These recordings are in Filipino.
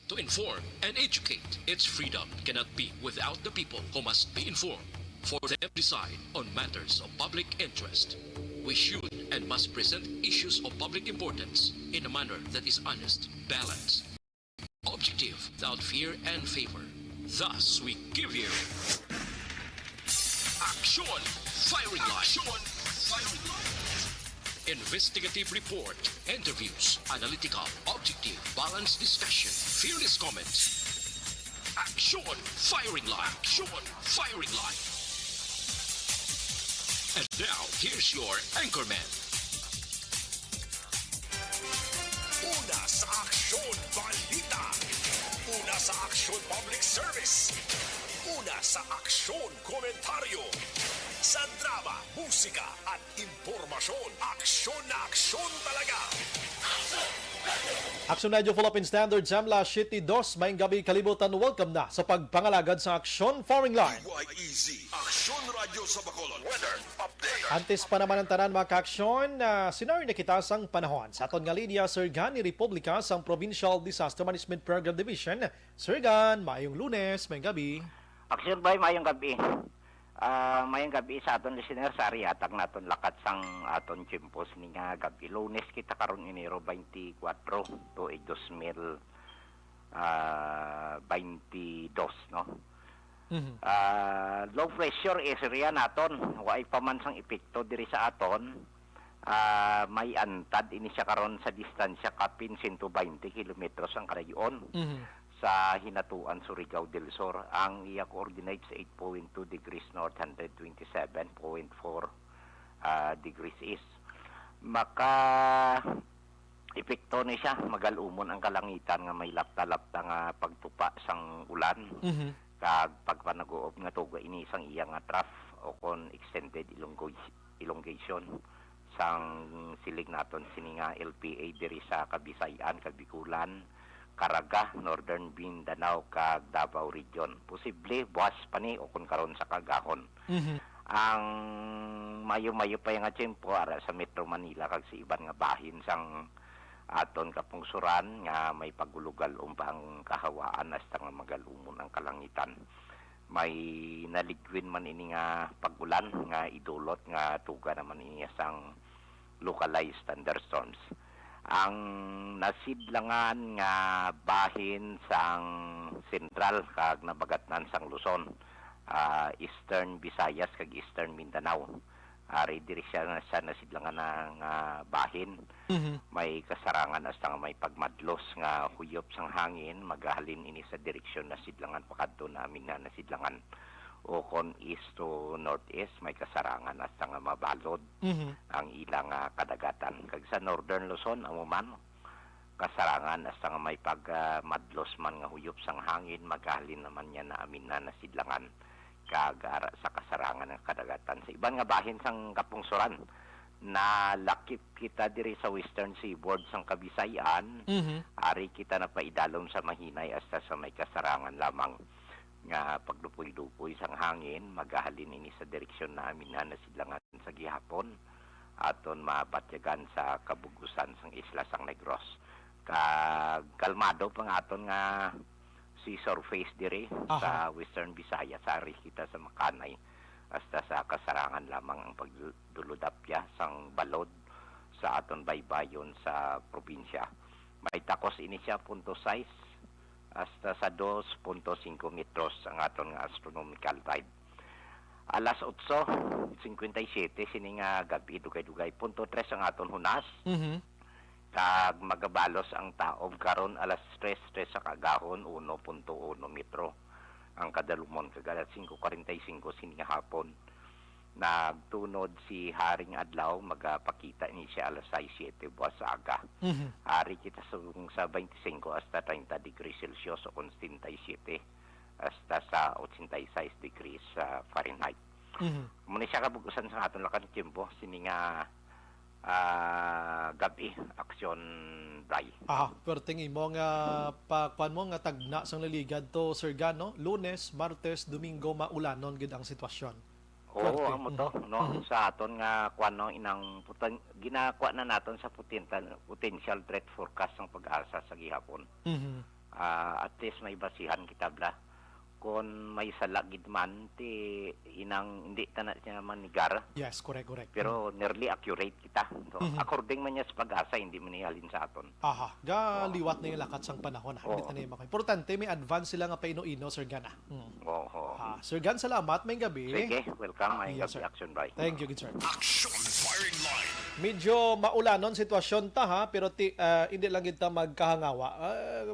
to inform and educate. Its freedom cannot be without the people who must be informed, for them to decide on matters of public interest. We should and must present issues of public importance in a manner that is honest, balanced, objective, without fear and favor. Thus, we give you Action Firing Line. Investigative report, interviews, analytical, objective, balanced discussion, fearless comments. Action Firing Line. Action Firing Line. And now, here's your anchorman. Una sa Aksyon Balita. Una sa Aksyon Public Service. Una sa Aksyon Komentaryo. Sa drama, musika at impormasyon, aksyon na aksyon talaga. Aksyon Radio Philippine Standard Jamla City 2, maayong gabi kalibutan. Welcome na sa pagpangalagad sa Aksyon Firing Line. YEZ, Aksyon Radio sa Bacolod. Weather update. Antes pa naman ang tanan mga ka-aksyon, sinari na kita sang panahon. Sa aton nga linya, Sir Gan ni Republika sang Provincial Disaster Management Program Division. Sir Gan, maayong Lunes, maayong gabi. Aksyon ba mayong gabi? Mayong gabi sa aton listener sa ariatag naton lakat sang aton chimpos ni nga gabi. Lunes kita karon Enero 24 tuig 2022 no. Low pressure area naton way pa man sang epekto diri sa aton. May antad ini siya karon sa distansya kapin 120 kilometros ang kadayon. Sa Hinatuan, Surigao del Sur. Ang iya coordinates 8.2 degrees north, 127.4 degrees east. Maka epekto ni siya, magalumon ang kalangitan nga may lapta-lapta nga pagtupa sang ulan. Kag pagpanag-uob nga tuga ini sang iya nga trough o kon extended elongation sang silig naton sini nga LPA diri sa Kabisayan, Kabikulan, Caraga, Northern Mindanao, kag Davao Region. Posible buwas pa ni o kung karon sa kagahon. Ang mayo-mayo pa yung tiyempo ara sa Metro Manila kag sa iban nga bahin sang aton kapungsuran nga may pagulugal umbang kahawaan hasta nga magalumon ang kalangitan. May naligwin man ini nga pagulan nga idulot nga tuga naman ini sang localized thunderstorms. Ang nasidlangan nga bahin sang sentral kag nabagatnan sang Luzon, Eastern Visayas kag Eastern Mindanao. Ari diri siya nasidlangan ng bahin. May kasarangan hasta nga may pagmadlos nga huyop sang hangin magahalin ini sa direksyon nasidlangan pakadto namin na nasidlangan o kon east to northeast may kasarangan hasta nga mabalod ang ilang kadagatan. Kag sa Northern Luzon amo man kasarangan hasta nga may pagmadlos man nga huyop sang hangin magahalin naman niya na amin na nasidlangan kag sa kasarangan ng kadagatan. Sa iban nga bahin sang kapungsuran na lakip kita diri sa Western Seaboard sang Kabisayan, ari kita na paidalom sa mahinay hasta sa may kasarangan lamang nga pagdupoy-dupoy sang hangin magahalin ini sa direksyon namin na nasidlangan sa gihapon aton mabatyagan sa kabugusan sang isla sang Negros. Kalmado pang aton nga si surface diri sa Western Visayas ari kita sa Makanay hasta sa kasarangan lamang ang pagduludapya sang balod sa aton baybayon sa probinsya. May takos ini siya 0.6 hasta sa 2.5 metros ang aton nga astronomical tide. Alas 8:57 sini nga gabi dugay-dugay 0.3 ang aton hunas. Kag magabalos ang taob karon alas 3 sa kagahon 1.1 metro ang kadalumon kag alas 5:45 sini nga hapon. Nagtunod si Haring Adlaw magapakita ni siya alas 6:07 buwas sa aga. Hari kita sa 25 hasta 30 degrees Celsius o 37 hasta sa 86 degrees Fahrenheit. Muna siya kabugusan sa aton lakan tiyempo sini nga gabi aksyon Bray. Perting imo nga pakuan mo nga tagna sang liligad to Sir Gan, no? Lunes, Martes, Domingo maulanon gid ang sitwasyon. Oo, amo to, no? Sa aton nga kuan no inang ginakuha na naton sa potential threat forecast ng pag-asa sa gihapon. At least may basihan kita bla. Kung may salagid man, ti inang hindi tanan siya manigar. Yes, correct. Pero nearly accurate kita. So, according man niya sa pag-asa, hindi man niya halin sa aton. Aha, liwat na yung lakat sang panahon. Hindi Oo. na yung importante, may advance sila nga paino-ino, Sir Gan. Oo. Sir Gan, salamat. May gabi. Sige, welcome. May Yes, sir. action by. Thank you, good sir. Action firing line. Medyo maulanon sitwasyon ta ha, pero hindi lang kita magkahangawa.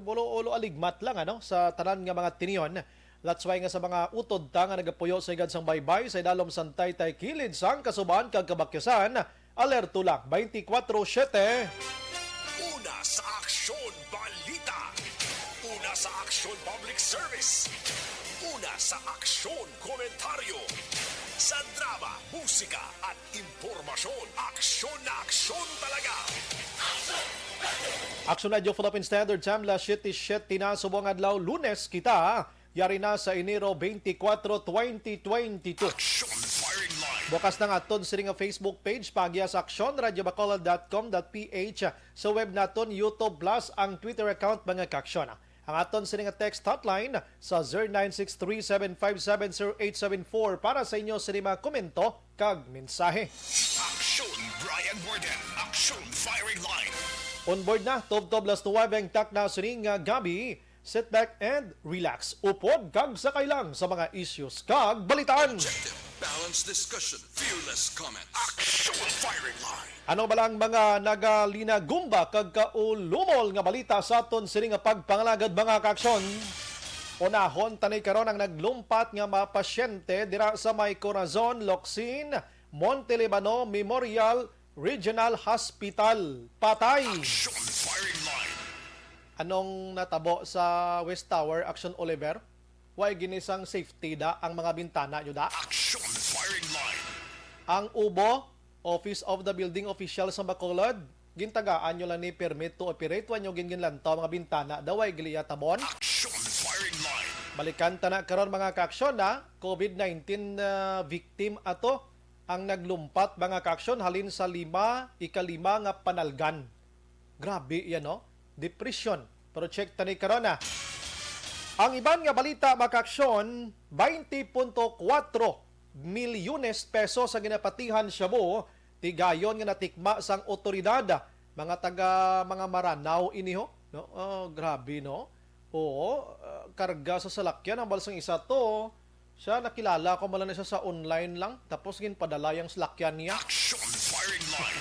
Bulo-ulo aligmat lang ano sa tanan nga mga tiniyon. That's why nga sa mga utod ta nga nagapuyo sa igad sang baybay sa idalom santay tay kilid sang kasuban kag kabakyasan, alerto lang 24/7. Una sa aksyon balita. Una sa aksyon public service. Una sa aksyon komentaryo. Sa drama, musika at impormasyon. Aksyon na aksyon talaga. Action Radio Philippine Standard Time la 7:07 na subong adlaw Lunes kita. Yari na sa Enero 24, 2022. Action firing line. Bukas na nga aton sa nga Facebook page pagya sa actionradiobacolod.com.ph sa web naton YouTube Plus ang Twitter account mga kaksyon. Ang aton sa nga text hotline sa 0963-757-0874 para sa inyo sa mga komento kag mensahe. Action Brian Warden. Action firing line. On board na, Tob-Tob las 9 ang tak na suning gabi. Sit back and relax. Upod kag sakay lang sa mga issues kag balitaan. Objective, balanced discussion, fearless comments. Action firing line. Ano ba lang mga nagalinagumba kag kaulumol nga balita sa aton sini nga pagpangalagad mga kaksyon? Unahon tanay karon ang naglumpat nga mga pasyente dira sa May Corazon, Locsin, Montelibano Memorial Regional Hospital. Patay. Action firing line. Anong natabo sa West Tower, Action Oliver? Way ginisang safety da ang mga bintana nyo da? Action firing line. Ang UBO, Office of the Building Official sa Bacolod, gintagaan nyo lang ni permit to operate. Wan nyo ginlantaw mga bintana, daway giliya tabon. Action firing line. Balikan ta na karon mga kaaksyon na COVID-19 victim ato ang naglumpat mga kaaksyon halin sa ikalima nga panalgan. Grabe yan no? Depression. Pero check tani karon na. Ang iban nga balita mga kaaksyon, 20.4 milyones peso sa ginapatihan Shabu, tigayon nga natikma sang otoridad, mga Maranao iniho, no? Grabe no. Oo, karga sa salakyan ang balsang isa to. Siya nakilala ko mala na siya sa online lang, tapos ginpadala yung salakyan niya. Action firing line.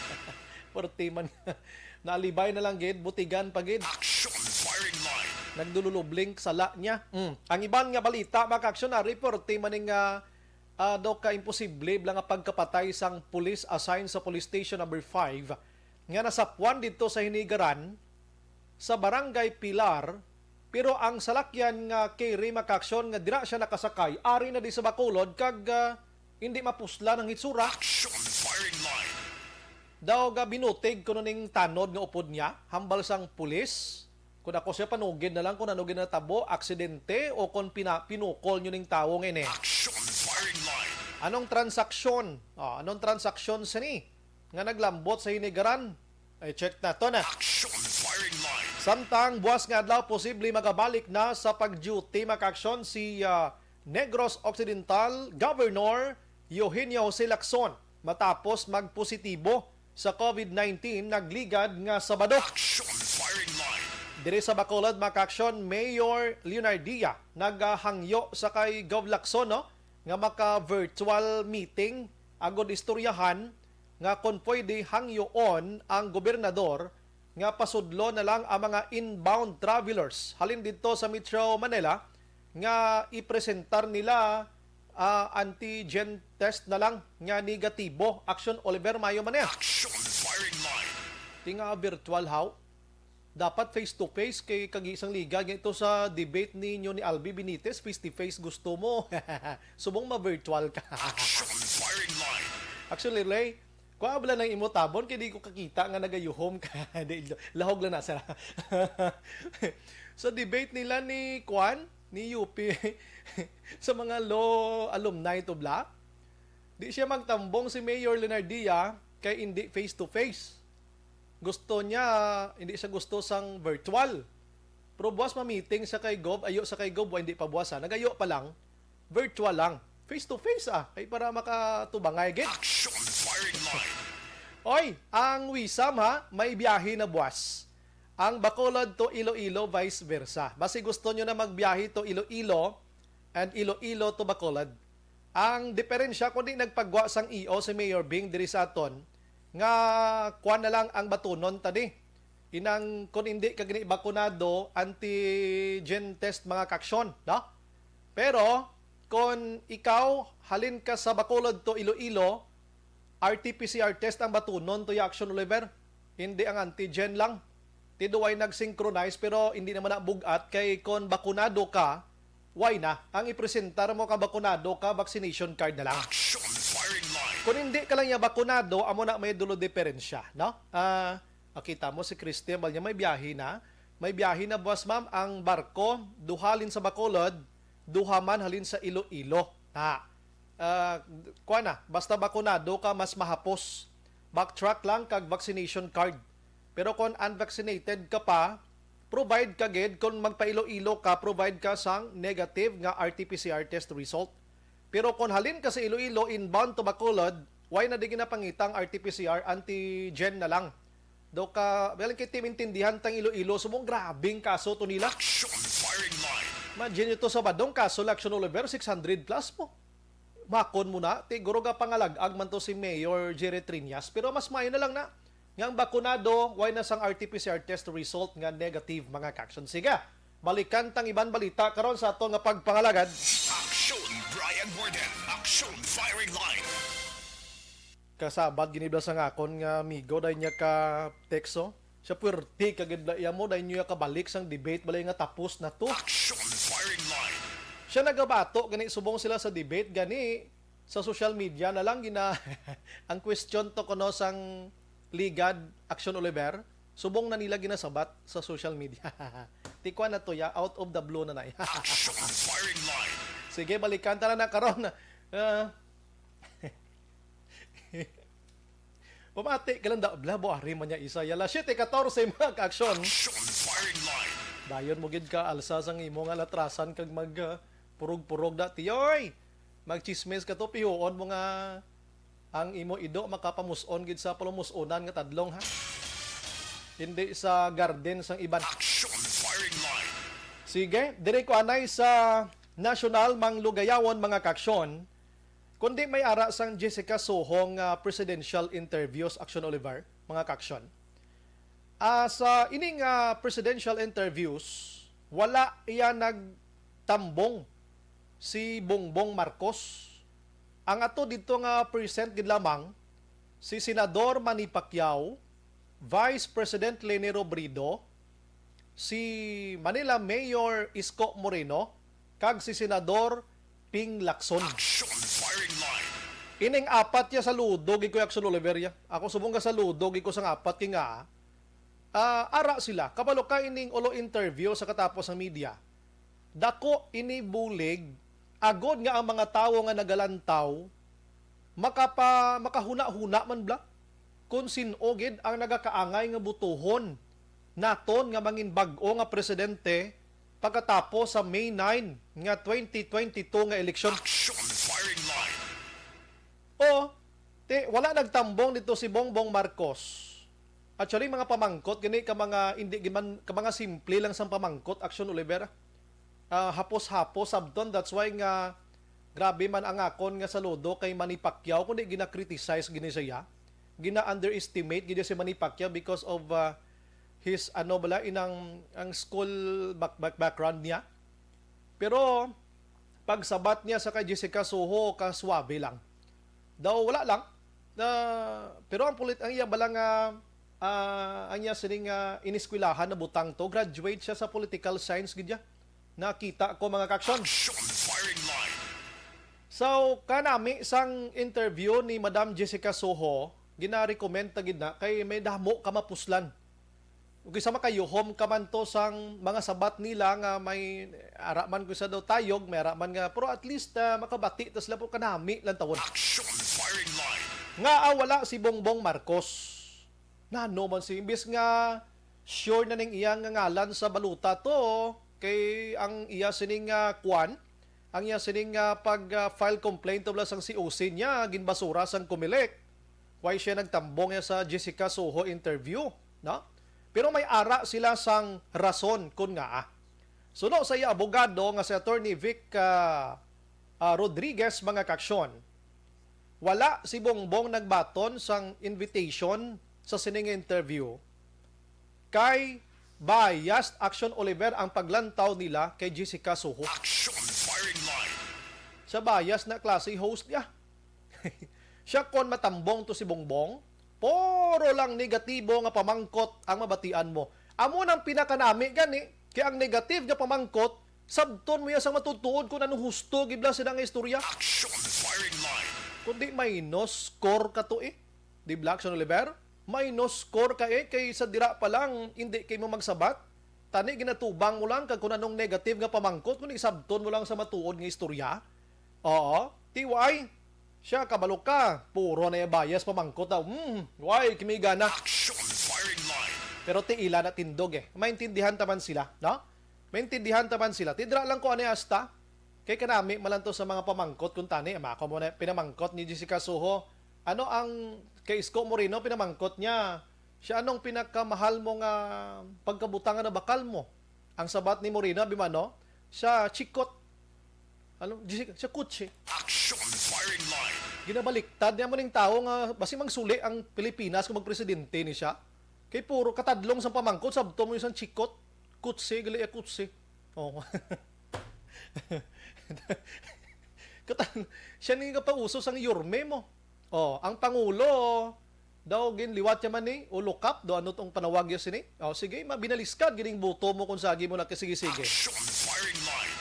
Porti man naalibay na lang gid, butigan pa gid. Action firing line. Nagdululublink sa la niya. Ang iban nga balita mga kaaksyon na reporte maning daw ka imposible lang nga pagkapatay sang pulis assigned sa police station number 5 nga nasapuan dito sa Hinigaran sa Barangay Pilar, pero ang salakyan nga kay Rima Kaksyon nga dira siya nakasakay ari na di sa Bacolod kag hindi mapusla ng hitsura. Action firing line. Daw ga binutig kuno ning tanod nga upod niya hambal sang pulis. Kung ako siya panugid na lang kung nanugid na tabo, aksidente o kung pinukol nyo ning tao ngayon eh. Action firing line. Anong transaksyon? Anong transaksyon sa ni? Nga naglambot sa Hinigaran? Ay, check na to na. Action firing line. Samtang buwas nga adlaw posible magabalik na sa pag-duty makaaksyon si Negros Occidental Governor Eugenio Jose Lacson matapos magpositibo sa COVID-19 nagligad nga Sabado. Action firing line. Diri sa Bacolod, makaaksyon, Mayor Leonardia naghangyo sa kay Gov Lacson no? Nga maka-virtual meeting agod istoryahan nga kung pwede hangyoon ang gobernador nga pasudlo na lang ang mga inbound travelers halin dito sa Metro Manila nga ipresentar nila antigen test na lang nga negatibo. Action Oliver Mayo man Action firing line. tinga virtual how? Dapat face-to-face kay kagisang liga. Ito sa debate ninyo ni Albi Benitez, face-to-face gusto mo. Subong ma-virtual ka. Action firing line. Actually, Ray, kung abla ng imutabon, kaya di ko kakita nga nagayuhom ka. Lahog lang na, sara. Sa debate nila ni Kwan, ni UP, sa mga law alumni to Black, di siya magtambong si Mayor Leonardia kay hindi face-to-face. Gusto niya, hindi siya gusto sang virtual. Pero buwas ma-meeting sa kay Gob, ayo sa kay Gob, hindi pa buwasa. Nagayo pa lang, virtual lang. Face to face kay para makatubangay gid. Action firing line. Oy, ang Wisam may biyahe na buwas. Ang Bacolod to Iloilo, vice versa. Basi gusto nyo na magbiyahe to Iloilo and Iloilo to Bacolod. Ang diferensya, kundi nagpagwa sang EO si Mayor Bing diri sa aton, nga kuan na lang ang batunon tadi. Inang kung hindi ka gini bakunado, antigen test mga kaksyon, no? Pero kung ikaw halin ka sa Bacolod to Iloilo, RT-PCR test ang batunon to Action Oliver. Hindi ang antigen lang. Tiduay nag-synchronize pero hindi naman na bugat kay kung bakunado ka, why na? Ang ipresentar mo ka bakunado ka, vaccination card na lang. Action firing line. Kung hindi ka lang niya bakunado, amo na may dulo diferensya, no? Kita mo si Christian Balnya may biyahe na. May biyahe na boss ma'am ang barko duhalin sa Bacolod, duhaman halin sa Iloilo. Kuha na, basta bakunado ka mas mahapos. Backtrack lang kag vaccination card. Pero kung unvaccinated ka pa, provide ka gid kung magpa-Iloilo ka, provide ka sang negative nga RT-PCR test result. Pero kung halin ka sa Iloilo inbound to Bacolod, why na di ginapangitang RT-PCR antigen na lang. Do ka, well, kay timintindihan tang Iloilo, sumong grabing kaso to nila. Action firing line. Imagine nyo to sa badong kaso, Action Oliver, 600 plus po. Makon mo na, tiguro ka pangalag-ag man to si Mayor Jerry Triñas, pero mas mayo na lang na. Ngang bakunado, why na sang RT-PCR test result nga negative mga kaksyon. Sige, balikan tang iban balita karon sa ato nga pagpangalagad. Action Brian Borden. Action firing line. Kasabad ginibla sa ngakon nga amigo dahil niya ka tekso. Siya puwerte kagid iya mo dahil niya kabalik sang debate balay nga tapos na to. Action firing line. Siya nagabato gani subong sila sa debate gani sa social media na lang gina ang question to kuno sang Ligad Action Oliver subong na nila ginasabat sa social media. Tikwa na to ya out of the blue na na. Action firing line. Sige balikan ta na karon. Pumati ka lang da blabo ari man niya isa yala 7:14 mga ka-action. Action firing line. Dayon mo gid ka alsa sang imo nga latrasan kag mag purog-purog da tiyoy. Magchismis ka to pihuon mo nga ang imo ido makapamuson gid sa palumusonan nga tadlong ha. Hindi sa garden sang iban. Action firing line. Sige, dire ko anay sa National Manglugayawon mga kaksyon. Kundi may ara sang Jessica Soho nga presidential interviews Action Oliver mga kaksyon. Sa ining presidential interviews, wala iya nagtambong si Bongbong Marcos. Ang ato dito nga present gid lamang si Senador Manny Pacquiao, Vice President Leni Robredo, si Manila Mayor Isko Moreno, kag si Senador Ping Lacson. Action firing line. Ining apat ya sa ludog iko Action Oliver ya. Ako subong ka sa ludog iko sang apat kay nga ara sila. Kabalo ka ining ulo interview sa katapos ng media. Dako ini bulig agod nga ang mga tawo nga nagalantaw makahuna-huna man bla kung sino gid ang nagakaangay nga butuhon naton nga mangin bag-o nga presidente pagkatapos sa May 9 nga 2022 nga eleksyon. Action firing line. Wala nagtambong dito si Bongbong Marcos. Actually mga pamangkot gani ka mga hindi giman ka mga simple lang sang pamangkot Action Oliver. Hapos-hapos sabton, that's why nga grabe man ang akon nga saludo kay Manny Pacquiao kundi gina-criticize gini siya, gina-underestimate gini si Manny Pacquiao because of his ang school background niya. Pero pagsabat niya sa kay Jessica Soho kaswabe lang daw, wala lang pero ang iya balang anya sining iniskwelahan na butang to, graduate siya sa political science gid ya. Nakita ko mga kaksyon. Action firing line. So, kanami sang interview ni Madam Jessica Soho, gina-recommend ta gid na kay may damo ka mapuslan. Ug isa makayuhom ka man to sang mga sabat nila nga may araman ko sa daw tayog, may araman nga pero at least makabati tas sila po kanami lang tawon. Action firing line. Nga wala si Bongbong Marcos. Nano man si imbis nga sure na ning iyang ngalan sa baluta to kay ang iya sining kwan, ang iya sining pag-file complaint tubla sang COC niya ginbasura sang Comelec. Why siya nagtambong ya sa Jessica Soho interview, no? Pero may ara sila sang rason kun nga. Suno sa iya abogado nga si Attorney Vic Rodriguez mga kaksyon. Wala si Bongbong nagbaton sang invitation sa sining interview. Kay biased Action Oliver ang paglantaw nila kay Jessica Soho. Action firing line. Sa bias na klase host niya. Siya kon matambong to si Bongbong, puro lang negatibo nga pamangkot ang mabatian mo. Amo nang pinakanami gani, kaya ang negative nga pamangkot, sabton mo ya sang matutuod kung anong husto gibla sila nga istorya. Action firing line. Kundi minus score ka to Di ba, Action Oliver? Minus score ka kay sa dira pa lang, hindi kay mo magsabat. Tani, ginatubang mo lang kag kung anong negative nga pamangkot, kundi sabton mo lang sa matuod nga istorya. Oo, TY, siya, kabalo ka. Puro na yung bias pamangkot daw. Why? Kimiga na. Action firing line. Pero tiila na tindog Maintindihan taman sila, no? Maintindihan taman sila. Tidra lang ko ano hasta. Kay kanami malanto sa mga pamangkot kung tani. Ako mo na pinamangkot ni Jessica Soho. Ano ang kay Isko Moreno pinamangkot niya? Siya anong pinakamahal mo nga pagkabutangan na bakal mo? Ang sabat ni Moreno, bimano? Siya chikot. Ano? Jessica, siya kutsi. Action firing line. Ginabaliktad niya mo ning tao nga basi magsuli ang Pilipinas kung magpresidente ni siya. Kay puro katadlong sa pamangkot, sabto mo isang chikot. Kutsi, gali kutsi. Oh. Siya ni nga pauso sang yurme mo. Oh, ang pangulo daw ginliwat niya man ni ulukap do ano tong panawag ya sini. Oh, sige, mabinaliskad gining buto mo kung sagi mo na sige-sige. Action firing line.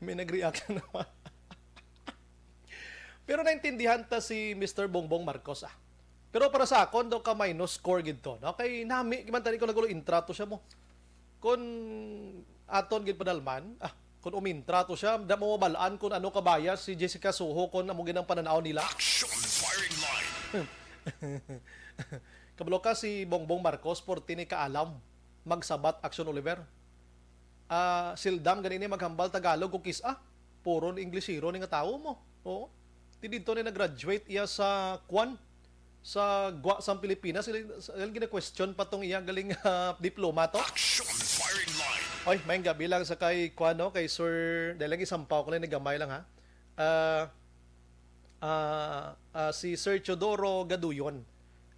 May nag-react na naman. Pero naintindihan ta si Mr. Bongbong Marcos Pero para sa akon daw ka minus score gid to, no? Kay nami man tani ko nagulo intrato siya mo. Kun aton gid padalman, kun umintrato siya, da mo mabalaan kun ano kabayas si Jessica Soho kun amo ginang pananaw nila. Action firing line. Kabalo ka si Bongbong Marcos porti ni kaalam magsabat Action Oliver. Sildam ganini maghambal Tagalog kung puro Englishero ni nga tao mo. Oo. Ti dito ni nag-graduate iya sa Kwan sa Gwa sa Pilipinas. Sila gina-question pa tong iya galing diploma to. Action firing line. Oy, may gabi lang sa kay Kwan no, kay Sir, dahil lang isampaw ko lang gamay lang si Sir Chodoro Gaduyon.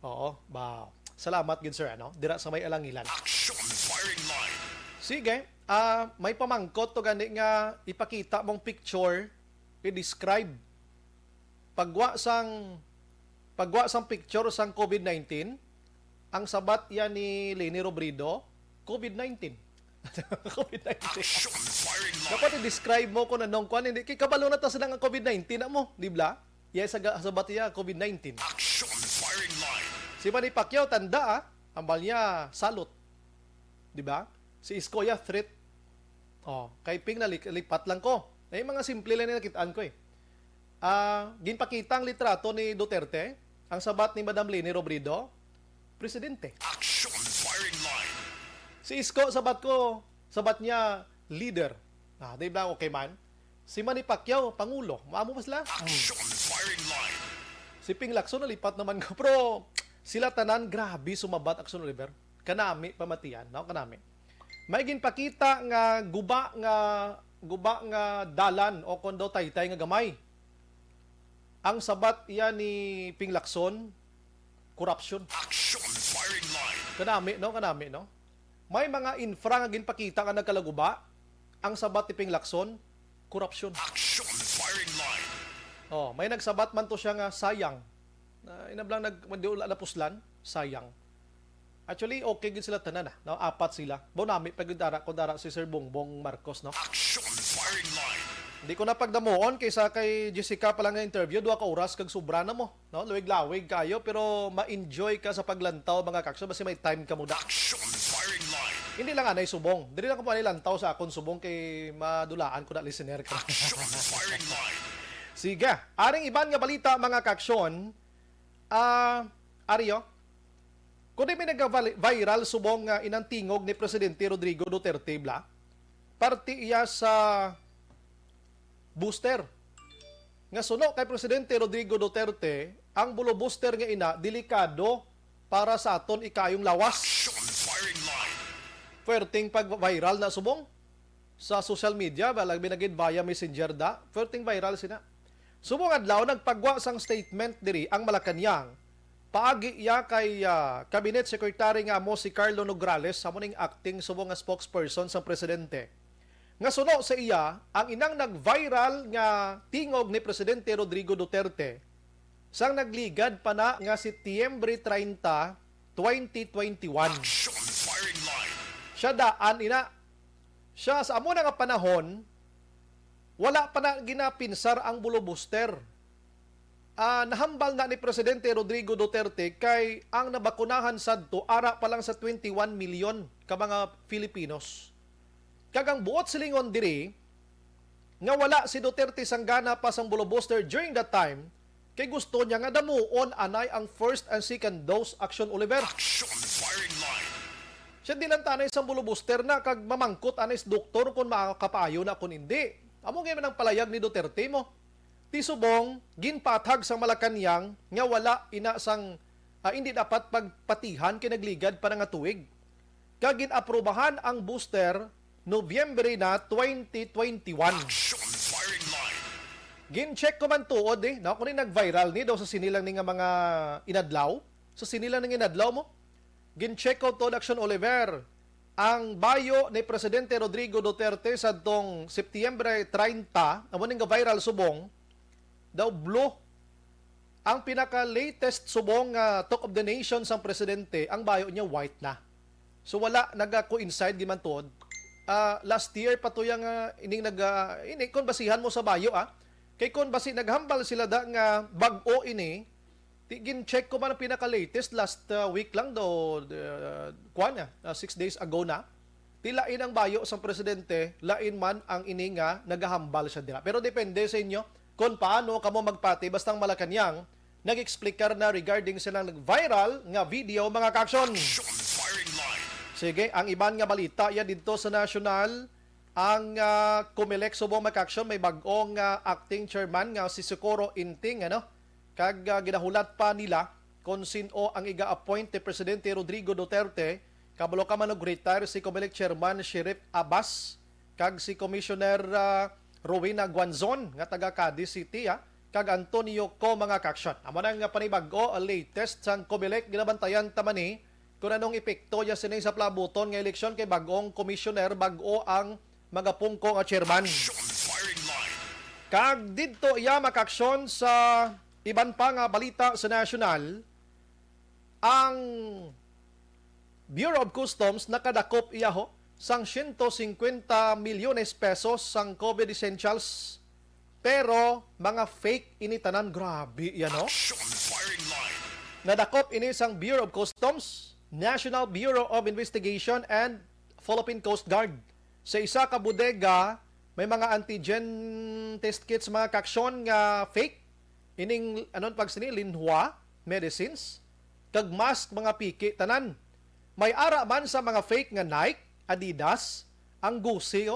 Oo, ba. Salamat gid sir dira sa may Alangilan. Action firing line. Sige, may pamangkot to gani nga ipakita mong picture, i-describe. Pagwa sang picture sang COVID-19, ang sabat yan ni Leni Robredo, COVID-19. COVID-19. Action firing line. Dapat i-describe mo kung anong kwan, hindi kay kabalo na ta sila nga COVID-19 na mo, di ba? Yes, sabat niya COVID-19. Action firing line. Si Manny Pacquiao tanda ambal niya salot. Di ba? Si Iskoya threat. Oh, kay Ping na lipat lang ko. Ay mga simple lang na nakitaan ko ginpakita ang litrato ni Duterte, ang sabat ni Madam Leni Robredo, presidente. Action firing line. Si Isko sabat niya leader. Di ba okay man? Si Manny Pacquiao pangulo. Maamo mas la. Action firing line. Si Ping Lacson nalipat naman ko. Pero sila tanan grabe sumabat Action Oliver. Kanami pamatian, no? Kanami. May ginpakita nga guba nga dalan o kondo taytay nga gamay. Ang sabat iya ni Ping Lacson, corruption. Action firing line. Kanami, no? May mga infra nga ginpakita nga nagkalaguba. Ang sabat ni Ping Lacson, corruption. Action firing line. Oh, may nagsabat man to siya nga sayang. Inablang napuslan, sayang. Actually, okay gid sila tanan no? Apat sila. Bonami pag ko dara si Sir Bongbong Marcos, no? Action firing line. Hindi ko na pagdamuon kaysa kay Jessica pa lang nga interview, 2 ka oras kag sobra na mo, no? Luwig-lawig kayo pero ma-enjoy ka sa paglantaw mga kaksyon basta may time ka mo da. Action firing line. Hindi lang anay subong. Dili lang ko pa nilantaw sa akon subong kay madulaan ko na listener ka. Action firing line. Sige, aring iban nga balita mga kaksyon, Aryo, kung may nag-viral subong nga inang tingog ni Presidente Rodrigo Duterte bla, parte iya sa booster. Nga suno kay Presidente Rodrigo Duterte, ang bulo booster nga ina, delikado para sa aton ikayong lawas. Firing line. Perting pag-viral na subong sa social media, balag binagid via messenger da, perting viral sina. Subong adlaw nagpagwa sang statement diri ang Malacañang. Paagi iya kay Cabinet Secretary nga mo si Carlo Nograles sa muning acting subong nga spokesperson sa presidente. Nga suno sa iya, ang inang nag-viral nga tingog ni Presidente Rodrigo Duterte sang nagligad pa na nga Setyembre 30, 2021. Firing line. Siya daan ina. Siya sa amo na nga panahon, wala pa na ginapinsar ang bulo booster. Nahambal na ni Presidente Rodrigo Duterte kay ang nabakunahan sadto ara pa lang sa 21 milyon ka mga Filipinos. Kagang buot silingon diri nga wala si Duterte sanggana pa sang bulo booster during that time kay gusto niya nga damuon anay ang first and second dose action Oliver. Firing line. Siya dilantanay sang bulo booster na kag mamangkot anay sa doktor kung makakapayo na kung hindi. Amo nga man ang palayag ni Duterte mo. Ti subong ginpatag sang Malacañang nga wala ina sang hindi dapat pagpatihan kay nagligad pa nga tuig. Kag ginaprobahan ang booster Nobyembre na 2021. Firing line. Gin-check ko man tuod na kung nag-viral ni daw sa sinilang ni nga mga inadlaw. Sa sinilang ng inadlaw mo. Gin-check ko to Action Oliver. Ang bayo ni Presidente Rodrigo Duterte sa tong Setyembre 30, amo ning viral subong, daw blue. Ang pinaka-latest subong Talk of the Nation sang presidente, ang bayo niya white na. So wala nag-coincide giman tuod. Last year patuyang ining ini kon basihan mo sa bayo kay kon basi naghambal sila da nga bag-o ini tigin check ko man ang pinaka latest last week lang do 6 days ago na tilain ang bayo sa presidente lain man ang ini nga nagahambal siya dira pero depende sa inyo kung paano kamo magpati bastang Malacañang nag-explicar na regarding silang nag-viral nga video mga ka-aksyon. Firing line. Sige, ang iban nga balita yan dito sa national, ang Comelec subong mag-action may bag-ong acting chairman nga si Socorro Inting kag ginahulat pa nila kung sino ang iga-appoint ni Presidente Rodrigo Duterte kabalo ka man retire si Comelec chairman Sheriff Abbas kag si Commissioner Rowena Guanzon nga taga Cadiz City kag Antonio Co mga ka-action. Amo nang panibag-o latest sang Comelec ginabantayan tamani kung anong epekto ya sinay sa plabuton nga eleksyon kay bagong commissioner, bago ang mga pungko nga chairman. Kag dito iya makaksyon sa iban pa nga balita sa national, ang Bureau of Customs nakadakop iya sang 150 milyones pesos sang COVID essentials pero mga fake ini tanan grabe yan Nadakop ini sang Bureau of Customs, National Bureau of Investigation and Philippine Coast Guard. Sa isa ka bodega, may mga antigen test kits mga kaksyon nga fake. Ining linhua, medicines, kag mask mga piki tanan. May ara man sa mga fake nga Nike, Adidas, ang Gucci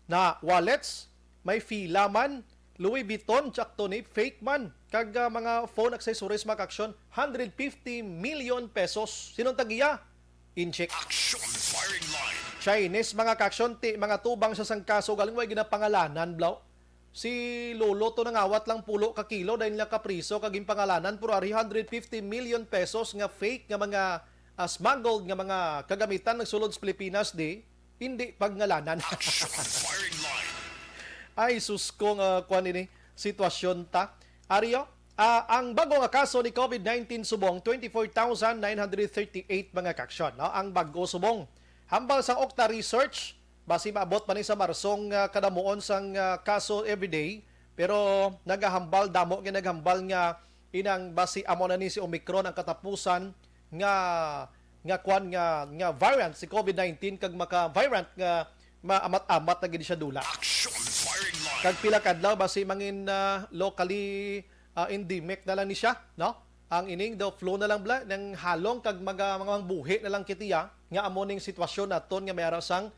na wallets, may fila man, Louis Vuitton, tsakto ni fake man. Kag mga phone accessories mga kaksyon, 150 million pesos. Sinong tagiya? In-check. Chinese mga kaksyon, mga tubang sa sangkaso, galing way ginapangalanan, blaw. Si Lolo to nangawat lang pulo ka kilo dahil niya kapriso kaging pangalanan puro 150 million pesos nga fake nga mga smuggled nga mga kagamitan nagsulod sa Pilipinas hindi pagngalanan. Ay sus ko nga kuan ini sitwasyon ta. Aryo, ang bago nga kaso ni COVID-19 subong 24,938 mga kaksyon, ang bago subong. Hambal sa Okta Research, basi maabot pa ni sa Marsong kadamuon sang kaso everyday, pero nagahambal damo nga naghambal nga inang basi amo na ni si Omicron ang katapusan nga kwan nga variant si COVID-19 kag maka-variant nga maamat-amat na gid siya dula. Kag pila kadlaw basi mangin locally endemic na lang ni siya, no? ang ining daw flow na lang bla ng halong kag mga buhi na lang kitiya nga amo ning sitwasyon naton nga mayara sang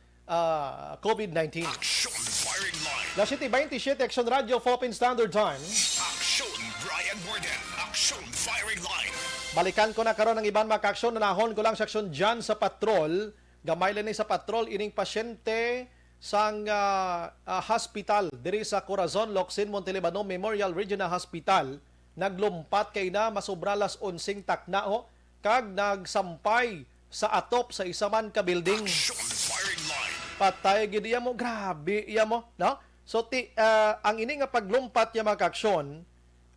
COVID-19. Action Firing Line. La City 27 Action Radio Philippine Standard Time. Action Brian Borden. Action Firing Line. Balikan ko na karon ng ibang mga kaaksyon. Nanahon ko lang sa aksyon dyan sa patrol. Gamay lang ni sa patrol ining pasyente sang hospital diri sa Corazon, Locsin, Montelibano Memorial Regional Hospital. Naglumpat kay na masobra las 11 taknao kag nagsampay sa atop sa isa man ka building. Action Firing Line. Patay gid iya mo, grabe iya mo, no? So ang ini nga paglumpat ya mga kaaksyon,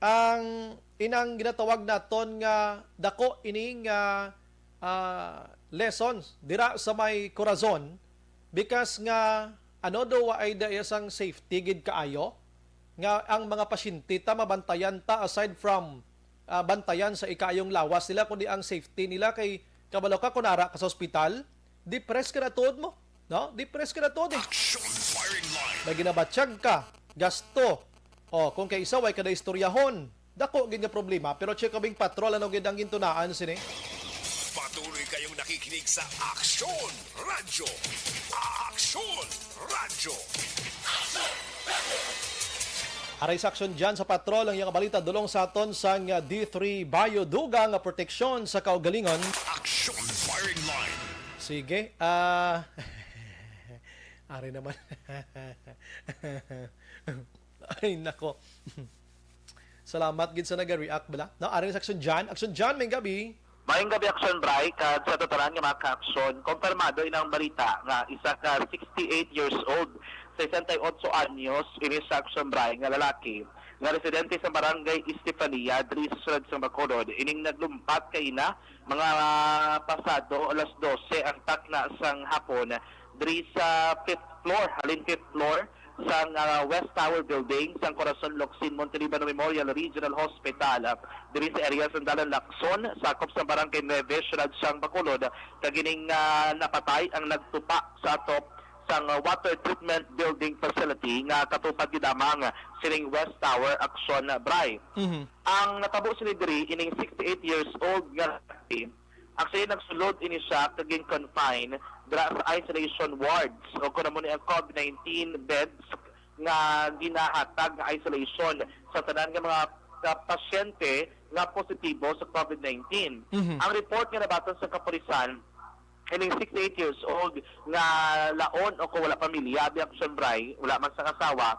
ang inang ginatawag naton nga dako ining lessons dira sa may Corazon because nga ano daw ay daya sang safety gid kaayo nga ang mga pasyente ta mabantayan ta aside from bantayan sa ikayong lawas nila kundi ang safety nila kay kabalo ka kunara ka sa ospital, depressed ka na tuod mo, no? Depressed ka na tuod eh. Action Firing Line. May ginabatsyag ka, gasto. O, kung kay isa, way kada istoryahon. Dako, gin nga problema. Pero check kaming patrol, ano gid ang gintunaan, sini? Patuloy kayong nakikinig sa Action Radio. Action Radio. Aray sa aksyon dyan sa patrol, ang iyang balita dulong sa aton sa D3 Bioduga nga proteksyon sa kaugalingon. Action Firing Line. Sige, Ari naman. Ay, nako. Salamat gid sa nag-react bala. No, ari sa aksyon dyan. Aksyon dyan, may gabi. Mayong gabi Action Bray, kad sa totalan nga mga ka-aksyon, kumpirmado inang balita nga isa ka 68 years old, 68 anyos, ini sa Action Bray nga lalaki, nga residente sa barangay Estefania, diri sa sulod sa Bacolod, ining naglumpat kay na mga pasado alas 12 ang takna sang hapon, diri sa 5th floor, halin 5th floor, sang West Tower Building, sang Corazon, Locsin, Montelibano Memorial Regional Hospital, diri sa area sa Dalan Lacson, sakop sa barangay Nueve, syudad sang Bacolod, kagining napatay ang nagtupa sa atop sang water treatment building facility nga katupad gidamang sining West Tower Action Bray. Ang natabo sini diri ining 68 years old nga lalaki, actually nagsulod ini siya kaging confine dra sa isolation wards o kuno mo ni ang COVID-19 beds nga ginahatag nga isolation sa tanan nga mga pasyente nga positibo sa COVID-19. Ang report nga nabaton sa kapulisan ining 68 years old nga laon o kung wala pamilya, di Action Bray, wala man sa asawa,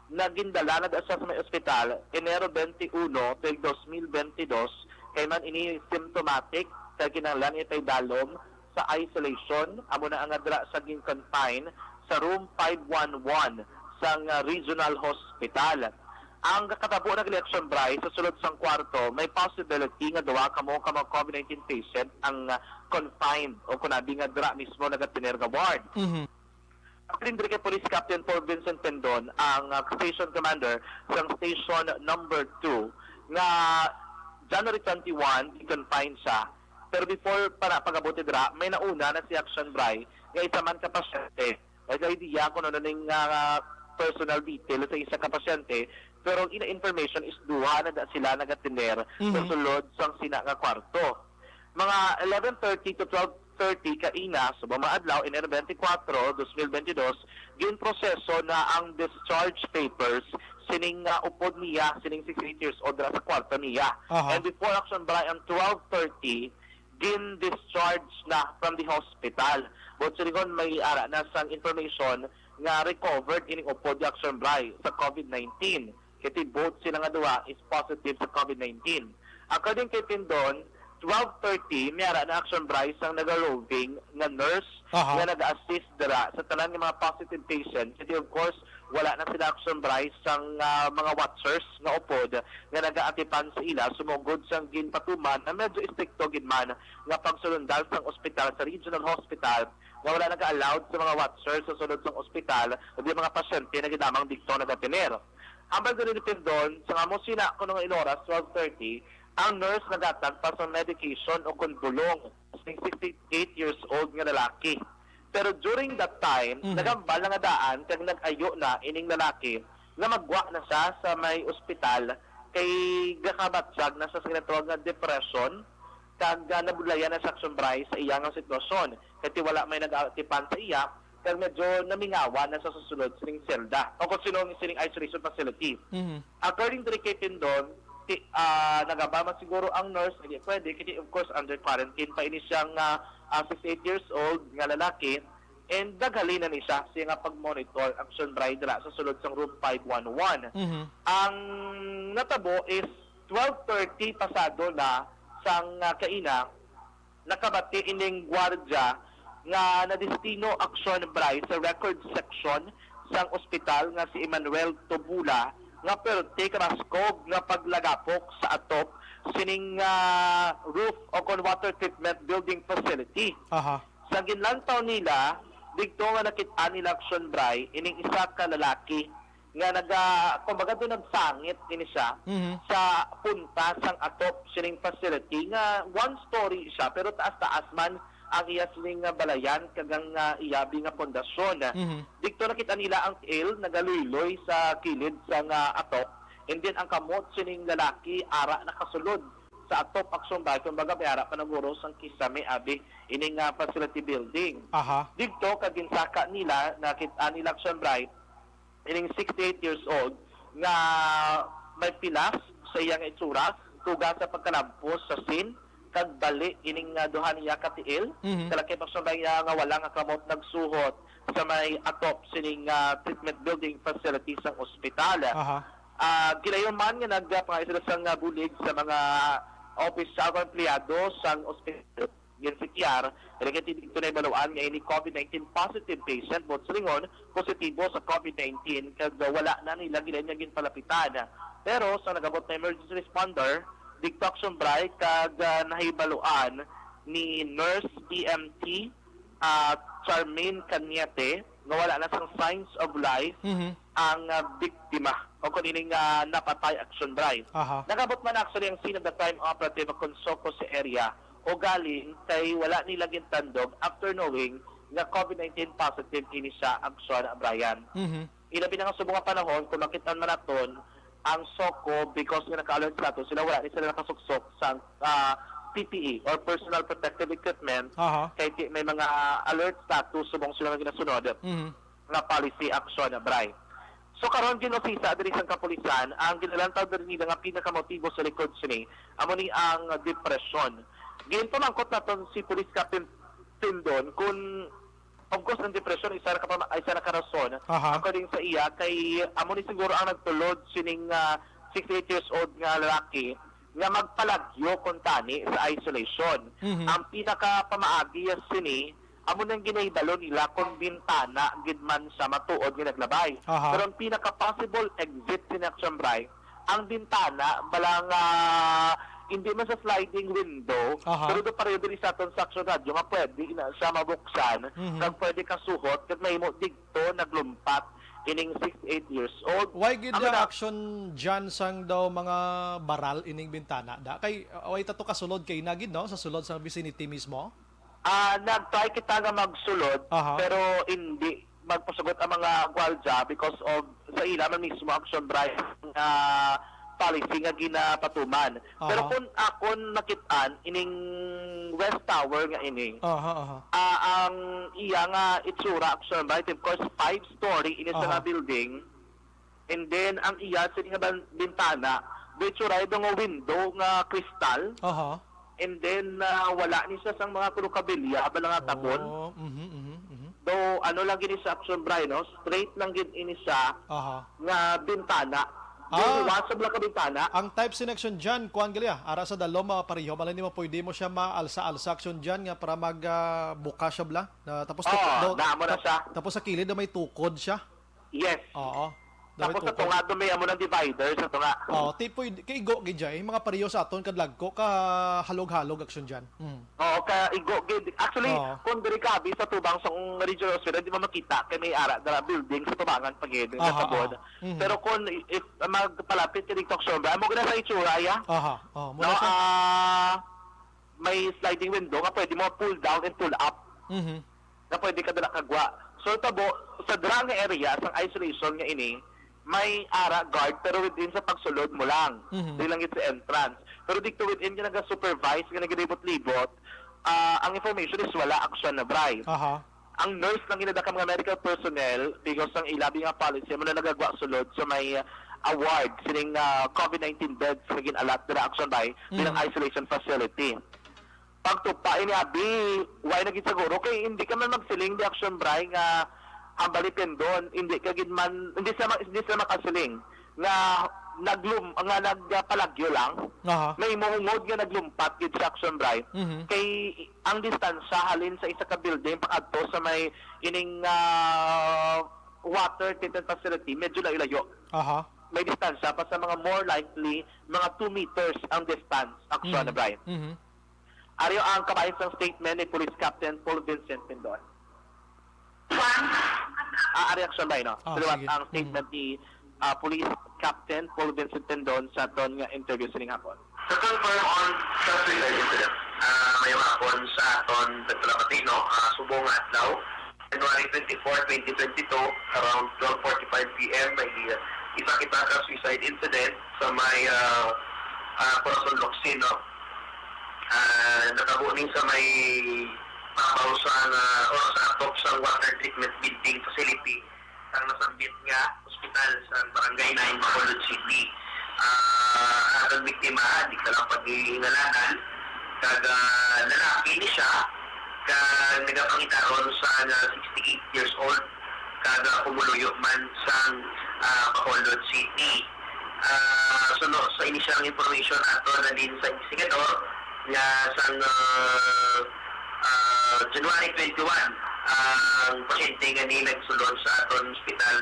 nagindala na sa may ospital Enero 21 del 2022 kay man ini symptomatic kay kinahanglan itay dalom sa isolation amo na ang adra sa gin confine sa room 511 sang regional hospital. Ang katabo ng election Bray sa sulod sang kwarto may possibility nga duwa kamo ka mga COVID-19 patient ang confined o kunabi nga dra mismo nagatiner nga ward. Akilindri kay Police Captain Paul Vincent Pendon, ang station commander sa station number 2 nga January 21 i-confine siya. Pero before para pagabuti dra, may nauna na si Action Bray nga isa man ka pasyente. May idea kung ano ning personal detail sa isa ka pasyente, pero ina-information is duha na da sila nagatiner sa sulod sang sina nga kwarto. Mga 11:30 to 12:30 kaina sa bumaadlaw Enero 24, 2022, gin proseso na ang discharge papers sining upod niya, sining 68 years old sa kwarto niya. And before Action Bray, ang 12:30, gin discharge na from the hospital. But sinigon may ara na sang information nga recovered ining upod Action Bray sa COVID-19. Kiti both sila nga duwa is positive sa COVID-19. According kay Pindon, 12:30 miyara na Action Bray sang nag-roving nga nurse nga nag-assist dira sa tanan ng mga positive patients. Kasi of course, wala na sila Action Bray sang mga watchers nga upod nga nag-aatipan sa ila sumugod sang ginpatuman na medyo istrikto gid man nga pagsulundal sang ospital sa regional hospital nga wala nag-allowed sa mga watchers sa sulod sang ospital o di mga pasyente na gidamang dikto nagatiner. Ang bagay doon, sa nga mo sila kung nung inoras, 12:30, ang nurse nagatag pa sa medication o kundulong sa 68 years old nga lalaki. Pero during that time, nagambal na nga daan kag nag-ayo na ining lalaki na magwa na siya sa may ospital kay gakabatsag na sa sinatawag nga depression kag nabulayan na sa Action Bray sa iyang sitwasyon. Kaya wala may nag-atipan sa iya, kag medyo namingawa na sa susunod sining selda o kung sining isolation facility. According to the kay Pindon, nagabaman siguro ang nurse, hindi pwede, kasi of course under quarantine pa ini siyang 68 years old nga lalaki, and daghalin na ni siya siya nga pag-monitor Action Bray dala sa sulod sang room 511. Ang natabo is 12:30 pasado na sang kaina nakabati ining gwardya nga nadestino Action Bray sa record section sang ospital nga si Emmanuel Tobula nga perti karaskog nga paglagapok sa atop sining roof o kon water treatment building facility. Sa ginlantaw nila dito nga nakita nila Action Bray ining isa ka lalaki nga kumbaga doon nagsangit ini siya sa punta sang atop sining facility nga one story siya pero taas-taas man ang iya sining balayan kagang iyabi nga pundasyon. Dito nakita nila ang tiil nagaluloy sa kilid sang atop, and then ang kamot sining lalaki ara nakasulod sa atop Action Bray kumbaga may ara panaguro sang kisame abi ining facility building. Dito kaginsaka nila nakita nila Action Bray ining 68 years old nga may pilas sa iyang itsura tuga sa pagkalampos sa scene kag bali ining duha niya katiil kalaki pa sa nga wala nga kamot nagsuhot sa may atop sining treatment building facility sa ospital. Gilayon man nga nagpangayos sang bulig sa mga office sa empleyado sa ospital yan si Kiar, kaya dito na ibaluan nga ini COVID-19 positive patient, but silingon, positibo sa COVID-19, kaya wala na nila gilan niya palapitan. Pero sa nagabot na emergency responder, dito Action Bray, kag nahibaluan ni Nurse EMT Charmaine Cañete, nga wala na sang signs of life ang biktima o kung ining napatay Action Bray. Nagabot man actually ang scene of the crime operative ng Consoko sa area o galing kay wala nila gintandog after knowing nga COVID-19 positive kini siya Action Brian. Ilabi na nga sa mga panahon kung makitaan man naton ang SOCO because nga naka-alert sa ato sila wala ni sila nakasuksok sa PPE or personal protective equipment kay may mga alert status subong sila nga ginasunod nga policy Action Brian. So karon ginosisa diri sa kapulisan ang ginalantaw diri nila nga pinakamotibo sa likod sini amo ni ang depression. Ginto mangkot naton si Police Captain Tindon kung of course ang depression isa na karason according sa iya kay amo ni siguro ang nagtulod sining 68 years old nga lalaki nga magpalagyo kon tani sa isolation. Ang pinaka pamaagi sini amo nang ginahibalo nila kung bintana gidman sa matuod nga naglabay. Pero ang pinaka possible exit sin Action Bray ang bintana balang hindi man sa sliding window, pero do pareho din sa aton sa Action Radio nga pwede na siya mabuksan, kag pwede kasuhot, kag may mo digto naglumpat ining 68 years old. Why gid na action dyan sang daw mga baral ining bintana da? Kay way tato kasulod kay nagid no sa sulod sa vicinity mismo? Nag-try kita nga magsulod, pero hindi magpasugot ang mga gwaldya because of sa ila man mismo Action Bray policy nga ginapatuman. Pero kung ako nakitaan ining West Tower nga ining ang iya nga itsura Action Bray of course 5-story ini sa building, and then ang iya sa nga bintana itsura do nga window nga kristal, and then wala ni siya sang mga kabilya bala nga tabon. Do ano lang gini sa Action Bray no, straight lang gid ini siya nga bintana. Wasab lang ka bintana. Ang type selection dyan, kuhan gali ara sa daloma pareho, malay mo pwede mo siya maalsa-alsa action dyan nga para magbuka siya bla. Tapos tapos sa kilid may tukod siya. Yes. Tapos sa tunga may amo ng divider sa tunga. Tipo kay igo gidjay mga pareho sa aton kadlagko ka halog-halog action dyan. Ka igo gid. Actually, kung diri ka sa tubang sa regional hospital di mo makita kay may ara dara building sa tubangan pagid sa tabod. Pero kung if magpalapit ka dito Action Bray, mo gina sa itsura ya. May sliding window nga pwede mo pull down and pull up. Na pwede ka dala kagwa. So tabo sa drang area sa isolation nga ini may ara guard pero within sa pagsulod mo lang. Di lang sa entrance. Pero dito within ka nag-supervise, ka nag-libot-libot, ang information is wala action na bribe. Aha. Ang nurse lang ginadaka mga medical personnel because ang ilabi nga policy mo na nagagwa sulod so may award sining COVID-19 beds na ginalat na action by bilang isolation facility. Pagtupa ini abi why naging siguro kay hindi ka man magsiling di action by nga hambalipin doon hindi ka gid man hindi sa makasiling nga nagpalagyo lang. Aha. May mohungod nga naglumpat gid sa action bribe kay ang distansya halin sa isa ka building pakadto sa may ining water treatment facility medyo layo. Aha. May distansya pa sa mga more likely mga 2 meters ang distance action na bribe. Ariyo ang kabayan ng statement ni Police Captain Paul Vincent Pindon. Ari action ba no? Sige. Ang statement ni Police Captain Paul Vincent Pindon sa aton nga interview sining hapon. To confirm on suspect incident, mayong hapon sa aton Petro-Matino, subong adlaw, January 24, 2022, around 12:45 p.m. may isa kita ka suicide incident sa may Corazon Locsin, no? Nakabuning sa may pabaw sa atop sa water treatment building facility ang nasambit nga ospital sa Barangay 9, Bacolod City. Ang biktima, di ka lang pag-iingalanan, lalaki ni siya, nagapangita ron sa 68 years old, kumuluyo man sa Bacolod City. Sa initial information ato na din sa investigador nga sa January 21 ang pasyente nga ni nagsulod sa aton hospital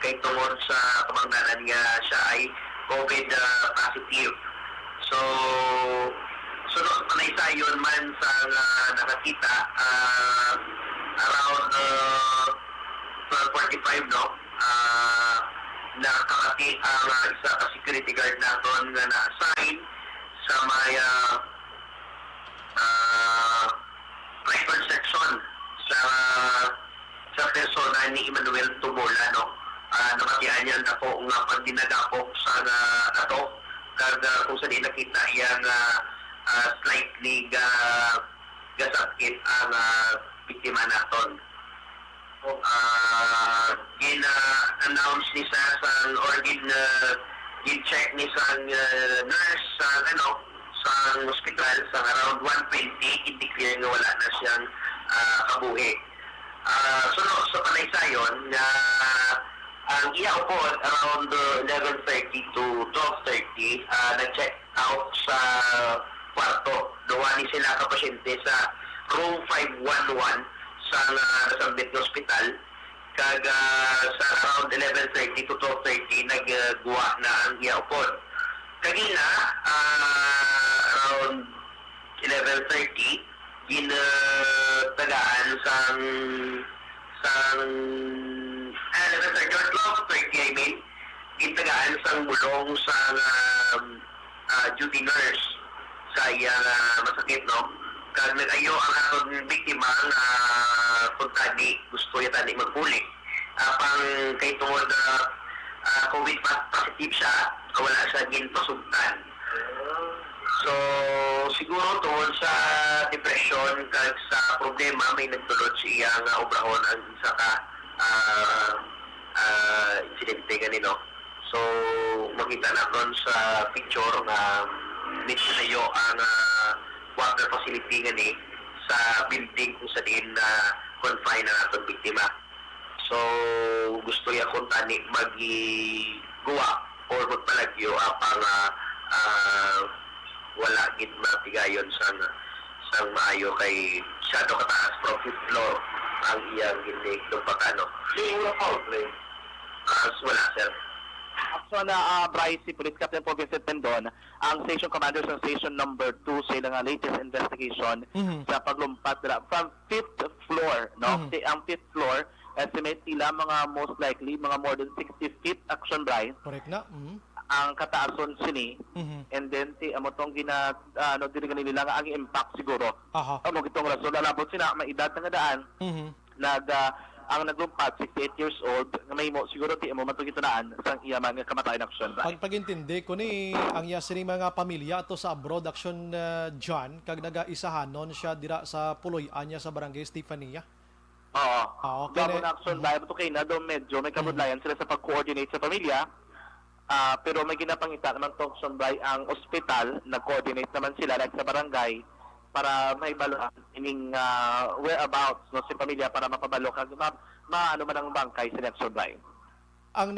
kay tungod sa kamangganan nga siya ay COVID positive. So panaysayon man sa nakakita around 12:45 no, nakakati ang isa ka security guard naton nga na-assign sa may record section sa persona ni Emmanuel Tubola, no? Nakatiyan niya na po nga pagdinagapok sa ato kung saan nakita iyang slightly gasakit ang biktima naton. Gina-announce ni sa or gin-check ni sa nurse sa hospital sa around 1:20, hindi clear nga wala na siyang kabuhi. Sa panaysayon na ang iya upod around 11:30 to 12:30 nag-check out sa kwarto. Duwa ni sila ka pasyente sa room 511 sa nasambit ng hospital. Kaga sa around 11:30 to 12:30 nagguwa na ang iya upod. Kagina around 11:30 ginatagaan sang 11:30 or 12:30 I mean gitagaan sang mulong sa duty nurse sa iyang masakit, no? Kag nag-ayo ang atong biktima nga kung tani gusto niya tani magpuli pang kay tungod COVID positive siya, wala siya ginpasugtan. So, siguro tungkol sa depression kag sa problema may nagtulod siya nga obrahon ang isa ka insidente ganito. So, makita natin sa picture nga medyo nayo ang water facility gani sa building kung sa din na confine na natin biktima. So, gusto niya kung tani mag-guwa or magpalagyo apang wala gid mapigayon sa maayo kay shadow kataas from 5th floor ang iyang ginig lumpatano. Wala, sir. So na Bryce, si Police Captain Paul Vincent Pindon, ang station commander sa station number 2 sa ilang latest investigation sa paglumpat nila from 5th floor, no? Ang 5th floor, estimate nila mga most likely mga more than 60 feet action Bryce. Correct na. Ang kataason sini and then amotong dili nila nga ang impact siguro. Aha. Amo gitong rason lalabot sila may edad nga daan. ang naglumpat 68 years old nga mahimo siguro di mo matugitunaan sang iya mga kamatayan aksyon Bray. Pagintindi ko ni ang yasining mga pamilya to sa abroad action John kag nagaisahanon siya dira sa puloy-an niya sa barangay Stefania. Oo. Okay. Bago na action Bray to kay na do medyo may kabudlayan sila sa pag-coordinate sa pamilya. Pero may ginapangita naman to action Bray ang ospital, nag-coordinate naman sila like sa barangay para maibaluan ining whereabouts no si pamilya para mapabalo kag maano man ang bangkay sa Action Bray. Ang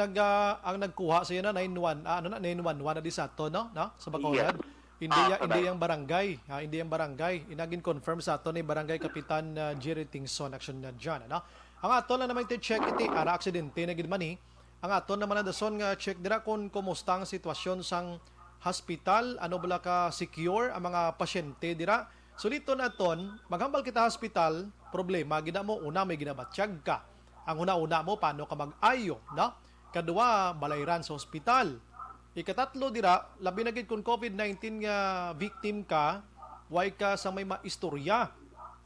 nagkuha sa na 911 na di sa to no sa Bacolod. Yes. Hindi yung barangay, hindi yung barangay. Inagin confirm sa ato ni Barangay Kapitan Jerry Tingson action na dyan, ano? Ang ato na naman check iti ara aksidente na gid man ni. Ang ato naman na dason nga check dira kung kumusta ang sitwasyon sang hospital, ano bala ka secure ang mga pasyente dira. Sulito na ton, maghambal kita hospital, problema gina mo una may ginabatsyag ka. Ang una-una mo paano ka mag-ayo, no? Kadua, balayran sa hospital. Ikatatlo dira, labi na gid kung COVID-19 nga victim ka, way ka sa may maistorya.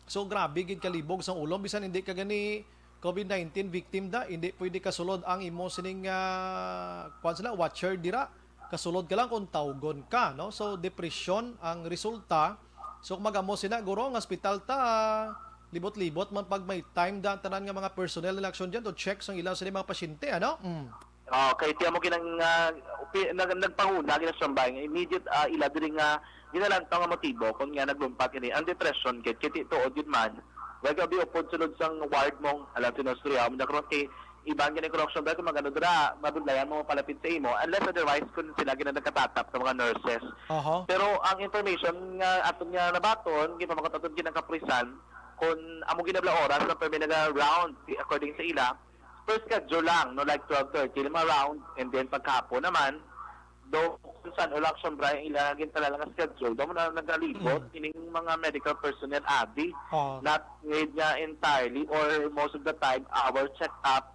So grabe gid kalibog sang ulo bisan hindi ka gani COVID-19 victim da, hindi pwede ka sulod ang imo sining watcher dira. Kasulod ka lang kung tawgon ka, no? So depression ang resulta. So kung magamo sila guro ang hospital ta libot-libot man pag may time da tanan nga mga personnel na action diyan to check sang ilang sa mga pasyente, ano? Kay tiya mo ginang nagpanguna gina sa Bray immediate ila diri nga ginalantaw nga motibo kun nga naglumpat ini ang depression kit tuod yun man wag ka biopod sulod sang ward mong alam tinostorya mo nagkaroon kay ibang gina correction ba kung magano dira mabudlayan mo palapit sa imo unless otherwise kun sila gina nagkatatap sa mga nurses. Pero ang information nga aton nga nabaton gipamakatatod ginang kaprisan kung amo ginabla oras na permi naga round according sa ila first schedule lang no like 12:30 lima round and then pagkapo naman do kung saan election Bray ilagin talaga nga schedule do mo na nagalibot ining mga medical personnel adi not need niya entirely or most of the time our check up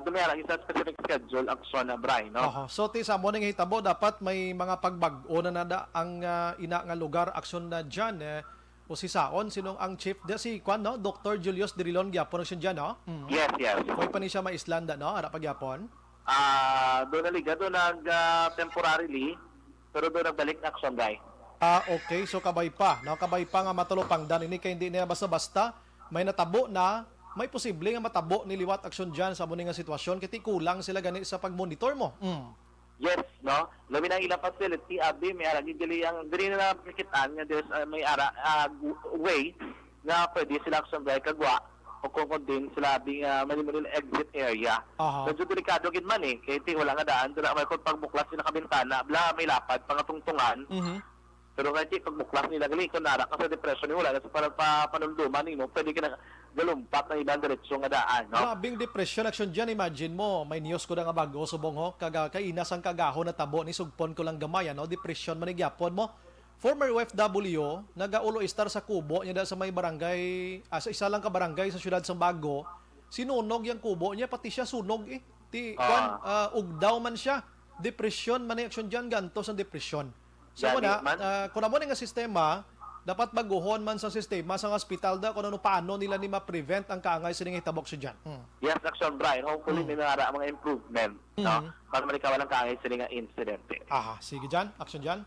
dumaya lang isa specific schedule action na Bray no. So ti sa mo ning hitabo dapat may mga pagbag-o na nada ang ina nga lugar action na diyan o si Saon sinong ang chief da si Kwan no Dr. Julius Dirilon gyapon siya diyan no. Yes. Koy pa ni siya maislanda no ara pagyapon. Doon naliga, doon temporarily, pero doon nagbalik na action guy. Okay. So kabay pa. No? Kabay pa nga matulupang dan. Ini kay hindi na basta-basta. May natabo na. May posible nga matabo ni liwat aksyon dyan sa muna nga sitwasyon. Kiti kulang sila gani sa pag-monitor mo. Yes, no? Labi ng ilang facility, abi, may arag. Dili na nakikitaan nga there's may way na pwede sila action guy kagwa. O kung din sila bing malimunin exit area. Medyo delikado gid man kaya wala nga daan dira may kung pagbuklas sila ka bintana bla may lapad pangatungtungan. Pero kaya pagbuklas nila gali kun nara ka sa depression ni wala na sa panumduman nimo pwede ka na galumpat ng ibang diretsyon nga daan no. Grabing depression action diyan imagine mo may news ko na nga bago subong ho kainas ang kagaho na tabo ni sugpon ko lang gamay no depression man gyapon mo. Former OFW, nagaulo istar sa kubo niya sa may barangay, sa isa lang ka barangay sa siyudad ng Bago. Sinunog yung kubo niya, pati siya sunog ugdaw man siya. Depression man yung action dyan, gantos ang depression. So kung mo nga sistema, dapat baguhon man sa sistema, sa hospital da, kung ano paano nila ni ma-prevent ang kaangay sa hitabok siya dyan. Yes, action Brian. Hopefully may mga improvement. No? Para malikawan ang kaangay sa nga insidente. Sige dyan, action dyan.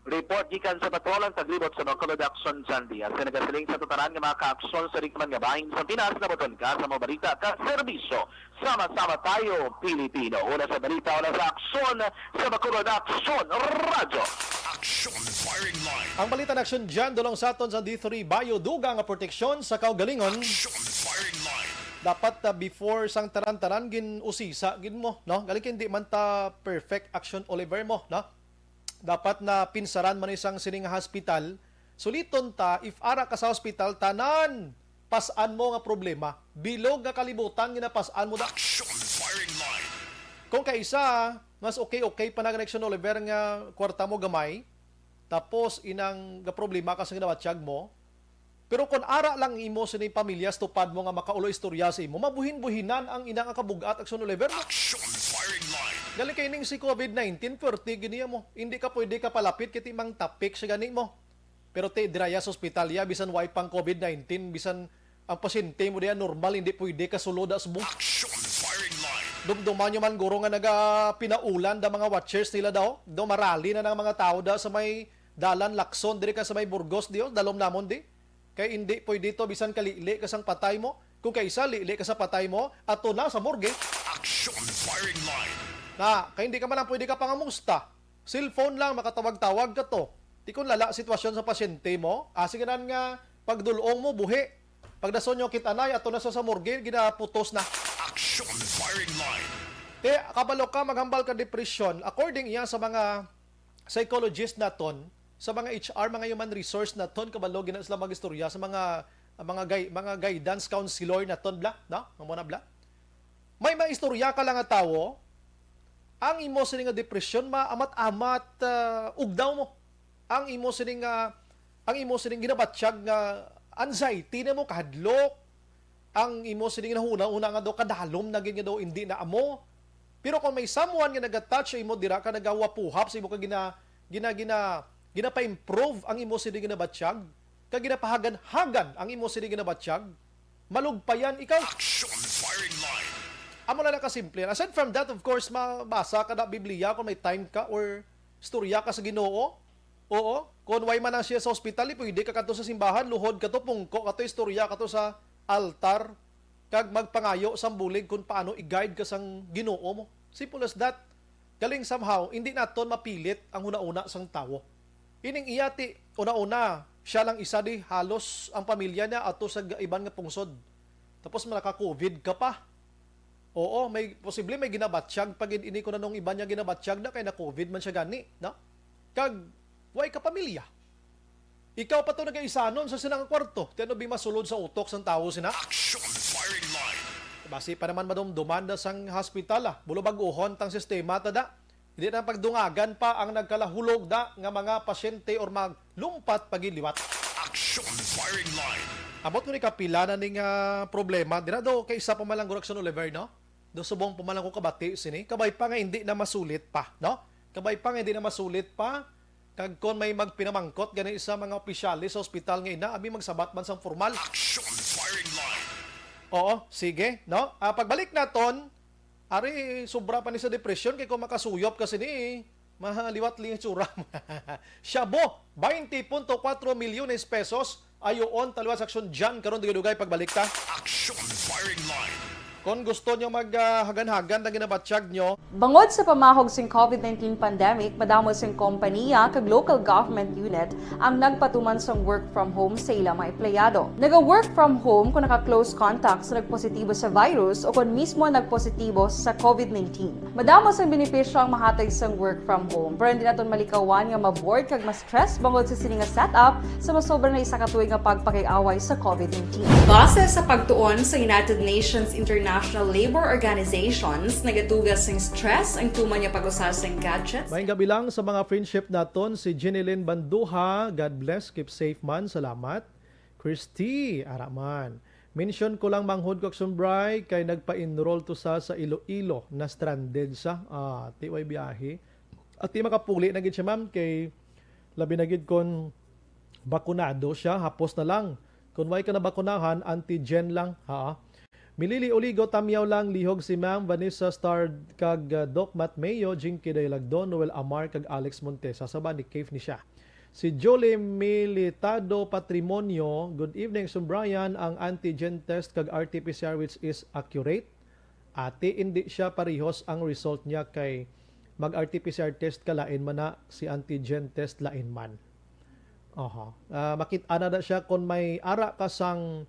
Report gikan sa patrolan taglibot sa Bacolod Action Sandy at sa nagasiling sa tutaran nga mga ka-aksyon sa rikman nga bahin sa Pinas na boton ka sa mga balita ka serbisyo. Sama-sama tayo, Pilipino. Una sa balita, una sa aksyon sa Bacolod Action Radio. Action Firing Line. Ang balita na aksyon dyan, dulong sa aton sa D3 Bayo, dugang nga proteksyon sa kaugalingon. Action Firing Line. Dapat before sang taran-taran gin usisa gin mo, no? Galing hindi man ta perfect action Oliver mo, no? Dapat na pinsaran man isang sining hospital, suliton ta if ara ka sa hospital tanan pasan mo nga problema, bilog nga kalibutan ginapasan mo da. Action Firing Line. Kung kaisa mas okay pa na connection Oliver nga kwarta mo gamay, tapos inang nga problema ka sa ginawatyag mo. Pero kung ara lang imo sa ni pamilya tupad mo nga makaulo istorya sa imo, mabuhin-buhinan ang inang kabugat action Oliver. Action Firing Line. Gali kay ning si COVID-19 perti giniya mo. Hindi ka pwede ka palapit kiti mang tapik sa gani mo. Pero te diraya sa ospital ya bisan way pang COVID-19 bisan ang pasyente mo diyan normal, hindi pwede kasulod sa buong. Action firing line. Dumduman nyo man guro nga pinaulan da mga watchers nila daw. Do marali na ng mga tao da sa may dalan Lacson diri ka sa may Burgos diyo, dalom namon di. Kay hindi pwede to bisan kalili kasang patay mo. Kung kaysa lili ka sa patay mo, ato na sa morgue. Action firing line. Na, kay hindi ka man lang pwede ka pangamusta. Cellphone lang makatawag-tawag ka to. Di kung lala sitwasyon sa pasyente mo, sige nan nga pagdulong mo buhi. Pagdason nyo kitanay, ato na sa morgue, ginaputos na. Action firing line. Kabalo ka, maghambal ka depression. According yan sa mga psychologist naton, sa mga HR, mga human resource naton, kabalo gina sila mag-istorya sa mga guidance counselor naton bla, no? Muna bla. May maistorya ka lang nga tawo, ang imo sining nga depression maamat-amat ugdaw mo. Ang imo sining ginabatsyag nga anxiety na mo kahadlok. Ang imo sining nahuna-una nga daw kadalom na nga daw hindi na amo. Pero kung may someone nga naga-touch imo dira ka nagawapuhap sa imo ka gina-improve ang imo sining ginabatsyag, ka ginapahagan-hagan ang imo sining ginabatsyag, malugpayan ikaw. Action firing line. Amo na kasimple. Aside from that, of course, mabasa ka na Biblia kung may time ka or storya ka sa Ginoo. Oo. Kung way man ang siya sa hospital, pwede ka kato sa simbahan, luhod ka to, pungko ka to, istorya ka to sa altar, kag magpangayo sa bulig kung paano i-guide ka sang Ginoo mo. Simple as that. Galing somehow, hindi naton mapilit ang una-una sang tao. Ining iyati, una-una, siya lang isa di, halos ang pamilya niya ato sa iban nga pungsod. Tapos malaka-COVID ka pa. Oo, posible may ginabatsyag pag ini ko na nung iba niya ginabatsyag na kay na COVID man siya gani, no? Kag way ka pamilya. Ikaw pa to nag-isanon sa sinang kwarto. Teno bi masulod sa utok sang tawo sina. Action firing line. Basi pa naman madumduman da sang hospital bulubag-uhon tang sistema tada. Hindi na pagdungagan pa ang nagkalahulog da nga mga pasyente or maglumpat pagiliwat. Action firing line. Amot ko ni kapila na ning problema. Dina do kay isa pa man lang Guraction Oliver, no? Do subong pa man lang ko kabati sini. Kabay pa nga hindi na masulit pa, no? Kabay pa nga hindi na masulit pa. Kag kon may magpinamangkot gani isa mga opisyalis sa ospital nga ina, abi magsabat man sang formal. Action firing line. Oo, sige, no? Pagbalik naton, ari sobra pa ni sa depression kay kung makasuyop kasi ni mahaliwat li tsura. Shabu, 20.4 milyones pesos ayoon taliwas aksyon dyan karon dugay pagbalik ta. Action firing line. Kung gusto nyo maghagan-hagan na ginabatsyag nyo, Bangod sa pamahog sing COVID-19 pandemic, madamo sing kompanya kag local government unit ang nagpatuman sang work from home sa ilang mga empleyado. Naga-work from home kung naka-close contact sa nagpositibo sa virus o kung mismo nagpositibo sa COVID-19. Madamo sang benepisyo ang mahatag sang work from home, pero hindi naton malikawan nga ma-bored kag ma-stress bangod sa sini nga setup sa masobra na isa ka tuig nga pagpakiaway sa COVID-19. Base sa pagtuon sa United Nations International Labor Organizations, nagatugas ng stress ang tuman niya pag-usas ng gadgets. may gabi lang sa mga friendship naton, si Jenilyn Banduha, God bless, keep safe man, salamat. Christy, araman. Mention ko lang manghod ko Bray kay nagpa-enroll to sa Iloilo na stranded sa tiway biyahe. At di makapuli na gid siya ma'am kay labi na gid kon bakunado siya, hapos na lang. Kung way ka na bakunahan, antigen lang, ha? Milili Oligo, tamyaw lang, lihog si Ma'am Vanessa Star kag Doc Matt Mayo, Jinky Daylagdon, Noel Amar kag Alex Montes. Sasaba ni Cave ni siya. Si Jolie Militado Patrimonio, good evening, Brian, ang antigen test kag RT-PCR which is accurate. Ate, hindi siya parehos ang result niya kay mag-RT-PCR test ka lain man na si antigen test lain man. Makita na siya kung may ara ka sang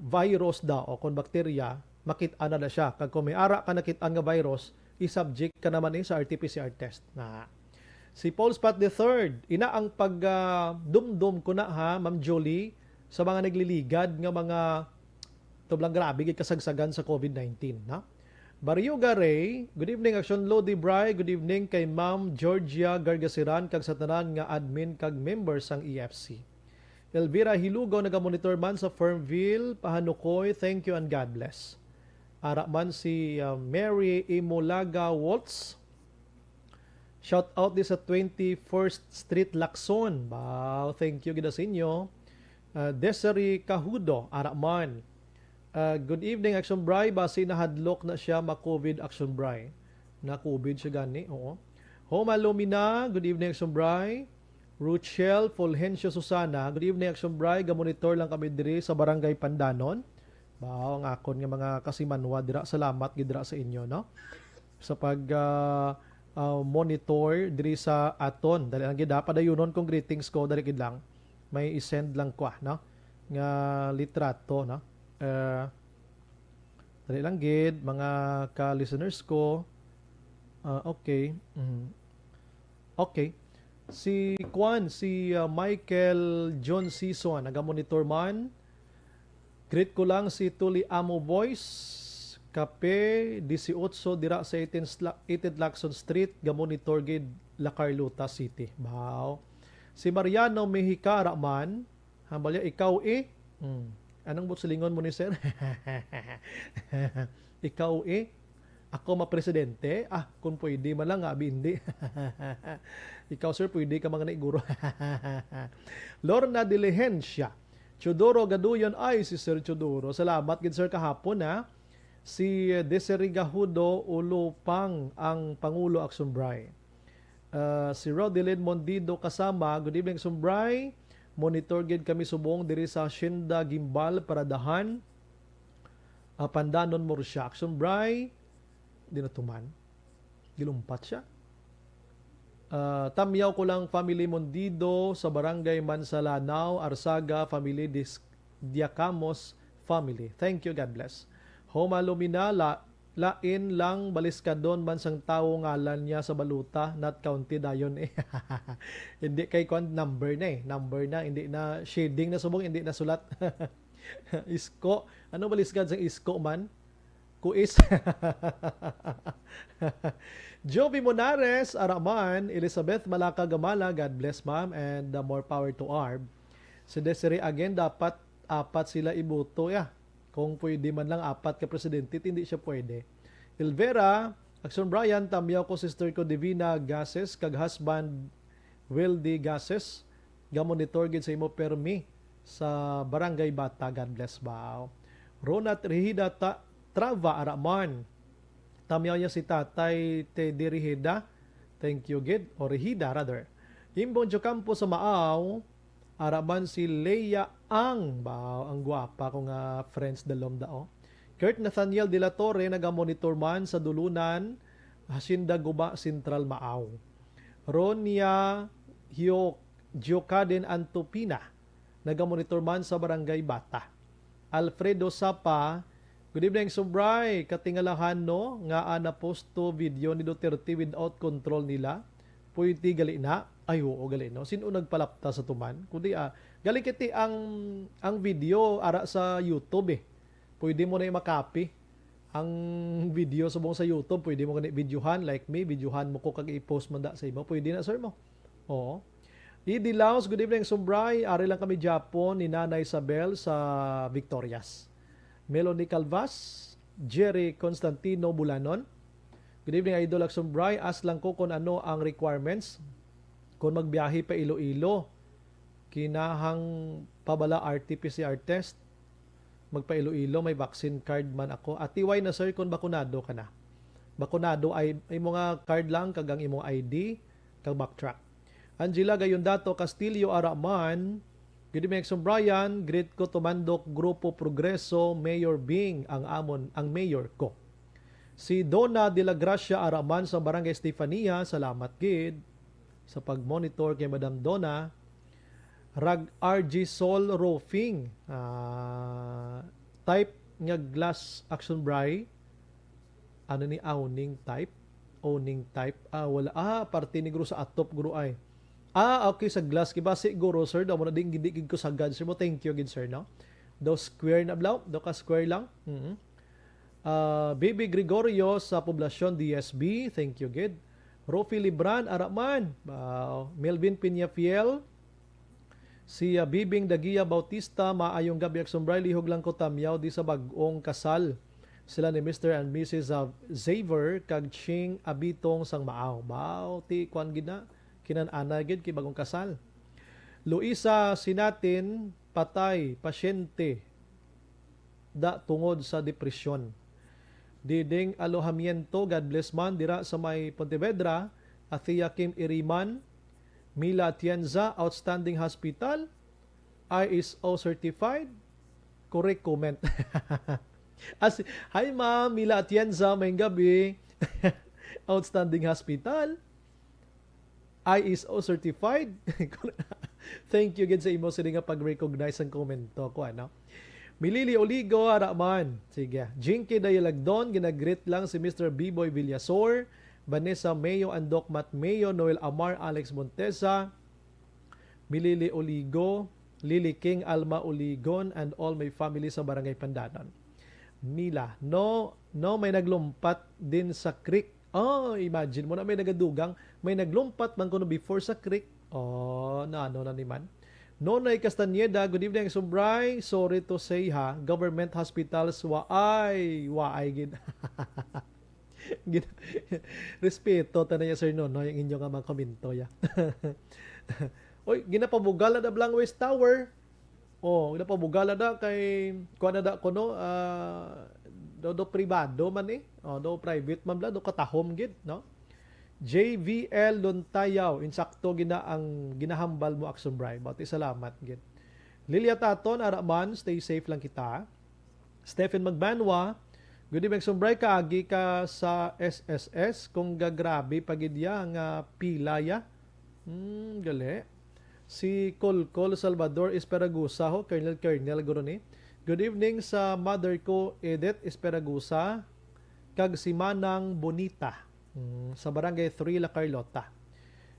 virus da o kung bakterya, makita na siya. Kag kung may ara ka nakita nga virus, i-subject ka naman sa RT-PCR test. Si Paul Spat III, ina ang pag-dumdum ko na ha, Ma'am Jolie, sa mga nagliligad nga mga tublang grabe kasagsagan sa COVID-19. Barrio Garay, good evening, Action Lodi Bray, good evening kay Ma'am Georgia Gargasiran, kag sa tanan nga admin kag members sang EFC. Elvira Hilugo, nagamonitor man sa Firmville, Pahanukoy, thank you and God bless. Ara man si Mary Imolaga Waltz. Shout out din sa 21st Street Lacson. Wow, thank you gida sa inyo. Desiree Cahudo, ara man. Good evening, Action Bry. Base na hadlok na siya ma-COVID, Action Bry. Na COVID siya gani, oo. Homa Lumina, good evening, Action Bry. Ruchel Fulgencio Susana, good evening, Action Bry. Gamonitor lang kami diri sa Barangay Pandanon. Bao, ang akon nga mga kasimanwa dira. Salamat gidra sa inyo, no? Sa pag monitor diri sa aton. Dali lang gid padayunon kong greetings ko dali gid lang. May i-send lang ko, no? Nga litrato, no? Dali lang gid mga ka-listeners ko. Okay. Okay. Si Michael John Season, naga-monitor man. Greet ko lang si Tuli Amo Boys, Kape, 18 dira sa 18 Lacson Street, ga-monitor gid La Carlota City. Wow. Si Mariano Mejikara man, hambalya ikaw Anong butsilingon mo ni sir? Ikaw ako ma-presidente? Kung pwede man lang, hindi. Ikaw sir, pwede ka mga naiguro. Lorna Diligencia. Chodoro Gaduyon ay si Sir Chodoro. Salamat gid sir kahapon Si Desiree Gahudo Ulupang ang Pangulo Aksumbray. Si Rodelyn Mondido kasama. Good evening Aksumbray. Monitor gid kami subong diri sa Shinda Gimbal Paradahan. Pandanon Morsya. Aksumbray. Dinatuman. Gilumpat siya. Tamyaw ko lang family Mondido sa Barangay Mansalanao, Arsaga, family Diacamos family. Thank you, God bless. Homa Lumina, lain lang baliskadon man sang tao ngalan niya sa baluta, not counted dayon Hindi kay number na hindi na shading na subong, hindi na sulat. Isko, ano baliskad sang isko man? Kuis. Joby Monares, Araman, Elizabeth Malaka Gamala, God bless ma'am, and more power to ARB. Si Desiree again, dapat 4 sila iboto. Kung pwede man lang 4 ka presidente, hindi siya pwede. Ilvera, Action Brian, tamyaw ko sister ko Divina Gases, kag husband Wildy Gases, gamonitor gid sa imo permi sa Barangay Bata, God bless ba. Ronat Rehida Trava Araman. Tamyaw niya si Tatay Teddy Rehida. Thank you, Gid. O Rehida, rather. Imbong Jocampo sa Maaw. Araman si Leia Ang. Ang gwapa ko nga friends dalom dao. Kurt Nathaniel de la Torre, nagamonitor man sa Dulunan, Hacienda Guba, Central Maaw. Ronia Giocaden Antopina, nagamonitor man sa Barangay Bata. Alfredo Sapa, good evening, Sobray. Katingalahan no, nga na-posto video ni Duterte without control nila. Pwede gali na. Ay, oo, gali no. Sino nagpalapta sa tuman? Kundi gali kiti ang video ara sa YouTube Pwede mo na i-copy ang video subong sa YouTube. Pwede mo kani videohan like me. Videohan mo ko kag i-post man da sa imo. Pwede na, sir mo. Oo. Idi Laos, good evening, Sobray. Ari lang kami Japon ni Nana Isabel sa Victorias. Melanie Calvas, Jerry Constantino Bulanon. Good evening, Idol Aksumbray. Ask lang ko kung ano ang requirements. Kung magbiyahe pa Iloilo, kinahang pabala RT-PCR test. Magpa Iloilo, may vaccine card man ako. At tiway na sir kung bakunado ka na. Bakunado ay mga card lang, kagang imong ID, kag backtrack. Angela Gayondato Castillo Araman, good evening, Brian. Great ko tumandok Grupo Progreso, Mayor Bing ang mayor ko. Si Donna de la Gracia Araman sa Barangay Estefania, salamat gid sa pag-monitor kay Madam Donna. RG Sol Roofing, type nga glass Action Bry. Ano ni owning type? Wala. Parte ni guro sa atop guro ay. Okay, sa glass. Kiba siguro, sir, daw mo na din gidigig ko sa God. Sir mo, thank you, good sir, no? Daw square na blaw. Daw ka square lang. Baby Gregorio sa Poblasyon DSB. Thank you, good. Rofi Libran, Araman. Melvin Piñafiel. Si Bibing Dagia Bautista, maayong gabi Aksumbray. Lihog lang ko tamyaw di sa bagong kasal. Sila ni Mr. and Mrs. Xavier kag Ching Abitong sang Maaw. Ti kwan gina. Kinan-ana gid kay bagong kasal. Luisa Sinatin, patay, pasyente. da tungod sa depresyon. Diding Alojamiento, God bless man, dira sa may Pontevedra, Athea Kim Iriman, Mila Atienza, Outstanding Hospital, ISO certified, correct comment. Hi ma'am, Mila Atienza, may gabi. Outstanding Hospital, ISO certified. Thank you again sa imo sa nga pag-recognize ang komento ko, ano. Milili Oligo, araman. Sige. Jinky Dayalagdon, ginagreet lang si Mr. B-Boy Villasor, Vanessa Mayo, Andok Mat Mayo, Noel Amar, Alex Montesa, Milili Oligo, Lily King, Alma Oligon, and all my family sa Barangay Pandanon. Mila, no, may naglumpat din sa creek. Oh, imagine mo na may nagadugang, may naglumpat man kuno before sa creek. Oh, na naman. Nonay Castaneda, good evening, Sumbray. Sorry to say ha, government hospitals waay gid. Respeto ta na ya Sir Nonoy, ang inyo nga mga komento ya. Oy, ginapabugala na Blang West Tower. Oh, ginapabugala na kay kuan na kuno do privado man eh. Oh, do private man bla do katahom gid, no? JVL Luntayaw, insakto gina ang ginahambal mo Action Bribe. Bati salamat gid. Lilia Taton, araman, stay safe lang kita. Stephen Magbanwa, good evening Action Bribe, kaagi ka sa SSS kung gagrabe pagidya nga pila ya. Gali. Si Colcol Salvador Esperagusa ho, Colonel guro ni. Good evening sa mother ko Edith Esperagusa, kag si Manang Bonita. Sa Barangay 3 La Carlota.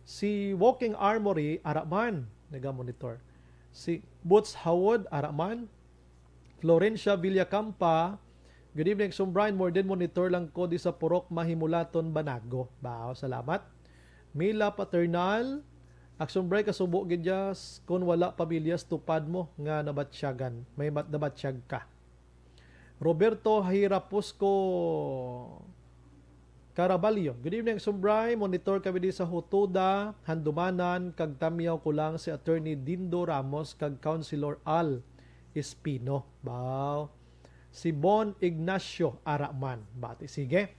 Si Walking Armory, araman, naga-monitor. Si Boots Howard, araman. Florencia Villacampa, good evening, Sumbrian, more than monitor lang ko di sa Purok Mahimulaton, Banago. Bao, salamat. Mila Paternal, Action Break, kasubo gidyas, kung wala pamilyas, tupad mo nga nabatsyagan. May nabatsyag ka. Roberto Hirapusco Caraballo, good evening, Sumbray. Monitor kami di sa Hutuda, Handumanan, kag tamyaw ko lang si Attorney Dindo Ramos, kag Councilor Al Espino. Bao. Si Bon Ignacio Araman. Bati, sige.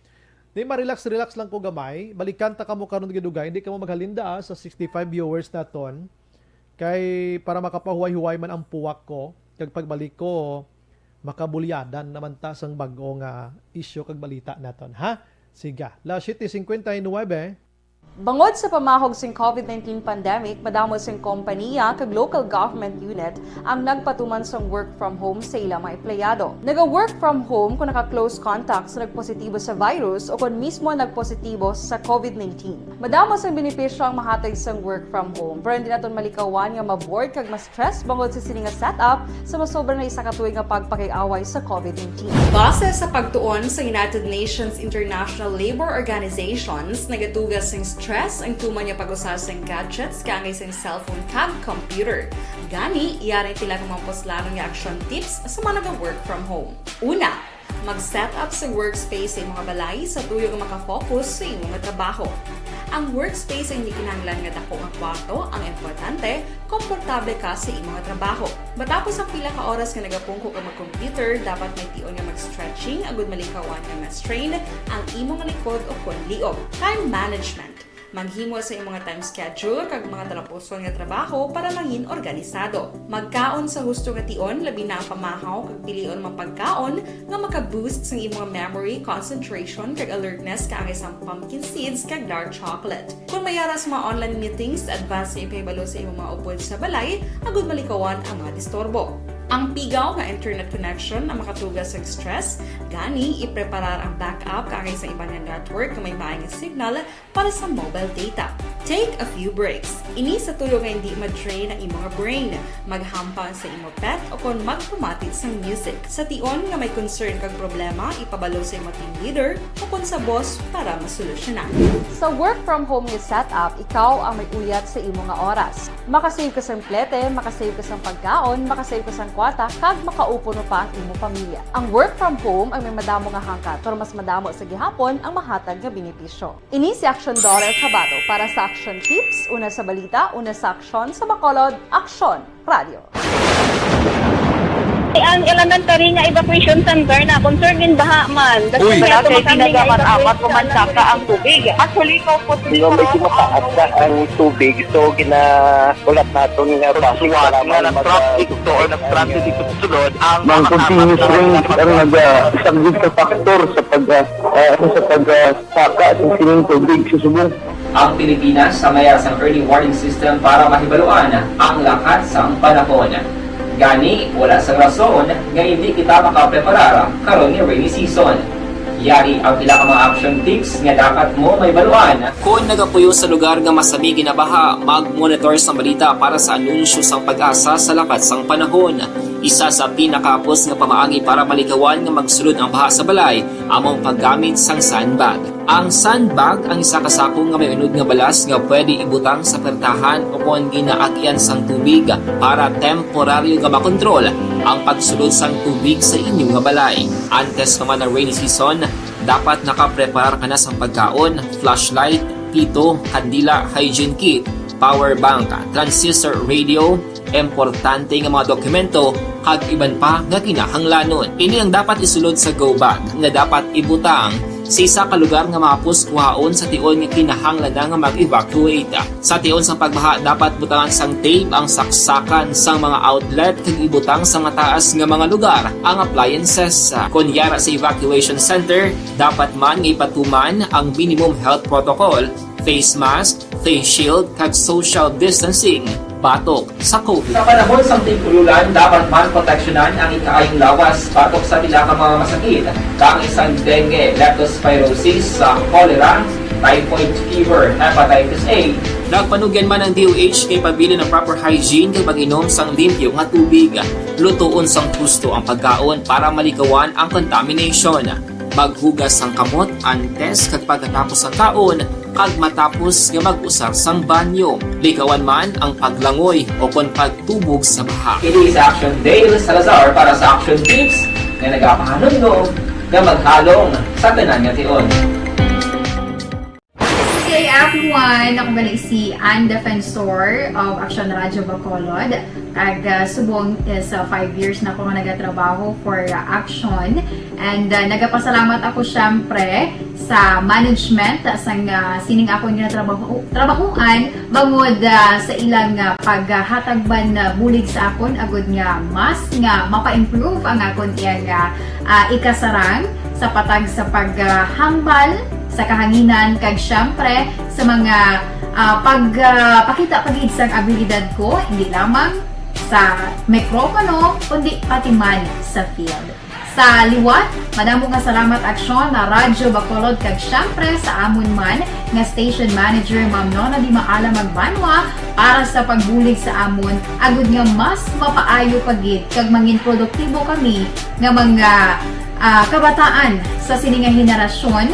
Di ma-relax lang ko gamay. Balikan ta kamo karon gidugay, hindi ka mo maghalinda sa 65 viewers naton. Kay para makapahuway-huway man ang puwak ko, kag pagbalik ko makabulyadan naman ta sang bag-o nga issue kag balita naton, ha? Siga. La 7:59. Bangod sa pamahog sing COVID-19 pandemic, madamo sing kompanya kag local government unit ang nagpatuman sang work from home sa ilang mga empleyado. Naga-work from home kung naka-close contact sa nagpositibo sa virus o kung mismo nagpositibo sa COVID-19. Madamo sang benepisyo ang mahatag sang work from home, pero hindi naton malikawan nga ma-bored kag ma-stress bangod sa sini nga setup sa masobra na isa ka tuig nga pagpakiaway sa COVID-19. Base sa pagtuon sa United Nations International Labor Organizations, nagatugas sing stress ang tuman niya pag-usas ng gadgets kangay sa cellphone kag computer. Gani, iyari tila kung mamposlanong yung action tips sa mga nag-work from home. Una, mag-set up sa workspace sa imong balay sa tuyo nga makafocus sa imong trabaho. Ang workspace ay hindi kinahanglan nga dako nga kwarto, ang importante, komportable ka sa imong trabaho. Matapos ang pila ka oras nga nagapungko ka mag-computer, dapat may tion nga mag-stretching agud malikawan nga ma-strain ang imong likod o konliog. Time management. Maghimo sa imong time schedule kag mga talapuson nga trabaho para maging organisado. Magkaon sa husto nga tion, labi na ang pamahaw kag pilion mapagkaon nga maka-boost sa imong memory, concentration kag alertness kaangay sa pumpkin seeds kag dark chocolate. Kung mayara sa mga online meetings, advance sa ipahibalo sa imong mga upod sa balay, agud malikawan ang mga disturbo. Ang pigaw nga internet connection na makatugas sa stress, gani ipreparar ang backup kaangay sa ibang network na may maayong signal para sa mobile data. Take a few breaks. Ini sa tuyo nga hindi ma-drain ang imong brain, maghampang sa imong pet o kung magpumatit sa music. Sa tion nga may concern kag problema, ipabalo sa imong team leader o kung sa boss para masolusyonan. Sa work from home nga setup, ikaw ang may uyat sa imong nga oras. Makasave ka sa plete, makasave ka sa pagkaon, makasave ka sa kwata, kag makaupo no pa ang imong pamilya. Ang work from home ay may madamo nga hangkat, pero mas madamo sa gihapon ang mahatag nga benepisyo. Ini si Action Daughter Cabato para sa Action Tips, una sa balita, una sa aksyon, sa Bacolod, Aksyon Radio. Ang elementary nga evacuation center na concern din baha man. Uy! Kaya Kaya ginagamat-amat pumansaka ang tubig. Actually, ko po Di ba medyo mataas na ang tubig, so ulat natin nga pagsuwat nga ng traffic to or ng traffic dito sa sulod ang Mang continuous rin ang nag-isang sa factor sa pagsaka sa sining tubig sa subong. Ang Pilipinas sa mayas ang early warning system para mahibaluan ang lakas ng panahon. Gani, wala sa rason nga hindi kita makapreparar karon ni rainy season. Yari ang pila ka mga action tips nga dapat mo may baluan. Kung nagapuyo sa lugar nga masabi ginabaha, mag-monitor sa balita para sa anunsyo sang pag-asa sa lakat sang panahon. Isa sa pinakapos nga pamaagi para malikawan nga magsulod ang baha sa balay, among paggamit sang sandbag. Ang sandbag ang isa ka sako nga may unod nga balas nga pwede ibutang sa pertahan o kung ginaagyan sang tubig para temporaryo nga makontrol ang pagsulod sang tubig sa inyong nga balay. Antes naman ng rainy season, dapat nakapreparar ka na sang pagkaon, flashlight, pito, kandila, hygiene kit, power bank, transistor radio, importante nga mga dokumento kag iban pa nga kinahanglanon. Ini ang dapat isulod sa go bag nga dapat ibutang sa isa ka lugar nga mapus kuhaon sa tion nga kinahanglan na nga mag-evacuate. Sa tion sa pagbaha dapat butangan sang tape ang saksakan sang mga outlet kag ibutang sa mataas nga mga lugar ang appliances. Kunyara sa evacuation center, dapat man nga ipatuman ang minimum health protocol, face mask, face shield kag social distancing batok sa COVID. Sa panahon sa tigululan, dapat man proteksyonan ang ikaayong lawas batok sa pila ka mga masakit, kang isang dengue, leptospirosis, cholera, typhoid fever, hepatitis A. Nagpanugyan man ang DOH kay pabili ng proper hygiene kay pag-inom sang limpyo nga tubig. Lutuon sang gusto ang pagkaon para malikawan ang contamination. Maghugas sang kamot antes kag pagkatapos ang kaon kag matapos nga mag-usar sang banyo. Likawan man ang paglangoy o kon pagtubog sa baha. Kini sa Action Dale Salazar para sa Action Tips nga nagapahanundong nga maghalong sa tanan nga tion. Hey everyone! Ako balik si Ann Defensor of Action Radio Bacolod. Subong is 5 years na ako nga nagatrabaho for Action. And nagapasalamat ako syempre sa management sa sining ako nga trabahuan bangod sa ilang paghatagban na bulig sa akon agud nga mas nga mapa-improve ang akon nga ikasarang sa patag sa paghambal sa kahanginan kag syempre sa mga pagpakita pagid sang abilidad ko hindi lamang sa mikropono kundi pati man sa field. Sa liwat, madamo nga salamat Aksyon na Radyo Bacolod kag syempre sa amon man nga station manager Ma'am Nona Di Maala Magbanwa para sa pagbulig sa amon agud nga mas mapaayo pagid kag mangin produktibo kami nga mga kabataan sa sining nga henerasyon.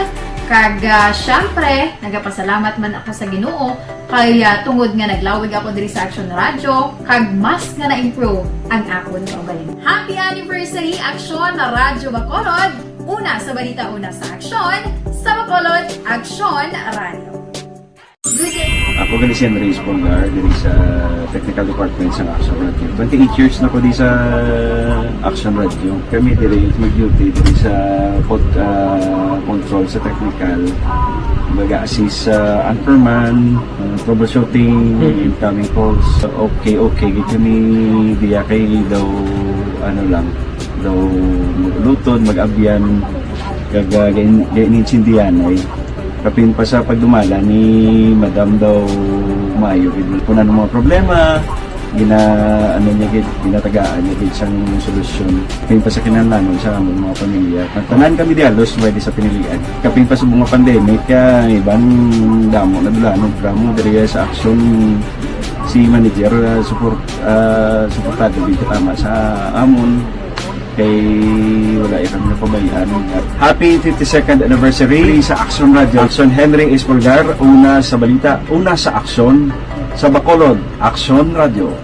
Kag syempre, nagapasalamat man ako sa Ginoo kay tungod nga naglawig ako diri sa Action Radio kag mas nga na-improve ang akon kaugalingon. Happy anniversary Action na Radyo Bacolod! Una sa balita, una sa Action, sa Bacolod, Action Radio. Good day! Ako gali si Andres Polgar diri sa Technical Department sa Action Radio. 28 years na ko di sa Action Radio. Kami diri mag-duty diri sa control sa technical. Mag-assist sa anchorman, troubleshooting, incoming calls. Okay. Gito ni diya kay daw daw maglutod, mag-abyan, ganinsindihan ay kapin pa sa pagdumala ni Madam daw Mayo punan ng mga problema ginatagaan niya isang solusyon kapin pa sa kinahanglan sa among mga pamilya nagtanan kami dialos pwede sa pinilian kapin pa sa mga pandemic ibang damo na dulanon programo diri sa Action si manager suportado dito tama sa amon kay wala kami napabayaan. Happy 52nd anniversary sa Action Radio. Action Henry Espolgar, una sa balita, una sa Action, sa Bacolod, Action Radio.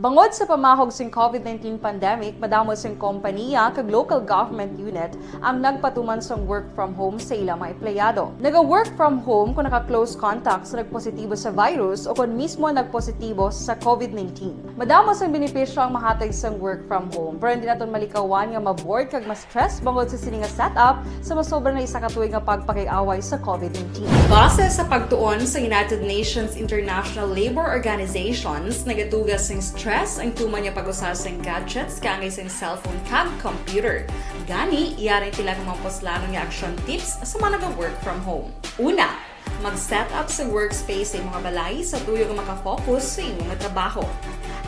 Bangod sa pamahog sing COVID-19 pandemic, madamo sing kompanya kag local government unit ang nagpatuman sang work from home sa ilang mga empleyado. Naga-work from home kung naka-close contact sa nagpositibo sa virus o kung mismo nagpositibo sa COVID-19. Madamo sang benepisyo ang mahatag sang work from home, pero hindi naton malikawan nga ma-bored kag ma-stress bangod sa sini nga setup sa masobra na isa ka tuig nga pagpakiaway sa COVID-19. Base sa pagtuon sa United Nations International Labour Organizations, nagatugas sing stress ang tuman niya pag-usas ng gadgets kaangay sa cellphone kag computer. Gani, iyarin tila kung mga poslanon nga action tips sa mga nag-work from home. Una, mag-set up sa workspace sa imong balay sa tuyo nga makafocus sa imong trabaho.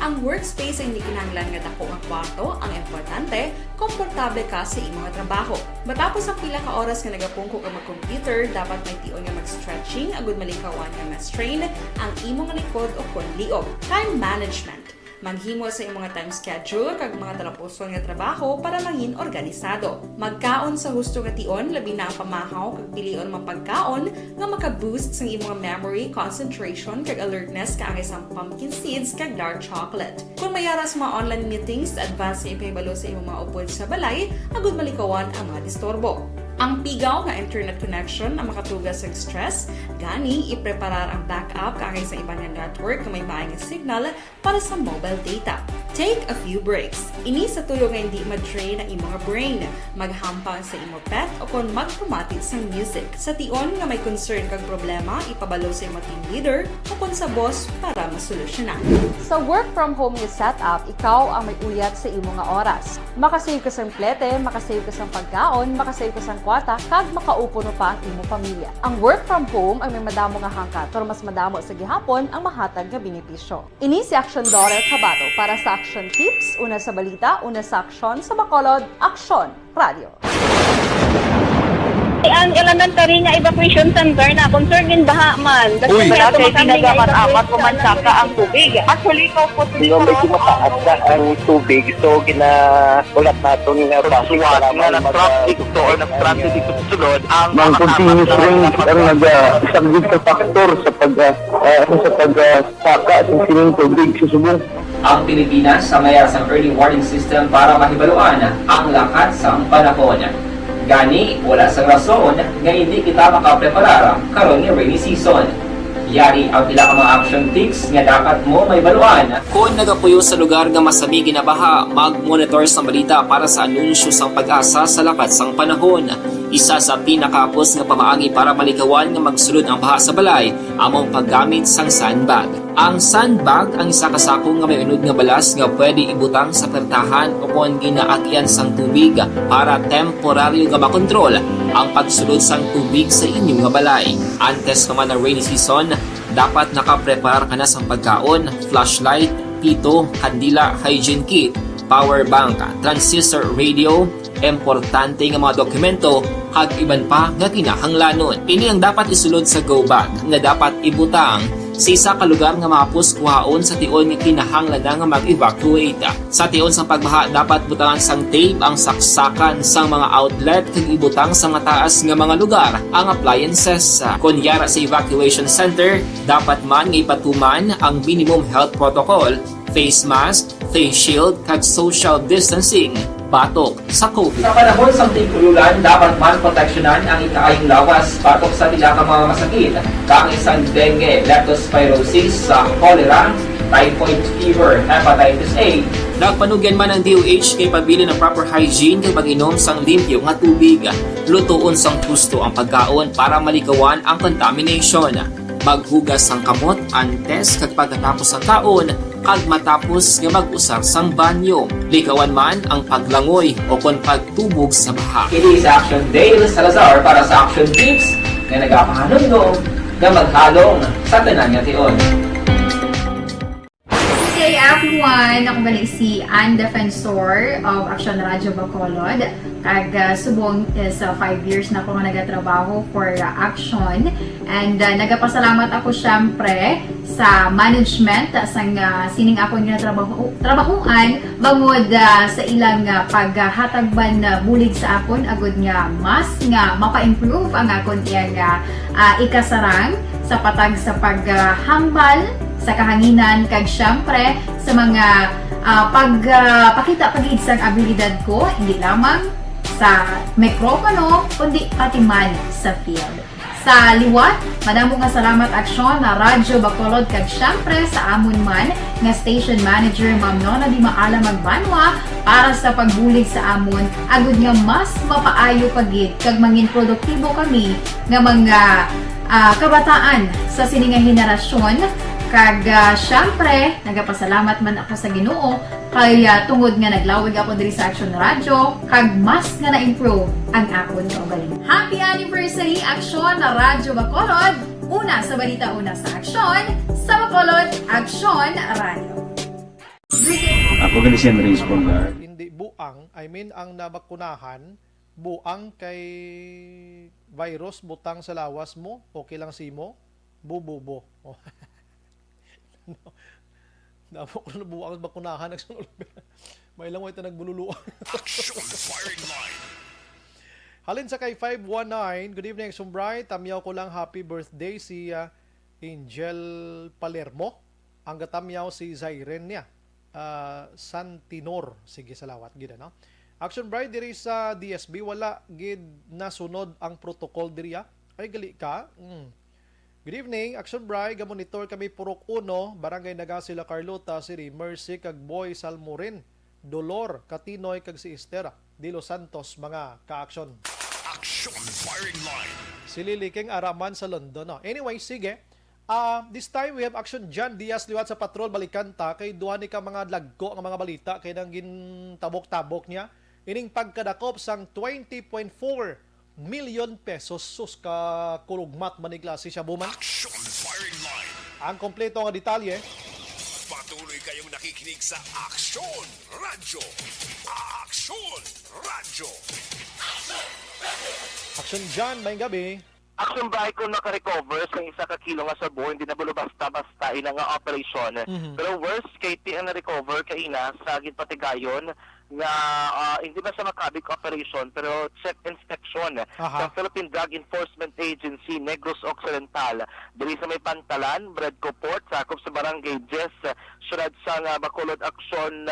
Ang workspace ay hindi kinahanglan nga dako nga kwarto, ang importante, komportable ka sa imong trabaho. Matapos ang pila ka oras nga nagapungko ka mag-computer, dapat may tion nga mag-stretching agud malikawan nga ma-strain ang imong likod o konliog. Time management. Maghimo sa imong time schedule kag mga talapuson nga trabaho para maging organisado. Magkaon sa husto nga tion, labi na ang pamahaw kag pilion mapagkaon nga maka-boost sa imong memory, concentration kag alertness kaangay sa pumpkin seeds kag dark chocolate. Kung mayaras mga online meetings, advance sa ipahibalo sa imong mga upod sa balay, agud malikawan ang mga disturbo. Ang pigaw nga internet connection ang makatugas sa stress, gani ipreparar ang backup kaangay sa ibang network na may maayong signal para sa mobile data. Take a few breaks. Ini sa tuyo nga hindi ma-drain ang imong brain, maghampang sa imong pet o kung magpumatid sa music. Sa tion nga may concern kag problema, ipabalo sa imong team leader o kung sa boss para masolusyonan. Sa work from home nga setup, ikaw ang may uyat sa imong nga oras. Makasave ka sa plete, makasave ka sa pagkaon, makasave ka sa kwata, kag makaupo no pa ang imong pamilya. Ang work from home ay may madamo nga hangkat, pero mas madamo sa gihapon ang mahatag nga benepisyo. Ini si Action Daughter Cabato para sa Action Tips, una sa balita, una sa aksyon sa Bacolod, Aksyon Radio. Ang elementary nga evacuation center na concern in baha man. Uy, dati ginagamat-amat kumansaka ang tubig. Actually, ikaw po medyo mataas na ang tubig. So, ginaulat natin nga pasuwat nga ng traffic to or ng traffic dito sa sulod. Ang continuous rain ang isang good factor sa pagsaka at sining tubig sa subong. Ang Pilipinas sa mayas ang early warning system para mahibaluan ang lakas sa panahon. Gani, wala sa rason nga hindi kita makapreparar karon ni rainy season. Yari ang pila ka mga action tips nga dapat mo may baluan. Kung nagapuyo sa lugar nga masabi ginabaha, mag-monitor sa balita para sa anunsyo sang pag-asa sa lakat sang panahon. Isa sa pinakapos nga pamaagi para malikawan nga magsulod ang baha sa balay, among paggamit sang sandbag. Ang sandbag ang isa ka sako nga may unod nga balas nga pwede ibutang sa pertahan o kung ginaakyan sang tubig para temporaryo nga makontrol ang pagsulod sang tubig sa inyong nga balay. Antes naman ng rainy season, dapat nakaprepare ka na sang pagkaon, flashlight, pito, kandila, hygiene kit, power bank, transistor radio, importante nga mga dokumento, kag iban pa nga kinahanglanon. Ini ang dapat isulod sa go bag nga dapat ibutang sa isa ka lugar nga mapus kuhaon sa tion nga kinahanglan nga mag-evacuate. Sa tion sa pagbaha, dapat butangan sang tape ang saksakan sang mga outlet kag ibutang sa mataas nga mga lugar ang appliances. Kunyara sa evacuation center, dapat man nga ipatuman ang minimum health protocol, face mask, face shield kag social distancing. batok sa COVID. Sa panahon sa tig-ululan, dapat man proteksyonan ang ikaayong lawas batok sa tilakang mga masakit, kangisan dengue, leptospirosis, cholera, typhoid fever, hepatitis A. Nagpanugyan man ang DOH kay pabili ng proper hygiene kay pag-inom sang limpyo nga tubig. Lutuon sang gusto ang pagkaon para malikawan ang contamination. Maghugas sang kamot antes kag pagkatapos ang kaon kag matapos nga mag-usar sang banyo. Likawan man ang paglangoy o kon pagtubog sa baha. Kini sa Action Dale Salazar para sa Action Tips nga nagapahanundong nga maghalong sa tanan nga tion. Hey everyone! Ako balik si Ann Defensor of Action Radyo Bacolod. Kag subong is 5 years na ako nga nagatrabaho for Action. And nagapasalamat ako syempre sa management sang sining ako nga trabahuan bangod sa ilang paghatagban bulig sa akon agud nga mas nga mapa-improve ang akon iyang ikasarang sa patag sa paghambal sa kahanginan kag syempre sa mga pagpakita pagid sang abilidad ko hindi lamang sa mikropono kundi pati man sa field. Sa liwat, madamo nga salamat Aksyon na Radyo Bacolod kag syempre sa amon man nga station manager Ma'am Nona Di Maala Magbanwa para sa pagbulig sa amon agud nga mas mapaayo pagid kag mangin produktibo kami nga mga kabataan sa sining nga henerasyon. Kag syempre, nagapasalamat man ako sa Ginoo kay tungod nga naglawig ako diri sa Action Radio kag mas nga na-improve ang akon kaugalingon. Happy anniversary Action na Radyo Bacolod! Una sa balita, una sa Action, sa Bacolod, Action Radio. Ako gali si Andres Pongar. Hindi buang, I mean ang nabakunahan, buang kay virus butang sa lawas mo, okay lang simo, bububo. Damo ko na buwang bakunahan nagsunod. May lang ito nagbululuan. Action Firing Line. Halin sa kay 519, good evening Sumbray, tamyaw ko lang happy birthday si Angel Palermo. Ang gatamyaw si Zairen niya. Santinor. Sige, salawat gid no. Action Bray diri sa DSB wala gid nasunod ang protocol diri. Ay gali ka. Good evening, Action Bray, gamonitor kami Purok 1, Barangay Nagasila Carlota, Siri, Mercy, kag Boy Salmorin, Dolor, Katinoy, kag si Estera, Dilo Santos, mga ka-action. Action Firing Line. Si Liliking Araman sa London. No? Anyway, sige. This time we have Action John Diaz liwat sa patrol balikan ta kay duha ni ka mga lagko ang mga balita kay nang gintabok-tabok niya ining pagkadakop sang 20.4 million pesos sus ka kulugmat maniklase siya buman. Action Firing Line. Ang kompleto nga detalye. Patuloy kayong nakikinig sa Action Radyo. Action Radyo. Action John, may gabi. Action Bray ko naka-recover sa isa ka kilo nga sabon, hindi na bulo basta-basta ina nga operasyon. Pero worst kay ti ang na-recover kay ina sa gitpatigayon nga hindi ba sa makabig operation pero check inspection sa Philippine Drug Enforcement Agency Negros Occidental diri sa may Pantalan, Bredco Port, sakop sa Barangay Jess, syudad sa Bacolod Action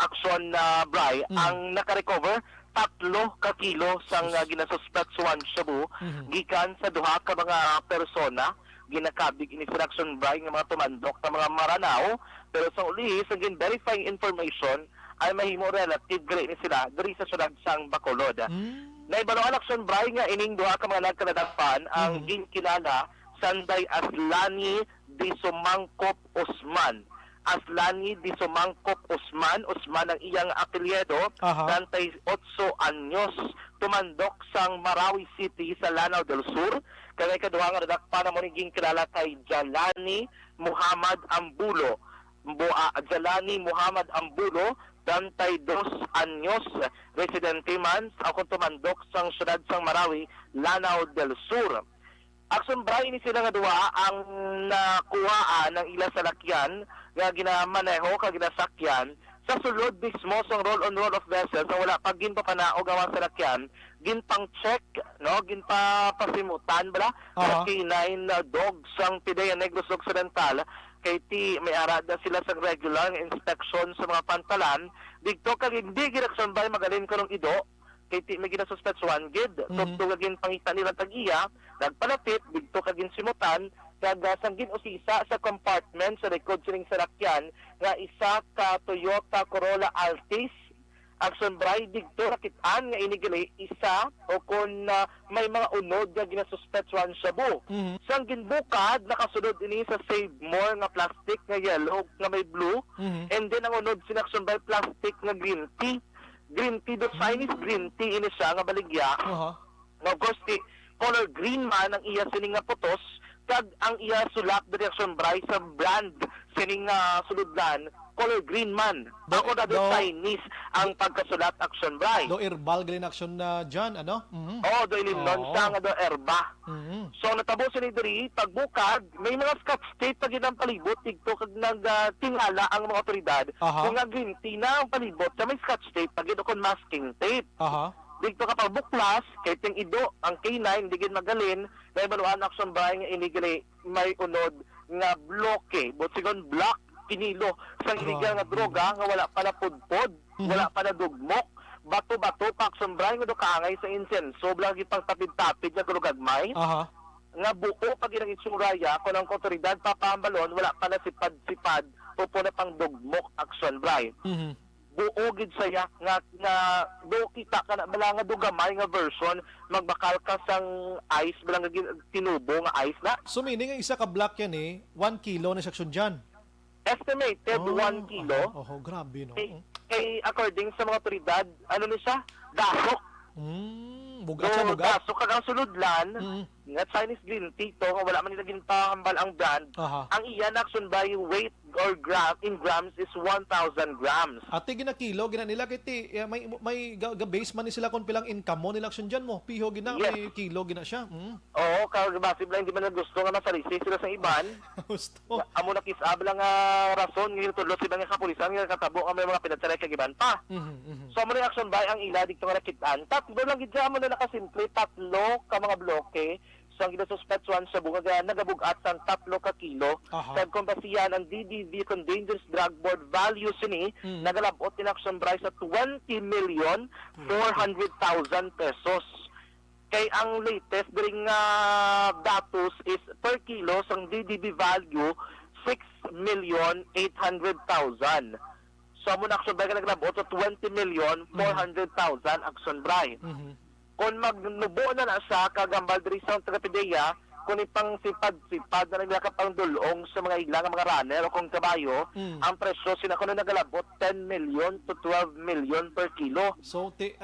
Action Bray ang naka-recover 3 ka kilo sang ginasuspect sa shabu gikan sa duha ka mga persona ginakabig ini sa Action Bray nga mga tumandok ta mga maranaw pero sa uli sa verifying information ay mahimo relative gre ni sila diri sa syudad sang Bacolod. Naibalo ang Action Bray nga ining duha ka mga nagkadagpan ang ginkilala Sanday Aslani Di Sumangkop Osman. Aslani Di Sumangkop Osman ang iyang apelyido, 38 anyos, tumandok sang Marawi City sa Lanao del Sur. Kaya kaduha nga nadakpan na mo naging kilala kay Jalani Muhammad Ambulo. Jalani Muhammad Ambulo, 32 anyos, residente man sa akong tumandok sang syudad sang Marawi, Lanao del Sur. Action Bray ni sila nga duwa ang nakuhaan ng ila sa lakyan nga ginamaneho kag ginasakyan sa sulod mismo sa roll on roll of vessels na wala pag ginpapanaog awan sa lakyan ginpang check no ginpapasimutan bala sa K9 dogs sang Pidea Negros Occidental kay ti may arada sila sa regular nga inspection sa mga pantalan dito kag hindi gid action bay magalin ko ng ido kay ti may ginasuspetsuhan gid tugtog agin pangita nila tag-iya nagpalapit dito kag simutan kag sanggin usisa sa compartment sa likod sining sakyan nga isa ka Toyota Corolla Altis action bray dito nakitaan nga inigali isa o kung may mga unod nga ginasuspetsuhan siya bu. Sang ginbukad nakasunod ini sa Save More nga plastic nga yellow nga may blue and then ang unod sinaction bray plastic nga green tea. Green tea do Chinese green tea ini siya nga baligya. Nga of course color green man ang iya sining nga putos kag ang iya sulak direction bray sa brand sining suludlan color green man. Ako na do Chinese ang pagkasulat action bray. Do herbal galing action na dyan, ano? Oo, do ilinon sa nga do herba. So natabo sini diri pagbukad may mga scotch tape pag ang palibot dito kag nagtingala ang mga otoridad kung nga green tea na ang palibot sa may scotch tape pag ito kon masking tape. Dito kapag buklas kay ting ido ang K9 digid magalin na ibaluan action bray nga inigali may unod nga bloke but sigon block kinilo sa illegal nga droga nga wala pa na pudpod, wala pa na dugmok, bato-bato action bray nga do kaangay sa insenso blagi pang tapid-tapid nga gulugagmay. Nga buo pag ilang itsuraya kung ang otoridad papahambalon wala pa na sipad-sipad o po na pang dugmok action bray. Buo gid saya nga do kita ka na bala nga dugamay nga version magbakal ka sang ice bala nga tinubo nga ice na. So meaning ang isa ka block yan 1 kilo na section dyan. Estimated 1 kilo. Grabe no. Kay according sa mga otoridad, ano ni siya? Dasok. Bugat siya, bugat. Dasok kag ang suludlan, nga Chinese green tea to, nga wala man nila ginpahambal ang brand. Ang iyan action by weight or in grams is 1,000 grams. Ate ginakilo gina nila kiti may base man ni sila kon pilang income mo nila action diyan mo. Piho gina may kilo gina siya. Oo, kag base lang hindi man gusto nga masarisi sila sa iban. Gusto. Amo na kisab lang nga rason nga tudlo sila nga kapulisan nga katabo nga may mga pinatsaray kag iban pa. So mo action by ang ila dito nga nakitaan. Tatlo lang gid mo na nakasimple tatlo ka mga bloke so ang ginasuspetsuhan sa bunga nagabugat sang 3 ka kilo sa kumpasiyan ang DDV con Dangerous Drug Board value sini nagalabot in action price sa 20,400,000 pesos. Kay ang latest during datos is per kilo sang DDV value 6,800,000. So mo na action price nagalabot sa 20,400,000 action price. Kung magnubo na siya kagambal diri sa Tagapideya, kung ipang sipad-sipad na nila kapang dulong sa mga ilang mga runner o kung kabayo, ang presyo sila kuno nagalabot 10 million to 12 million per kilo. So 30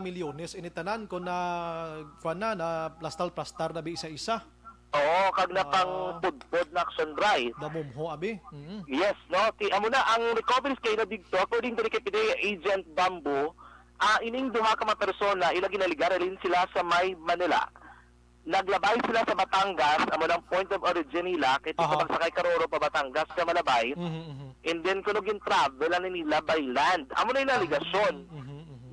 milyones initanan ko na plastar na bi isa-isa. Oo, kag na pang pudpod na action dry. Damumho abi. Yes, no. Amo na ang recovery scale dito according to the Tagapideya Agent Bamboo, ining duha ka mga persona ila ginaligaralin sila sa May Manila. Naglabay sila sa Batangas, amo ng point of origin nila kay tiko pagsakay karoro pa Batangas sa Malabay. And then kuno gin travel nila by land. Amo na inaligasyon.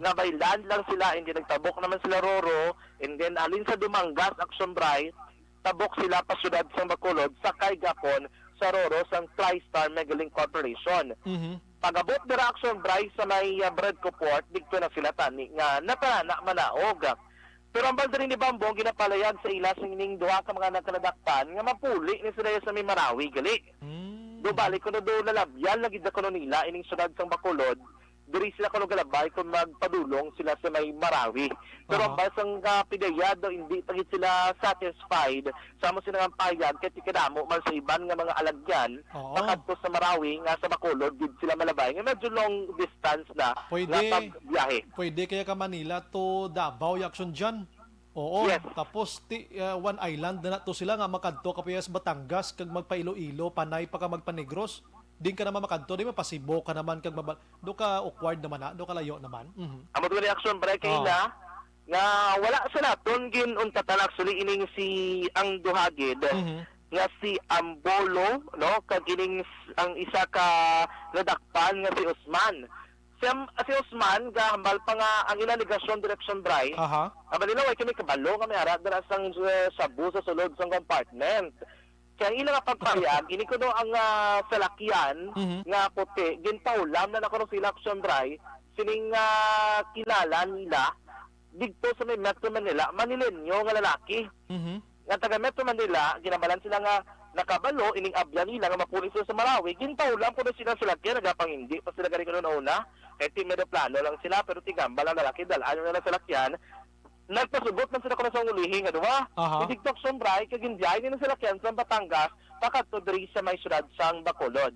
Nga by land lang sila, hindi nagtabok naman sila roro, and then alin sa Dumangas action bray, tabok sila pa syudad sa Bacolod sakay gapon sa roro sang TriStar Megalink Corporation. Pagabot dira action bray sa may Bredco Port dito na sila tani nga natana manaog. Pero ang balda rin ni Bambong ginapalayag sa ila sa ining duha ka mga nagkanadakpan nga mapuli ni sila sa may Marawi gali. Do balik ko na do lalabyan lagi da kuno nila ining syudad sang Bacolod. Diri sila kuno galabay kung magpadulong sila sa may Marawi. Pero ang basang Pideya do hindi pagit sila satisfied sa mo silang payag kay tikadamo man sa iban nga mga alagyan pakadto sa Marawi nga sa Bacolod gid sila malabay nga medyo long distance na nga pagbiyahe. Pwede kaya ka Manila to Davao action diyan. Oo, tapos one island na to sila nga makadto ka pa sa Batangas kag magpa-Iloilo panay pa ka magpa-Negros. Din ka naman makanto, di ba pasibo ka naman kag do ka awkward naman do ka layo naman. Amo to reaction break na nga wala sa naton gin untatan actually ining si ang duhagid nga si Ambolo no kag ining ang isa ka nadakpan nga si Usman. Si Usman gahambal pa nga ang inaligasyon direction bray. Aba nila way kami kabalo kami ara dira sang sabu sa sulod sang compartment. Kaya ang ilang pagpayag, ini ko no ang salakyan nga puti, gintaulam na nakaroon sila action dry, sining kilala nila, dito sa may Metro Manila, Manilenyo nga lalaki. Nga taga Metro Manila, ginabalan sila nga nakabalo, ining abya nila nga mapulis sila sa Marawi, gintaulam po na sila salakyan, nagapang hindi, pa sila gari ko noon una, kahit timero plano lang sila, pero tigamba lang lalaki, dalaan nila salakyan, nagpasubot man sila ko na sa ulihin, ano ba? Hindi tok sombray, kagindiyay nila sila kyan sa Batangas, pakadto diri sa may syudad sang Bacolod.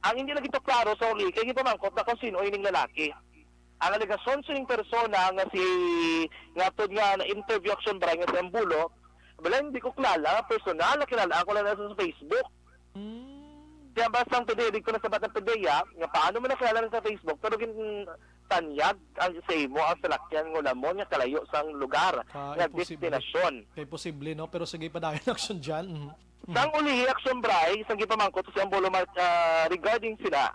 Ang hindi lagi to klaro sa uli, kaya gipamangkot na kung sino ining lalaki. Ang aligasyon sa ining persona nga si nga tod nga na interview action sombray nga si Ambulo, wala hindi ko kilala, personal na kilala ako lang sa Facebook. Kaya basta ang pwede ko na sa Batang Pedeya, nga paano mo nakilala na sa Facebook, pero tanyag ang sa imo ang salakyan ng ulamon nga kalayo sang lugar nga destinasyon. Kay posible, no? Pero sige pa dahil action dyan. Sang ulihi action bray, sang gipamangkot sa Ambulo regarding sila,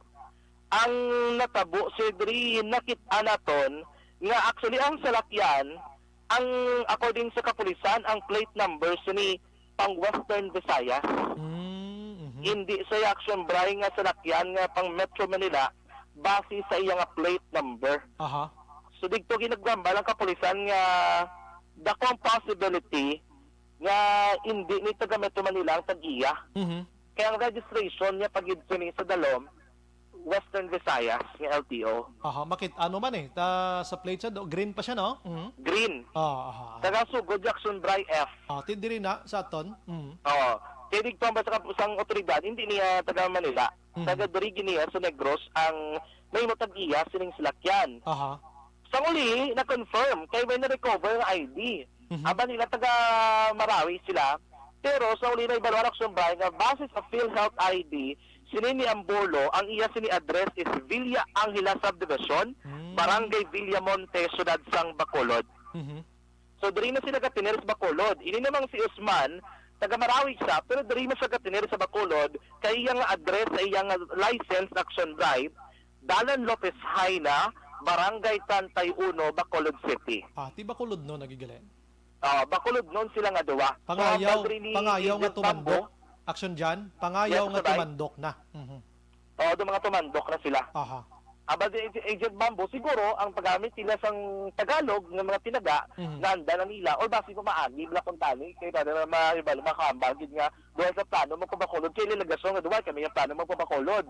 ang natabo si Dri nakita naton nga actually ang salakyan, ang according sa kapulisan, ang plate number ni pang Western Visayas. Hindi sa action bray nga salakyan nga pang Metro Manila, base sa iyang plate number. So dito ginagambal ang kapulisan nga dakong possibility nga hindi ni taga Metro Manila ang tag-iya. Kaya ang registration niya pagid sini sa dalom Western Visayas nga LTO. Makit ano man eh, sa plate siya, green pa siya, no? Green. Taga Sugod Jackson Bray F. Tindiri na sa aton. Oo. Kaya dito ang basta kapusang otoridad, hindi niya taga Manila. Taga Dorigi niya sa Negros ang may matag-iya sining salakyan. Sa uli, na-confirm, kaya may na-recover ang ID. Aba nila taga Marawi sila, pero sa uli na ibalawar action bray nga base sa PhilHealth ID, sinini Ambolo, ang iya sini address is Villa Angela Subdivision, Barangay Villamonte, Ciudad Sang Bacolod. So diri na sila katinir sa Bacolod. Ini namang si Usman, taga Marawi siya, pero diri na siya katinir sa Bacolod, kay iyang address sa iyang license action drive, Dalan Lopez Haina, Barangay 31, Bacolod City. Ti Bacolod no nagigalin. Bacolod noon sila nga duwa. Pangayaw nga tumandok. Action dyan, pangayaw nga tumandok na. Do mga tumandok na sila. Aba di Agent Bambo, siguro ang paggamit nila sang Tagalog ng mga tinaga, nanda na nila, or basi ko maagi, bla kontani, kaya para maibalo makahambagid nga, doon sa plano magpabakolod, kaya lilagason nga duwa, kami yung plano magpabakolod.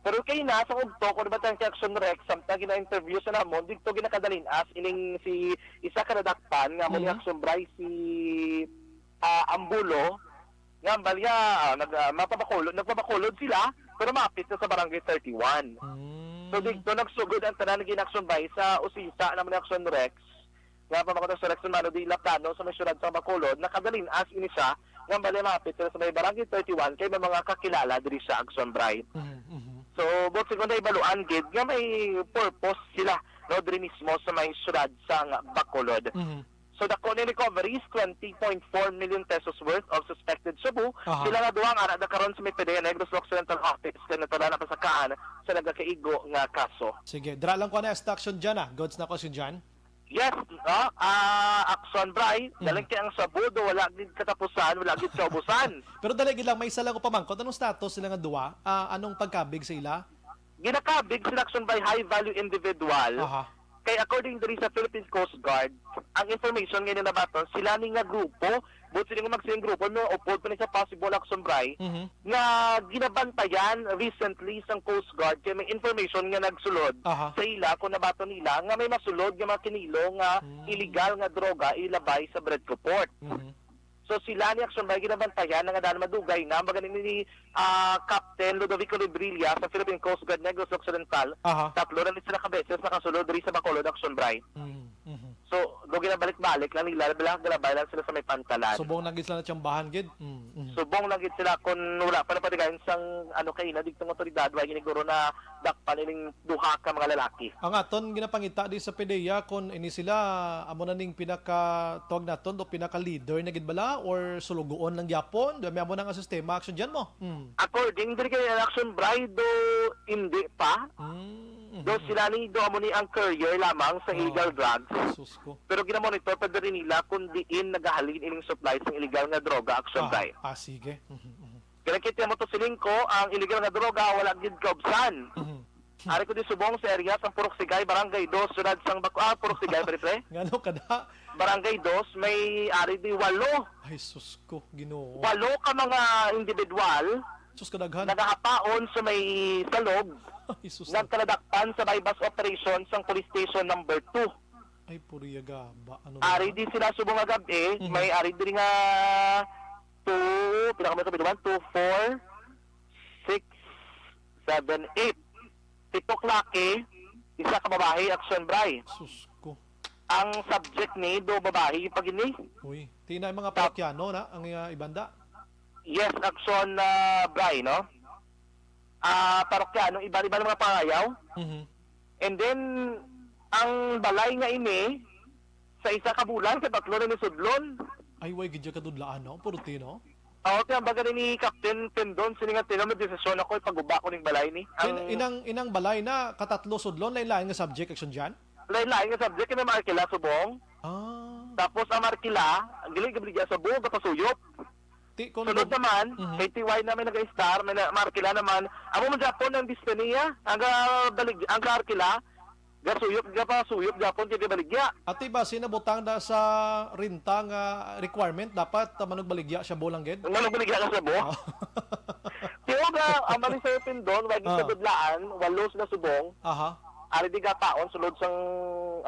Pero kayo na, sa ugto, kung naman tayong action rec, samta gina-interview sa namon, dito ginakadalin as, ining si isa kadadakpan, nga mo ni action bray, si Ambulo, nga balya, nagpabakolod sila, pero mapit na sa Barangay 31. So dito nagsugod ang tanan ng action bray sa usisa naman ni action rex, nga pamakot sa Rex Mano di Lapano sa Mesyurad sa Bacolod, nakadalin as inisa, nga balya mapit na sa may Barangay 31, kay may mga kakilala diri sa action bray. So, bot siguro na ibaluan, gid, nga may purpose sila, no, diri mismo sa may syudad sa Bacolod. So, the Kone recoveries, 20.4 million pesos worth of suspected shabu. Sila nga duwang anak na karon sa may PDEA Negros Occidental Office, kaya natala na pasakaan sa nagkaigo nga kaso. Sige, dra lang ko na action dyan Goods na ko si Jan. Yes, action bray, dalang kaya ang sabudo, wala gid katapusan, wala gid kaubusan. Pero dali lang, may isa lang ko pamangkot. Anong status sila nga duwa? Anong pagkabig sa ila? Ginakabig sila action by high value individual. Kaya according diri sa Philippine Coast Guard, ang information ngayon na baton, sila ni nga grupo, but sila nga magsiling grupo, no, upod pa ni sa possible action bray, nga ginabantayan recently sa Coast Guard, kaya may information nga nagsulod sa ila, kung nabato nila, nga may masulod nga mga kinilo nga illegal nga droga ilabay sa Bredco Port. So sila ni action bray ginabantayan nga dahil madugay na maganin ni Captain Ludovico Librilla sa Philippine Coast Guard Negros Occidental. Tatlo na sila kabeses nakasulod diri sa Bacolod action bray. So do ginabalik-balik lang nila galabay lang sila sa may pantalan. Subong lang gid sila na tiyambahan gid. Subong lang gid sila kun wala pa na patigayon sang kay na digtong otoridad way giniguro na dakpan ining duha ka mga lalaki. Ang aton ginapangita di sa PDEA kun ini sila amo na ning pinaka tawag naton o pinaka leader na gid bala or sulugoon lang gyapon, do may amo na nga sistema action diyan mo. According diri kay action bride do hindi pa. Do sila ni do mo ni ang courier lamang sa illegal drugs. Sus ko. Pero ginamonitor pa rin nila kung diin nagahalin ining supplies ng illegal nga droga action day. Sige. Kaya kita mo to silingko, ang illegal nga droga wala gid kaubsan. Ari ko di subong sa area sang Purok Sigay, Barangay 2, Sunad sang Purok Sigay, pre. Ngano kada? Barangay 2, may ari di 8. Ay sus ko, Ginoo. 8 ka mga individual Sus kadaghan. nagahapaon sa may salog, Ay sus. nagkaladakpan sa bypass operation sang police station number 2. Ay puriyaga ba ano? Ari di sila subong nga gabi, may ari di nga 2, pinaka may 2, 4, 6, 7, 8. 7 klake, isa ka babae, action bray. Sus ko. Ang subject ni do babae yung pagini. Uy, tina yung mga parokyano na ang ibanda. Yes, action bray, no? Parokyano, iba-iba ng mga pangayaw. And then, ang balay nga ini, sa isa ka bulan, sa 3 na ni Sudlon. Ay way gidya kadudlaan no, puruti no. Kaya baga ni Captain Tendon, sininga tinong desisyon ako ipaguba ko ng balay ni. Inang balay na katatlo sudlon lain-lain nga subject action diyan. Lain-lain nga subject na Markila subong. Tapos ang Markila, ang gilig sa buong kapasuyop. Sunod naman, kay TY namin nag-star, may Markila naman. Amo man Japon ang Dispenia, ang Markila, gasuyop Japon kay baligya. Ati ba sinabutang da sa rinta nga requirement dapat manugbaligya siya bolang ged? Manugbaligya ka sa bo. Tiyo ga ang mali sa Tendon, wag sa dudlaan, 8 na subong. Ari di gataon sulod sang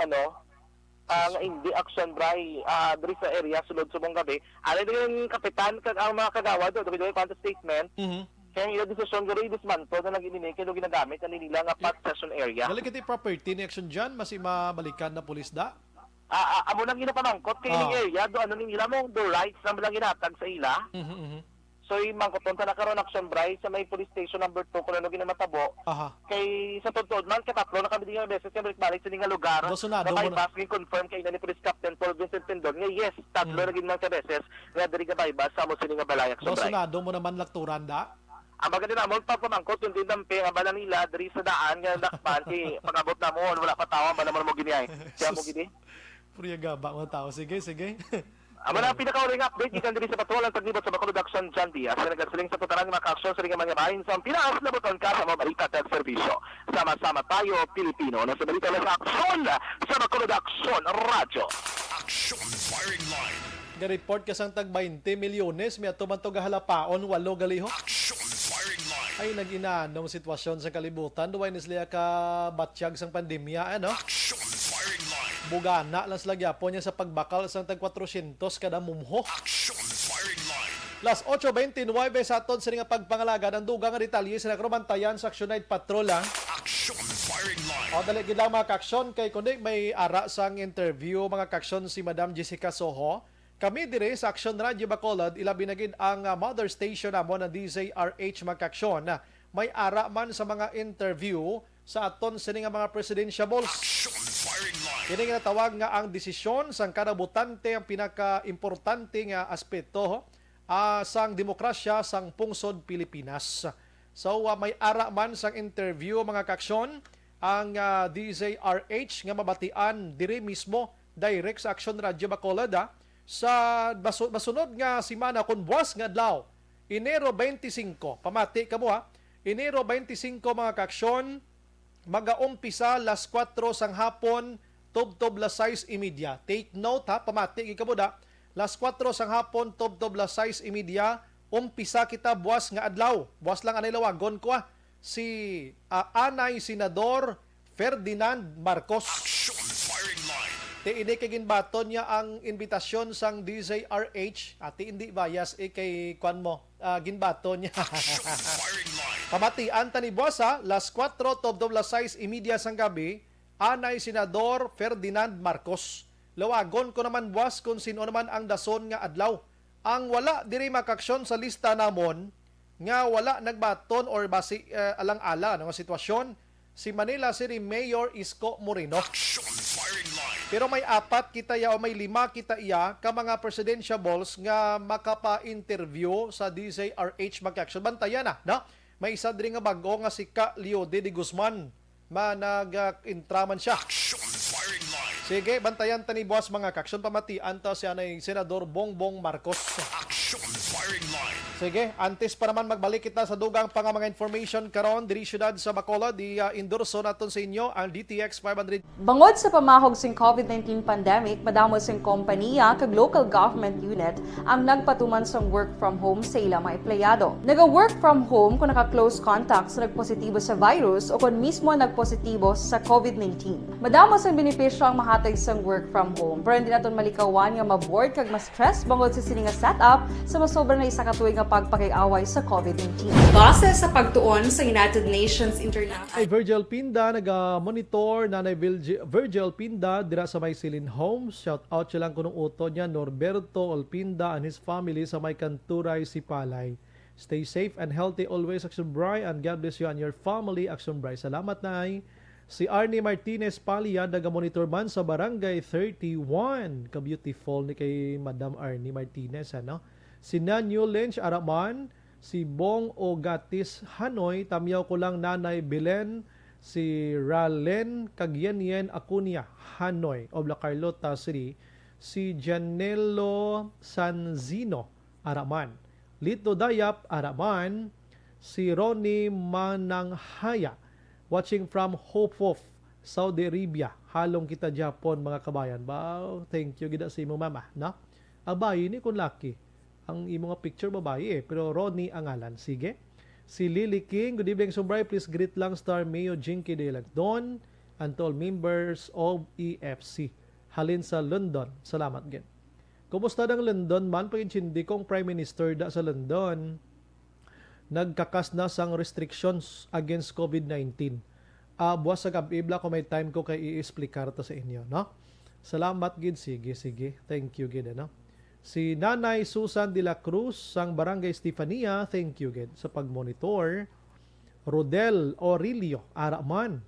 nga hindi action bray diri sa area sulod subong gabi. Ari di yung kapitan kag ang mga kagawad do video contest statement. Kaya yung desisyon gari dismanto na nag-inimik kaya ginagamit ang nila nga pat session area. Dali kiti property ni action diyan masi mabalikan na pulis da. Amo nang ginapamangkot kay ning area do ano nila mo do rights na lang ginatag sa ila. So mangkoton ta na karon action bray sa may police station number 2 kuno ginamatabo. Kay sa totoo man katatlo na kami dinga beses kay balik sa nga lugar. Dosunado na bypass confirm kay ni police captain Paul Vincent Tendon nga yes tatlo na gid man sa beses nga diri ga bypass sa mo sini nga balay action bray. Dosunado mo naman lakturan da. Ang maganda na mo pagpamangkot yung tindampi nga bala nila diri sa daan nga dakpan kay pagabot na mo wala pa tawa ba naman mo giniay. Kaya mo gidi. Puriyaga ba mga tao sige. Amo na pinaka-uling update gikan diri sa patrol ang paglibot sa Bacolod Action John Diaz sa nagasiling sa putaran ng mga aksyon sa mga bahin sa pinaas na buton ka sa mga balita at serbisyo. Sama-sama tayo, Pilipino, na sa balita na sa aksyon sa Bacolod Action Radyo. Action Firing Line. Ga-report ka sang tag 20 milyones may ato man to gahalapaon 8 galiho. Action Firing Line. Ay nag-inanong sitwasyon sa kalibutan duway ni sila ka batsyag sang pandemya ano. Action Firing Line. Bugana lang sila gyapon niya sa pagbakal sang tag 400 kada mumho. Action Firing Line. Las 8:29 sa aton sa nga pagpangalaga ng dugang nga detalye sa nagrumantayan sa Action Night Patrol lang. Action Firing Line. O dali gid lang mga kaksyon kay kundi may ara sang interview mga kaksyon si Madam Jessica Soho. Kami dire sa Action Radio Bacolod ilabi na gid ang mother station namo na DZRH mga kaksyon na may ara man sa mga interview sa aton sini nga mga presidentiables. Action Firing Line. Kini nga tawag nga ang desisyon sang kada botante ang pinaka-importante nga aspeto sang demokrasya sang pungsod Pilipinas. So may ara man sang interview mga kaksyon ang DZRH nga mabatian diri mismo direct sa Action Radio Bacolod sa masunod nga semana kun buwas nga adlaw Enero 25 pamati kamo Enero 25 mga kaksyon magaumpisa las 4 sang hapon tubtob las 6:30. Take note pamati kamo las 4 sang hapon tubtob las 6:30 umpisa kita buwas nga adlaw. Buwas lang anay lawagon ko si Anay Senador Ferdinand Marcos. Action Firing Line. Ini kay ginbaton niya ang invitasyon sang DZRH ati hindi bias kay kwan mo ginbaton niya. Firing Line. Pamatian tani buwas las 4 tubtob las 6:30 sang gabi Anay Senador Ferdinand Marcos. Lawagon ko naman buwas kung sino naman ang dason nga adlaw. Ang wala diri makaksyon sa lista namon nga wala nagbaton or basi alang-ala nga sitwasyon si Manila City Mayor Isko Moreno. Action Firing Line. Pero may 4 kita o may 5 kita ka mga presidentiables nga makapa-interview sa DZRH Makaksyon. Bantayan no? May isa diri nga bago nga si Ka Leode de Guzman. manag-intraman siya. Action firing line. Sige, bantayan tani boss mga kaksyon pamatian ta siya na Senador Bongbong Marcos. Action firing line. Sige, antes pa naman magbalik kita sa dugang pang mga information karon diri syudad sa Bacolod, endorso naton sa inyo ang DTX 500. Bangod sa pamahog sing COVID-19 pandemic, madamo sing kompanya kag local government unit ang nagpatuman sang work from home sa ilang mga empleyado. Naga-work from home kung naka-close contacts na nagpositibo sa virus o kung mismo nagpositibo sa COVID-19. Madamo sang benepisyo ang mahatag sang work from home, pero hindi naton malikawan nga ma-bored kag ma-stress bangod sa sini nga setup sa masobra na isa ka tuig nga pagpakiaway sa COVID-19. Base sa pagtuon sa United Nations International Ay Virgil Pinda naga-monitor nanay Virgil Pinda dira sa may Silin Homes. Shout out siya lang kunong uto niya Norberto Olpinda and his family sa may Kanturay, Sipalay. Stay safe and healthy always, Action Bray, and God bless you and your family, Action Bray. Salamat, Nay. Si Arnie Martinez Palia, naga-monitor man sa Barangay 31. Ka-beautiful ni kay Madam Arnie Martinez, ano? Si Nanyo Lynch Araman, si Bong Ogatis Hanoy, tamyaw ko lang Nanay Belen, si Ralen Kagyenyen Acuña Hanoy, Obla Carlota City, si Janelo Sanzino Araman, Lito Dayap Araman, si Ronnie Mananghaya, watching from Hope, Saudi Arabia. Halong kita Japon mga kabayan. Wow, thank you gida sa imo mama, no? Abay ni kun lucky. Ang imo nga picture babae pero Ronnie ang ngalan. Sige. Si Lily King, good evening Sumbray, please greet lang Star Mayo Jinky de Lagdon and all members of EFC. Halin sa London. Salamat gen. Kumusta ng London man? Pag-intindi kong Prime Minister da sa London, nagkakas na sang restrictions against COVID-19. Buwas sa gabibla kung may time ko kay i-explicar to sa inyo, no? Salamat gid. Sige. Thank you gid, no? Si Nanay Susan de la Cruz sang Barangay Stefania, thank you gid sa pagmonitor. Rodel Aurelio Araman,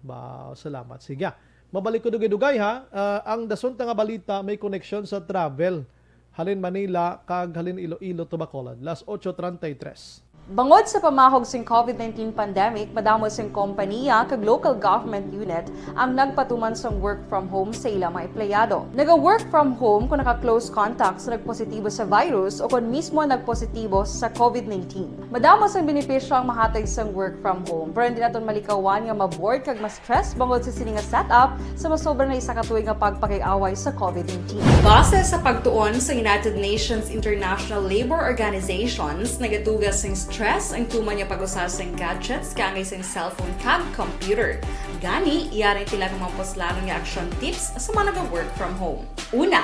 salamat. Sige. Mabalik ko dugay-dugay ha. Ang dasunta nga balita may connection sa travel. Halin Manila kag halin Iloilo to Bacolod. Las 8:33. Bangod sa pamahog sing COVID-19 pandemic, madamo sing kompanya kag local government unit ang nagpatuman sang work from home sa ilang mga empleyado. Naga-work from home kung naka-close contacts na nagpositibo sa virus o kung mismo nagpositibo sa COVID-19. Madamo sang benepisyo ang mahatag sang work from home, pero hindi naton malikawan nga ma-bored kag ma-stress bangod sa sini nga setup sa masobra na isa ka tuig nga pagpakiaway sa COVID-19. Base sa pagtuon sa United Nations International Labor Organizations, nagatugas sing stress ang tuman niya pag-usasang gadgets kangay sa cellphone kag computer. Gani, iyaring tila ng mga poslarong nga action tips sa mga nag-work from home. Una,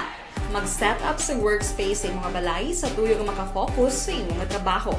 mag-set up sa workspace sa mga balay sa tuyo nga makafocus sa inyong trabaho.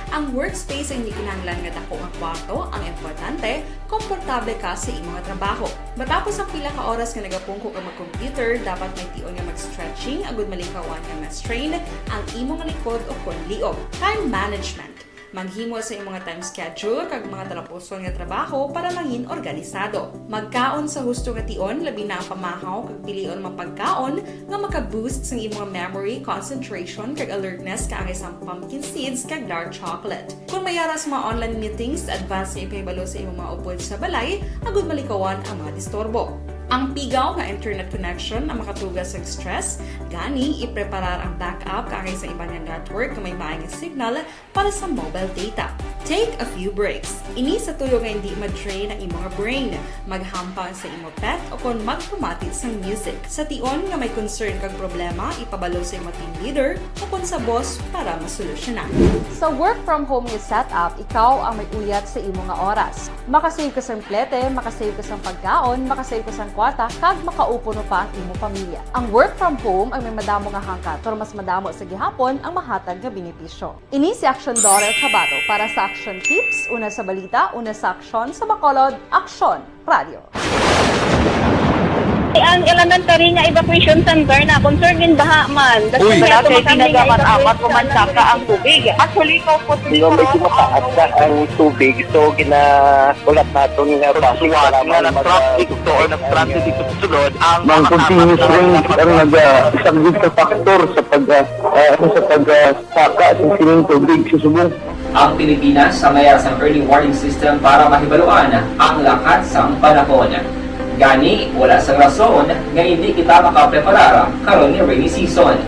Ang workspace ay hindi kinahanglan nga dako nga kwarto, ang importante, komportable ka sa imong trabaho. Matapos ang pila ka oras nga nagapungko ka mag-computer, dapat may tion nga mag-stretching agud malikawan nga ma-strain ang imong likod o kon liog. Time management. Maghimo sa imong time schedule kag mga talapuson nga trabaho para mangin organisado. Magkaon sa husto nga tion, labi na ang pamahaw kag pilion mapagkaon nga maka-boost sa imong memory, concentration kag alertness kaangay sa pumpkin seeds kag dark chocolate. Kung mayaras mga online meetings, advance na ipahibalo sa imong mga upod sa balay, agud malikawan ang mga disturbo. Ang pigaw nga internet connection ang makatugas ng stress, gani ipreparar ang backup kaangay sa ibang network na may maayong signal para sa mobile data. Take a few breaks. Ini sa tuyo nga hindi ma-drain ang imong brain, maghampang sa imong pet o kung magpumatit sa music. Sa tion nga may concern kag problema, ipabalo sa imong team leader o kung sa boss para masolusyonan. Sa work from home nga setup, ikaw ang may uyat sa imong nga oras. Makasave ka sa plete, makasave ka sa pagkaon, makasave ka sa kwarta, kag makaupo no pa ang imong pamilya. Ang work from home ay may madamo nga hangkat, pero mas madamo sa gihapon ang mahatag nga benepisyo. Ini si Action Dorel Cabato para sa Action Tips, una sa balita, una sa aksyon sa Bacolod, Action Radio. Ang elementary nga evacuation center na concern din baha man. Uy, dati ginagaman-amat kumansaka ang tubig. Actually, ikaw po medyo mataas na ang tubig. So, ulat natin nga pasuwat nga nag-traffic to or nag-transit dito sa sulod. Ang continuous rain ang nag-isang factor sa pagsaka sa sining tubig sa subong. Ang Pilipinas sa mayroon sang early warning system para mahibaluan ang lakat sang panahon. Gani, wala sang rason nga hindi kita makapreparar karon ni rainy season.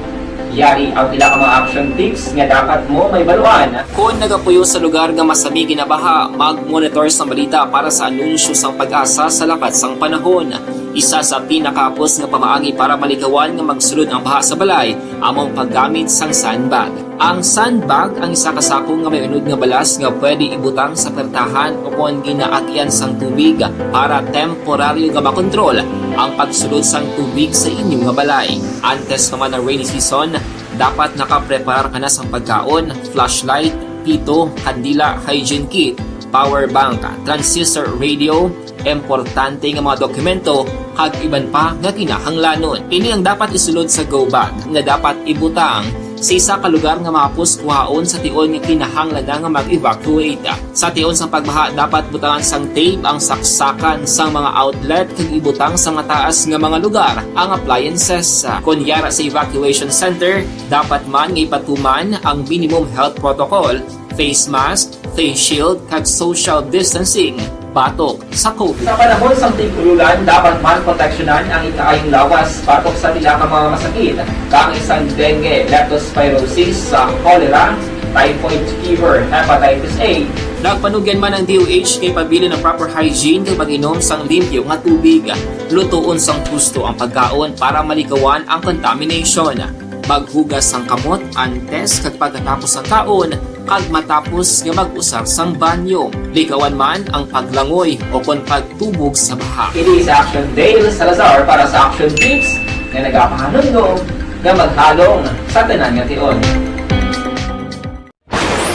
Yari ang pila ka mga action tips nga dapat mo may baluan. Kung nagapuyo sa lugar nga masabi ginabaha, mag-monitor sa balita para sa anunsyo sang pag-asa sa lakat sang panahon. Isa sa pinakapos nga pamaagi para maligawan nga magsulod ang baha sa balay, among paggamit sang sandbag. Ang sandbag ang isa kasakong nga may unod nga balas nga pwede ibutang sa pertahan o kung ginaagyan sang tubig para temporaryo nga makontrol ang pagsulod sang tubig sa inyong nga balay. Antes naman ng rainy season, dapat nakapreparar ka na sang pagkaon, flashlight, pito, kandila, hygiene kit, power bank, transistor radio, importante nga mga dokumento kag iban pa nga kinahanglanon. Ini ang dapat isulod sa go bag nga dapat ibutang sa isa ka lugar nga mapus kuhaon sa tion nga kinahanglan nga mag-evacuate. Sa tion sang pagbaha dapat butangan sang tape ang saksakan sang mga outlet kag ibutang sa mataas nga mga lugar ang appliances. Kunyara sa evacuation center, dapat man nga ipatuman ang minimum health protocol, face mask, face shield kag social distancing batok sa COVID. Sa panahon sa tigululan, dapat man proteksyonan ang ikaayong lawas batok sa pila ka mga masakit, kang isang dengue, leptospirosis, cholera, typhoid fever, hepatitis A. Nagpanugyan man ang DOH kay pabili ng proper hygiene kay pag-inom sang limpyo nga tubig. Lutuon sang gusto ang pagkaon para maligawan ang contamination. Maghugas sang kamot antes kag pagkatapos ang kaon kag matapos nga mag-usar sang banyo. Ligawan man ang paglangoy o kon pagtubog sa baha. It is Action Dale Salazar para sa Action Tips nga nagapahanungnog nga maghalong sa tanan nga tion.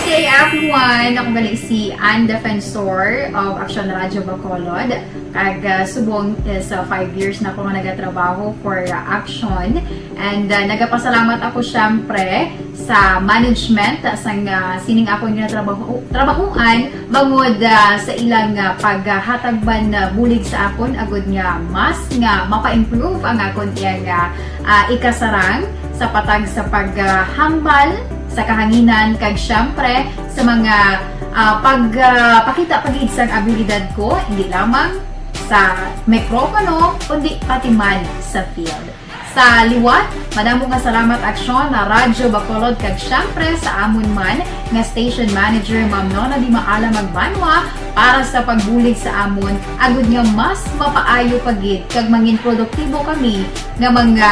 Okay, everyone, ako balik si Ann Defensor of Action Radio Bacolod. Kag subong sa 5 years na ako nga nagatrabaho for Action. And nagapasalamat ako syempre sa management sang sining ako nga trabahuan bangod sa ilang paghatagban bulig sa akon agud nga mas nga mapa-improve ang akon iyang ikasarang sa patag sa paghambal sa kahanginan kag syempre sa mga pagpakita pagid sang abilidad ko hindi lamang sa mikropono kundi pati man sa field. Sa liwat, madamo nga salamat Aksyon na Radyo Bacolod kag syempre sa amon man nga station manager Ma'am Nona Di Maala Magbanwa para sa pagbulig sa amon agud nga mas mapaayo pagid kag mangin produktibo kami nga mga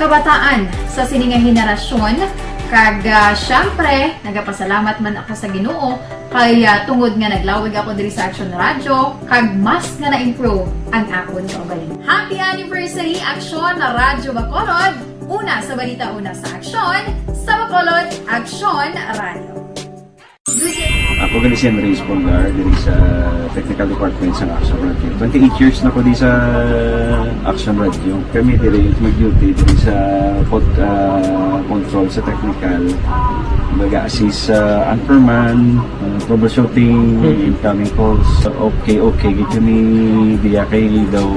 kabataan sa sininga henerasyon. Kag syempre, nagapasalamat man ako sa Ginoo kay tungod nga naglawig ako diri sa Action Radio kag mas nga na-improve ang akon kaugalingon. Happy anniversary Action na Radyo Bacolod! Una sa balita, una sa Action, sa Bacolod, Action Radio. Ako gali si Enrique Polgar diri sa Technical Department sa Action Radio. 28 years na ko di sa Action Radio. Kami diri mag-duty diri sa control sa technical. Mag-assist sa anchorman, troubleshooting, incoming calls. Okay. Gito ni diya kay daw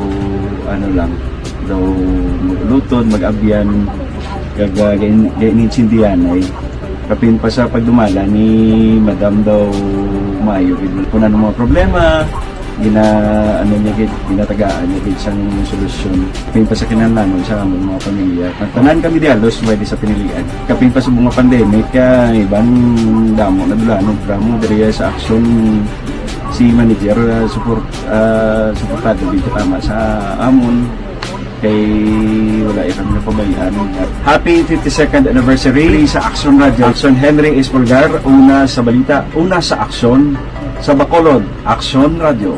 daw maglutod, mag-abyan, ganinsindihan ay kapin pa sa pagdumala ni Madam daw Mayo. Kung ano mga problema, ginatagaan niya isang solusyon. Kapin pa sa kinahanglan sa among mga pamilya. Tanan kami dialos pwede sa pinilian. Kapin pa sa mga pandemic, kaya ibang damo na dulanog dramo diri sa Action si manager suportado dito tama sa amon kay wala kami na pabayaan. Happy 52nd anniversary sa Action Radio. Action Henry Espolgar, una sa balita, una sa Action, sa Bacolod, Action Radio.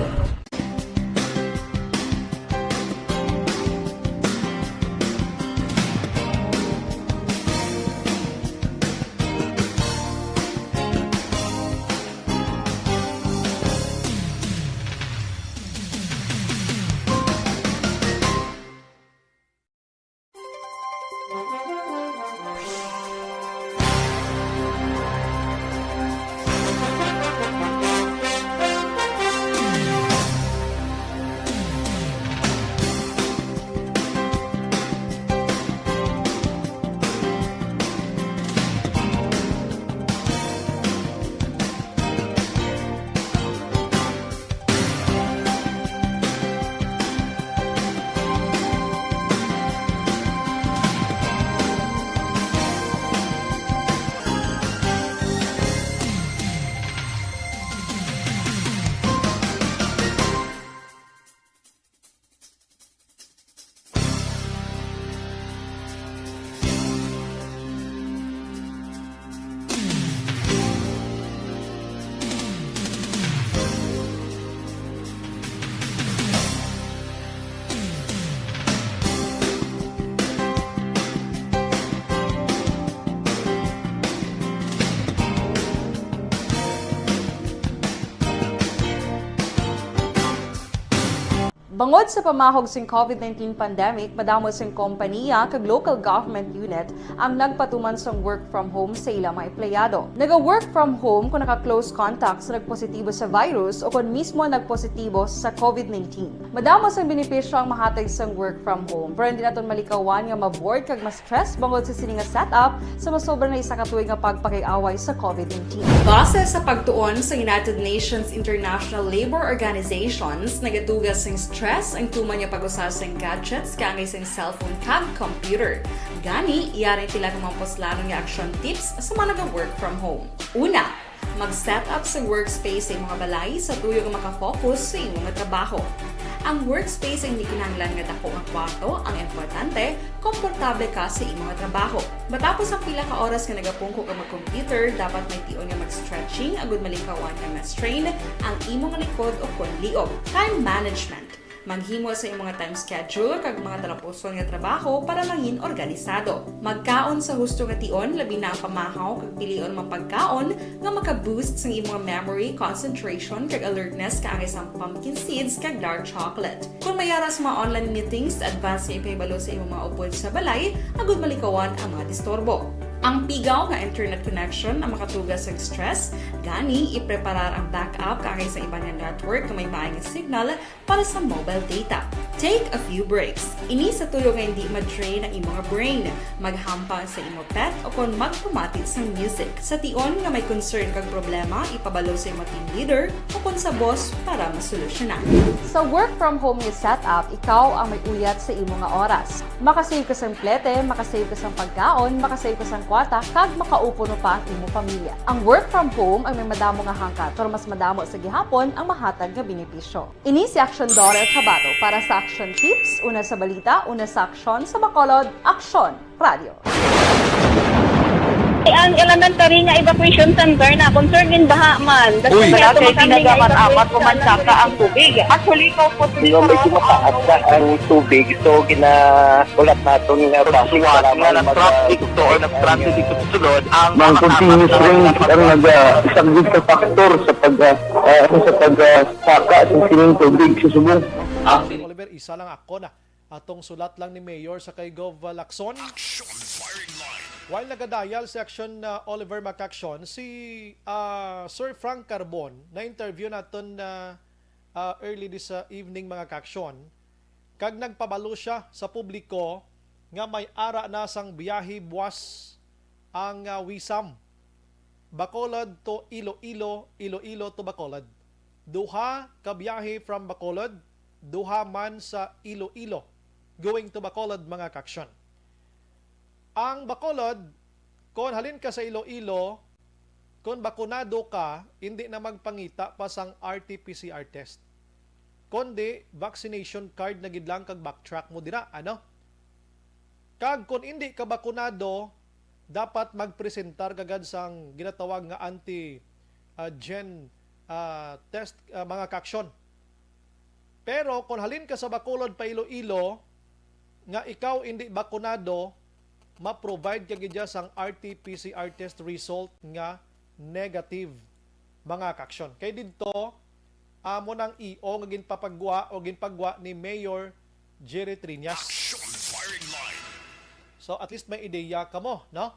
Bangod sa pamahog sing COVID-19 pandemic, madamo sing kompanya kag local government unit ang nagpatuman sang work from home sa ilang mga empleyado. Naga-work from home kung naka-close contacts na nagpositibo sa virus o kung mismo nagpositibo sa COVID-19. Madamo sang benepisyo ang mahatag sang work from home, pero hindi naton malikawan nga ma-bored kag ma-stress bangod sa sini nga setup sa masobra na isa ka tuig nga pagpakiaway sa COVID-19. Base sa pagtuon sa United Nations International Labour Organizations, nagatugas sing stress ang tuman niya pag-usasang gadgets kangay sing cellphone kag computer. Gani, iyaring tila kumamposlano nga action tips sa mga nag-work from home. Una, mag-set up sa workspace sa mga balay sa tuyo nga makafocus sa imong trabaho. Ang workspace ay hindi kinahanglan nga dako nga kwarto, ang importante, komportable ka sa imong trabaho. Matapos ang pila ka oras nga nagapungko ka mag-computer, dapat may tion nga mag-stretching agud malikawan nga ma-strain ang imong likod o kon liog. Time management. Maghimo sa imong time schedule kag mga talapuson nga trabaho para mangin organisado. Magkaon sa husto nga tion, labi na ang pamahaw kag pilion mapagkaon nga maka-boost sa imong memory, concentration kag alertness kaangay sa pumpkin seeds kag dark chocolate. Kung mayara sa mga online meetings, advance nga ipahibalo sa imong mga upod sa balay, agud malikawan ang mga disturbo. Ang pigaw nga internet connection ang makatugas sa stress, gani ipreparar ang backup kaangay sa iba nga network na may maayong signal para sa mobile data. Take a few breaks. Ini sa tuyo nga hindi ma-drain ang imong brain, maghampang sa imong pet o kon magpumati sa music. Sa tion nga may concern kag problema, ipabalo sa imong team leader o kon sa boss para masolusyonan. Sa work from home nga setup, ikaw ang may uyat sa imong nga oras. Makasave ka sa plete, makasave ka sa pagkaon, makasave ka sa kwarta, kag makaupo no pa ang imong pamilya. Ang work from home ay may madamo nga hangkat, pero mas madamo sa gihapon ang mahatag nga benepisyo. Ini si Action Dorel Cabato para sa Action Tips, una sa balita, una sa aksyon sa Bacolod, Aksyon Radio. Ang elementary nga evacuation center na concern din baha man. Uy, kaya ginagaman-amat kumansaka ang tubig. Actually, ikaw po medyo mataas na ang tubig. So, ulat natin nga basiwat nga nag-traffic to or nag-traffic dito sa sulod. Ang continuous rain ang nag-isang sa factor sa pag-saka sa sining tubig sa subong. Oliver, isa lang ako na. Atong sulat lang ni Mayor sa kay Gov Lacson. Action Firing Line. While nagadayal sa Action Oliver Macaction, si Sir Frank Carbon, na-interview natin early this evening mga kaksyon, kag nagpabalo siya sa publiko nga may ara na sang biyahe buwas ang Wisam. Bacolod to Iloilo, Iloilo to Bacolod. Duha ka biyahe from Bacolod, duha man sa Iloilo, going to Bacolod mga kaksyon. Ang Bacolod, kung halin ka sa Iloilo, kung bakunado ka, hindi na magpangita pa sang RT-PCR test. Kundi, vaccination card na gidlang kag backtrack mo dira, ano? Kag kung hindi ka bakunado, dapat magpresentar kagad sang ginatawag nga anti-gen test mga kaksyon. Pero kung halin ka sa Bacolod pa Iloilo, nga ikaw hindi bakunado, ma-provide ka gidya sang RT-PCR test result nga negative mga kaksyon. Kay dito, amo ng EO nga ginpapagwa o ginpagwa ni Mayor Jerry Triñas. Action Firing Line. So at least may ideya ka mo, no?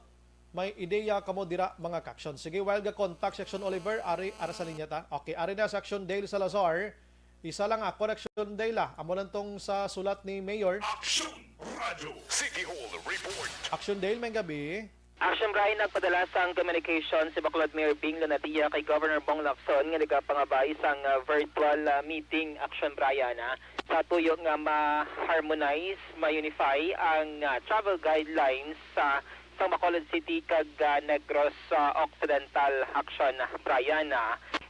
May ideya ka mo dira mga kaksyon. Sige, while ga contact section Oliver, ari sa linya ta. Okay, ari na section Dale Salazar. Isa lang ako Action Dale amo lang tong sa sulat ni Mayor. Action Radio City Hall Report. Action Dale, may gabi. Action Brian, nagpadala sang communication si Bacolod Mayor Bing Lunatiya kay Governor Bong Lacson nga nagapangabay sang virtual meeting. Action Brian sa tuyo nga ma-harmonize, ma-unify ang travel guidelines sa Bacolod City kag Negros Occidental. Action Brian.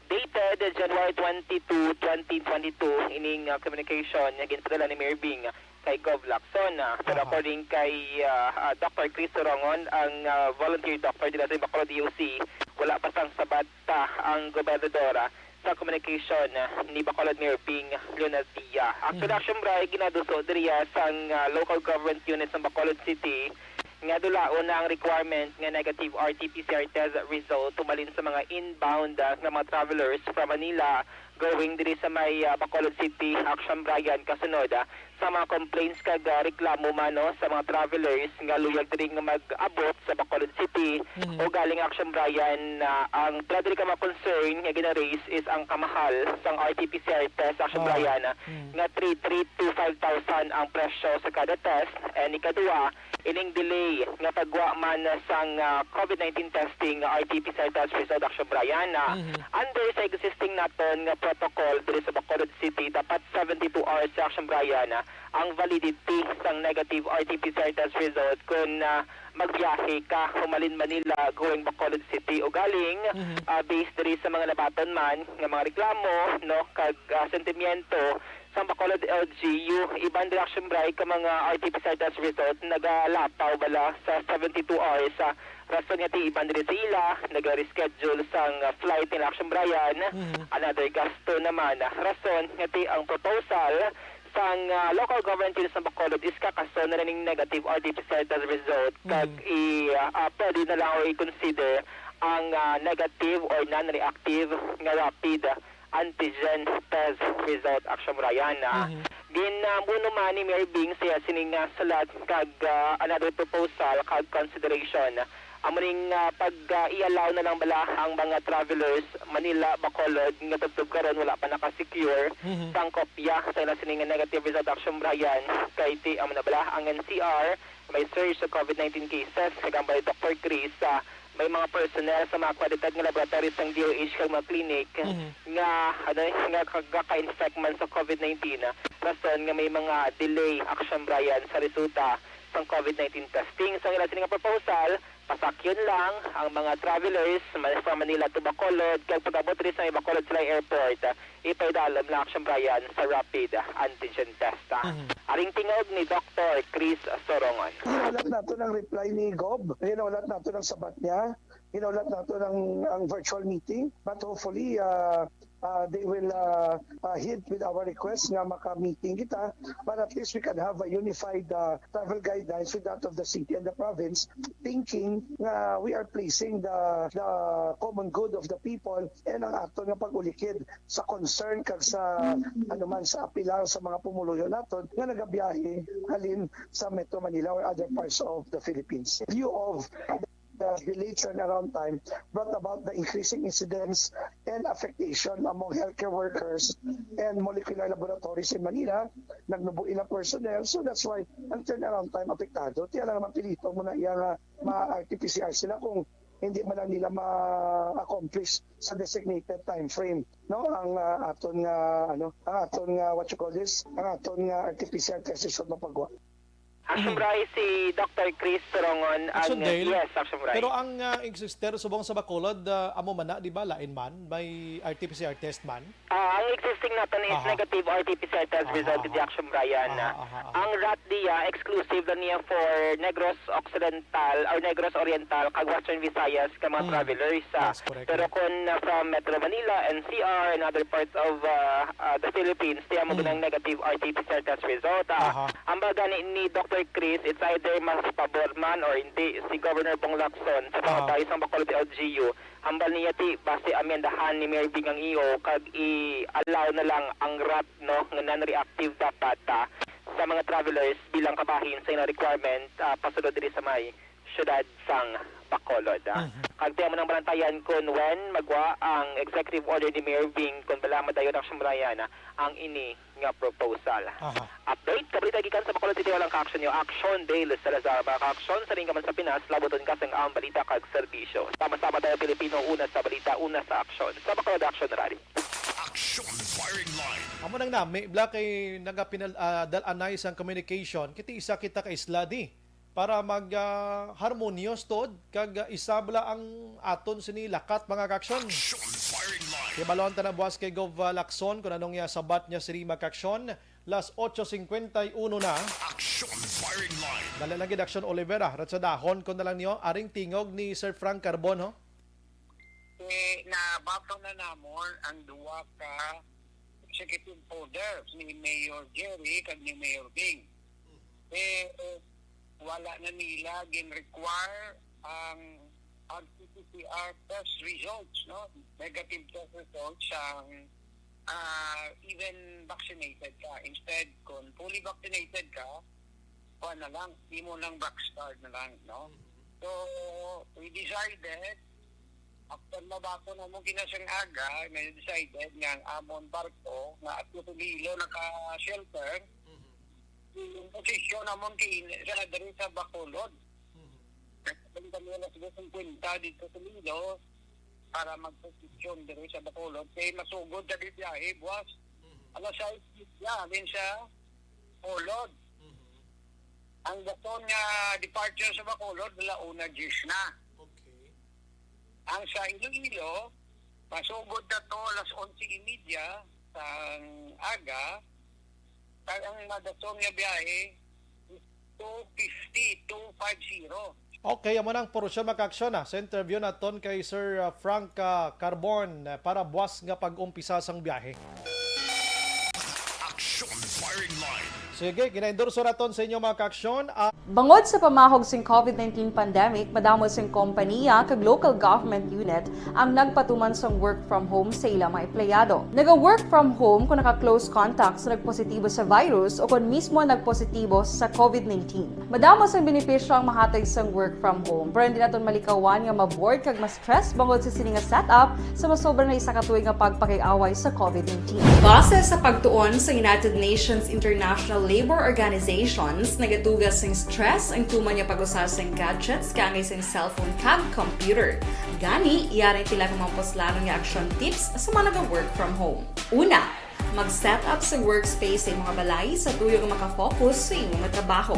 Dated January 22, 2022, ining communication nga ginpadala ni Mayor Bing kay Gov Lacson. Pero according kay Dr. Chris Sorongon, ang volunteer doctor dito sa Bacolod DOC, wala pa sang sabat ang gobernadora sa communication ni Bacolod Mayor Bing Lunatiya. Actually, Action Bray, ginaduso diriya sang local government units ng Bacolod City nga dulaon na ang requirement nga negative RT-PCR test result tumalin sa mga inbound nga mga travelers from Manila going diri sa may Bacolod City, Action Bryan kasunod sa mga complaints kag reklamo man no, sa mga travelers nga luyag diri nga mag-abot sa Bacolod City o galing Action Bryan. Ang diri ka ma-concern nga gina-raise is ang kamahal sang RT-PCR test Action Bryan nga 3,300 to 5,000 ang presyo sa kada test, and ikaduha ining delay nga pagwa man sang COVID-19 testing RT-PCR test result Action Bryan under sa existing naton nga protocol diri sa Bacolod City, dapat 72 hours sa Action Bryan ang validity sang negative RT-PCR test result kung magbiyahe ka humalin Manila going Bacolod City o galing based diri sa mga nabaton man nga mga reklamo no kag sentimiento sa Bacolod LGU. Ibang Action Bryan ka mga RT-PCR test result nagalapaw bala sa 72 hours rason nga ti iban diri sa ila nag-reschedule sang flight in Action Bryan. Another gasto naman rason nga ti ang proposal sang local government sa Bacolod is kakaso na ring negative RT-PCR test result kag pwede na lang o i-consider ang negative or non-reactive nga rapid antigen test result Action Bryan. Muno man ni Mayor Bing siya sining salat kag another proposal kag consideration amuning pag-i-allow na lang bala ang mga travelers Manila, Bacolod nga tugtog karon wala pa naka-secure sang kopya sa ila sining negative result Action Bryan kay ti amo na bala ang NCR may surge sa COVID-19 cases kag by Dr. Chris may mga personnel sa mga accredited nga laboratory sang DOH kag mga clinic nga kaka-infect man sa COVID-19 rason nga may mga delay Action Bryan sa resulta sang COVID-19 testing. Sa ila sining proposal pasakyon lang ang mga travelers from Manila to Bacolod kag pag-abot rin sa Bacolod Sly Airport ipaidalam na Action Bryan sa rapid antigen test. Aring tingog ni Dr. Chris Sorongon. Hinaulat nato ng reply ni Gob, hinaulat nato ng sabat niya, hinaulat nato ng ang virtual meeting, but hopefully they will heed with our request nga maka-meeting kita, but at least we can have a unified travel guidelines with that of the city and the province, thinking nga we are placing the common good of the people and ang ato nga pag-ulikid sa concern kag sa anuman sa apilar sa mga pumuluyo naton nga nagabiyahe halin sa Metro Manila or other parts of the Philippines. In view of the delayed turnaround time brought about the increasing incidence and affectation among healthcare workers and molecular laboratories in Manila, nagnubuin na personnel, so that's why ang turnaround time apektado. Tiyan lang naman pilito mo na iyang ma-RT-PCR sila kung hindi man lang nila ma-accomplish sa designated time frame, no, ang aton nga what you call this, ang aton nga RT-PCR test is mapagawa. Action Bryan si Dr. Chris Sorongon ang yes, Action Bryan. Pero ang exister subong sa Bacolod amo man na di ba lain man may RT-PCR test man? Ang existing natin is negative RT-PCR test result di Action Bryan. Ang RAT dia exclusive na niya for Negros Occidental or Negros Oriental kag Western Visayas ka mga travelers. Yes, pero kung from Metro Manila, NCR and other parts of the Philippines, tiyan mo ng negative RT-PCR test result. Ang baga ni Dr. Chris, it's either mas pabor man or hindi si Governor Bong Lacson sa mga país ng Bacolod LGU. Hambal niya ti base amendahan ni Mayor Bing ang iyo kag i-allow na lang ang RAT no nga non-reactive dapat sa mga travelers bilang kabahin sa ina requirement pasulod diri sa may syudad sang Bacolod. Kag tiyan mo ng balantayan kung when magwa ang executive order ni Mayor Bing kung bala madayon Action Bryan ang ini nga proposal. Update kabalita gikan sa Bacolod City walang ka-action yo Action Daily Salazar mga ka-action sa ring man sa Pinas laboton ka sang ang balita kag serbisyo. Sama-sama tayo Pilipino una sa balita una sa action sa Bacolod Action Radio. Action Firing Line. Amo nang nami bla kay nagapinal dalanay sang communication kiti isa kita ka isla di para mag harmonious tod kag isabla ang aton sini lakat mga kaksyon. Action Firing Line. Ibalon ta na buwas kay Gov Lacson kung anong niya sabat niya siri makaksyon. Las 8:51 na. Action Firing Line. Nalalagid Action Olivera. Rat sa dahon ko na lang niyo. Aring tingog ni Sir Frank Carbon, ho? Nabato na namon ang duwa ka executive orders ni Mayor Jerry kag ni Mayor Bing. wala na nila gin-require ang RT-PCR test results, no? Negative test results ang even vaccinated ka. Instead, kung fully vaccinated ka, na lang, di mo lang backstart na lang, no? So, we decided, after mabako na mo kinasang aga, may decided nga ang amon barko na at Tulilo naka-shelter, yung posisyon namon sa dali sa Bacolod. Kaya kami na siguro 50 dito sa Tulilo para mag-posisyon dito sa Bacolod. Kaya masugod na biyahe, buwas. Alas 6 din sa Bacolod. Ang daton nga departure sa Bacolod, una 10 na. Okay. Ang sa Iloilo, masugod na to alas 11:30 sa aga. Kaya ang madaton nga biyahe, 250. Okay, amo nang porosyon makaksyon sa interview naton kay Sir Frank Carbon para buwas nga pag-umpisa sang biyahe. Action Firing Line. Sige, gina-endorso naton sa inyo mga kaaksyon. Bangod sa pamahog sing COVID-19 pandemic, madamo sing kompanya kag local government unit ang nagpatuman sang work from home sa ilang mga empleyado. Naga-work from home kung naka-close contact sa nagpositibo sa virus o kung mismo nagpositibo sa COVID-19. Madamo sang benepisyo ang mahatag sang work from home, pero hindi naton malikawan nga ma-bored kag ma-stress bangod sa sini nga setup sa masobra na isa ka tuig nga pagpakiaway sa COVID-19. Base sa pagtuon sa United Nations International Labor Organizations, nagatugas ng stress ang tuman niya pag-usar sa gadgets kangay sa cellphone kag computer. Gani, iyarin tila kung maposlanong nga action tips sa mga nag-work from home. Una, mag-set up sa workspace sa mga balay sa tuyo nga makafocus sa imong trabaho.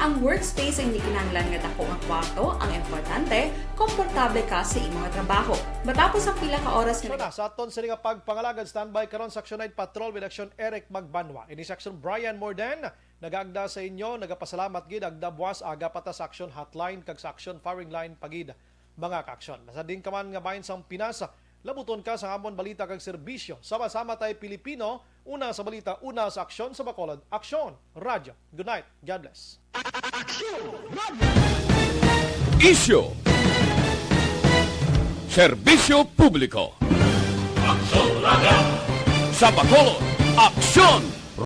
Ang workspace ay hindi kinahanglan nga dako nga kwarto, ang importante, komportable ka sa imong trabaho. Matapos ang pila ka oras nga Sa aton sa nga pagpangalagad, standby karon sa Action 9 Patrol with Action Eric Magbanwa. Ini sa Action Brian Morden, nagagda sa inyo, nagapasalamat gid agda buwas aga pata sa Action Hotline kag sa Action Firing Line pagid mga kaaksyon. Nasa din ka man nga bahin sang Pinas, labuton ka sa amon balita kag serbisyo. Sama-sama tayo Pilipino, una sa balita, una sa aksyon sa Bacolod. Aksyon Radio. Good night. God bless. Issue. Serbisyo publiko. Sa Bacolod, aksyon!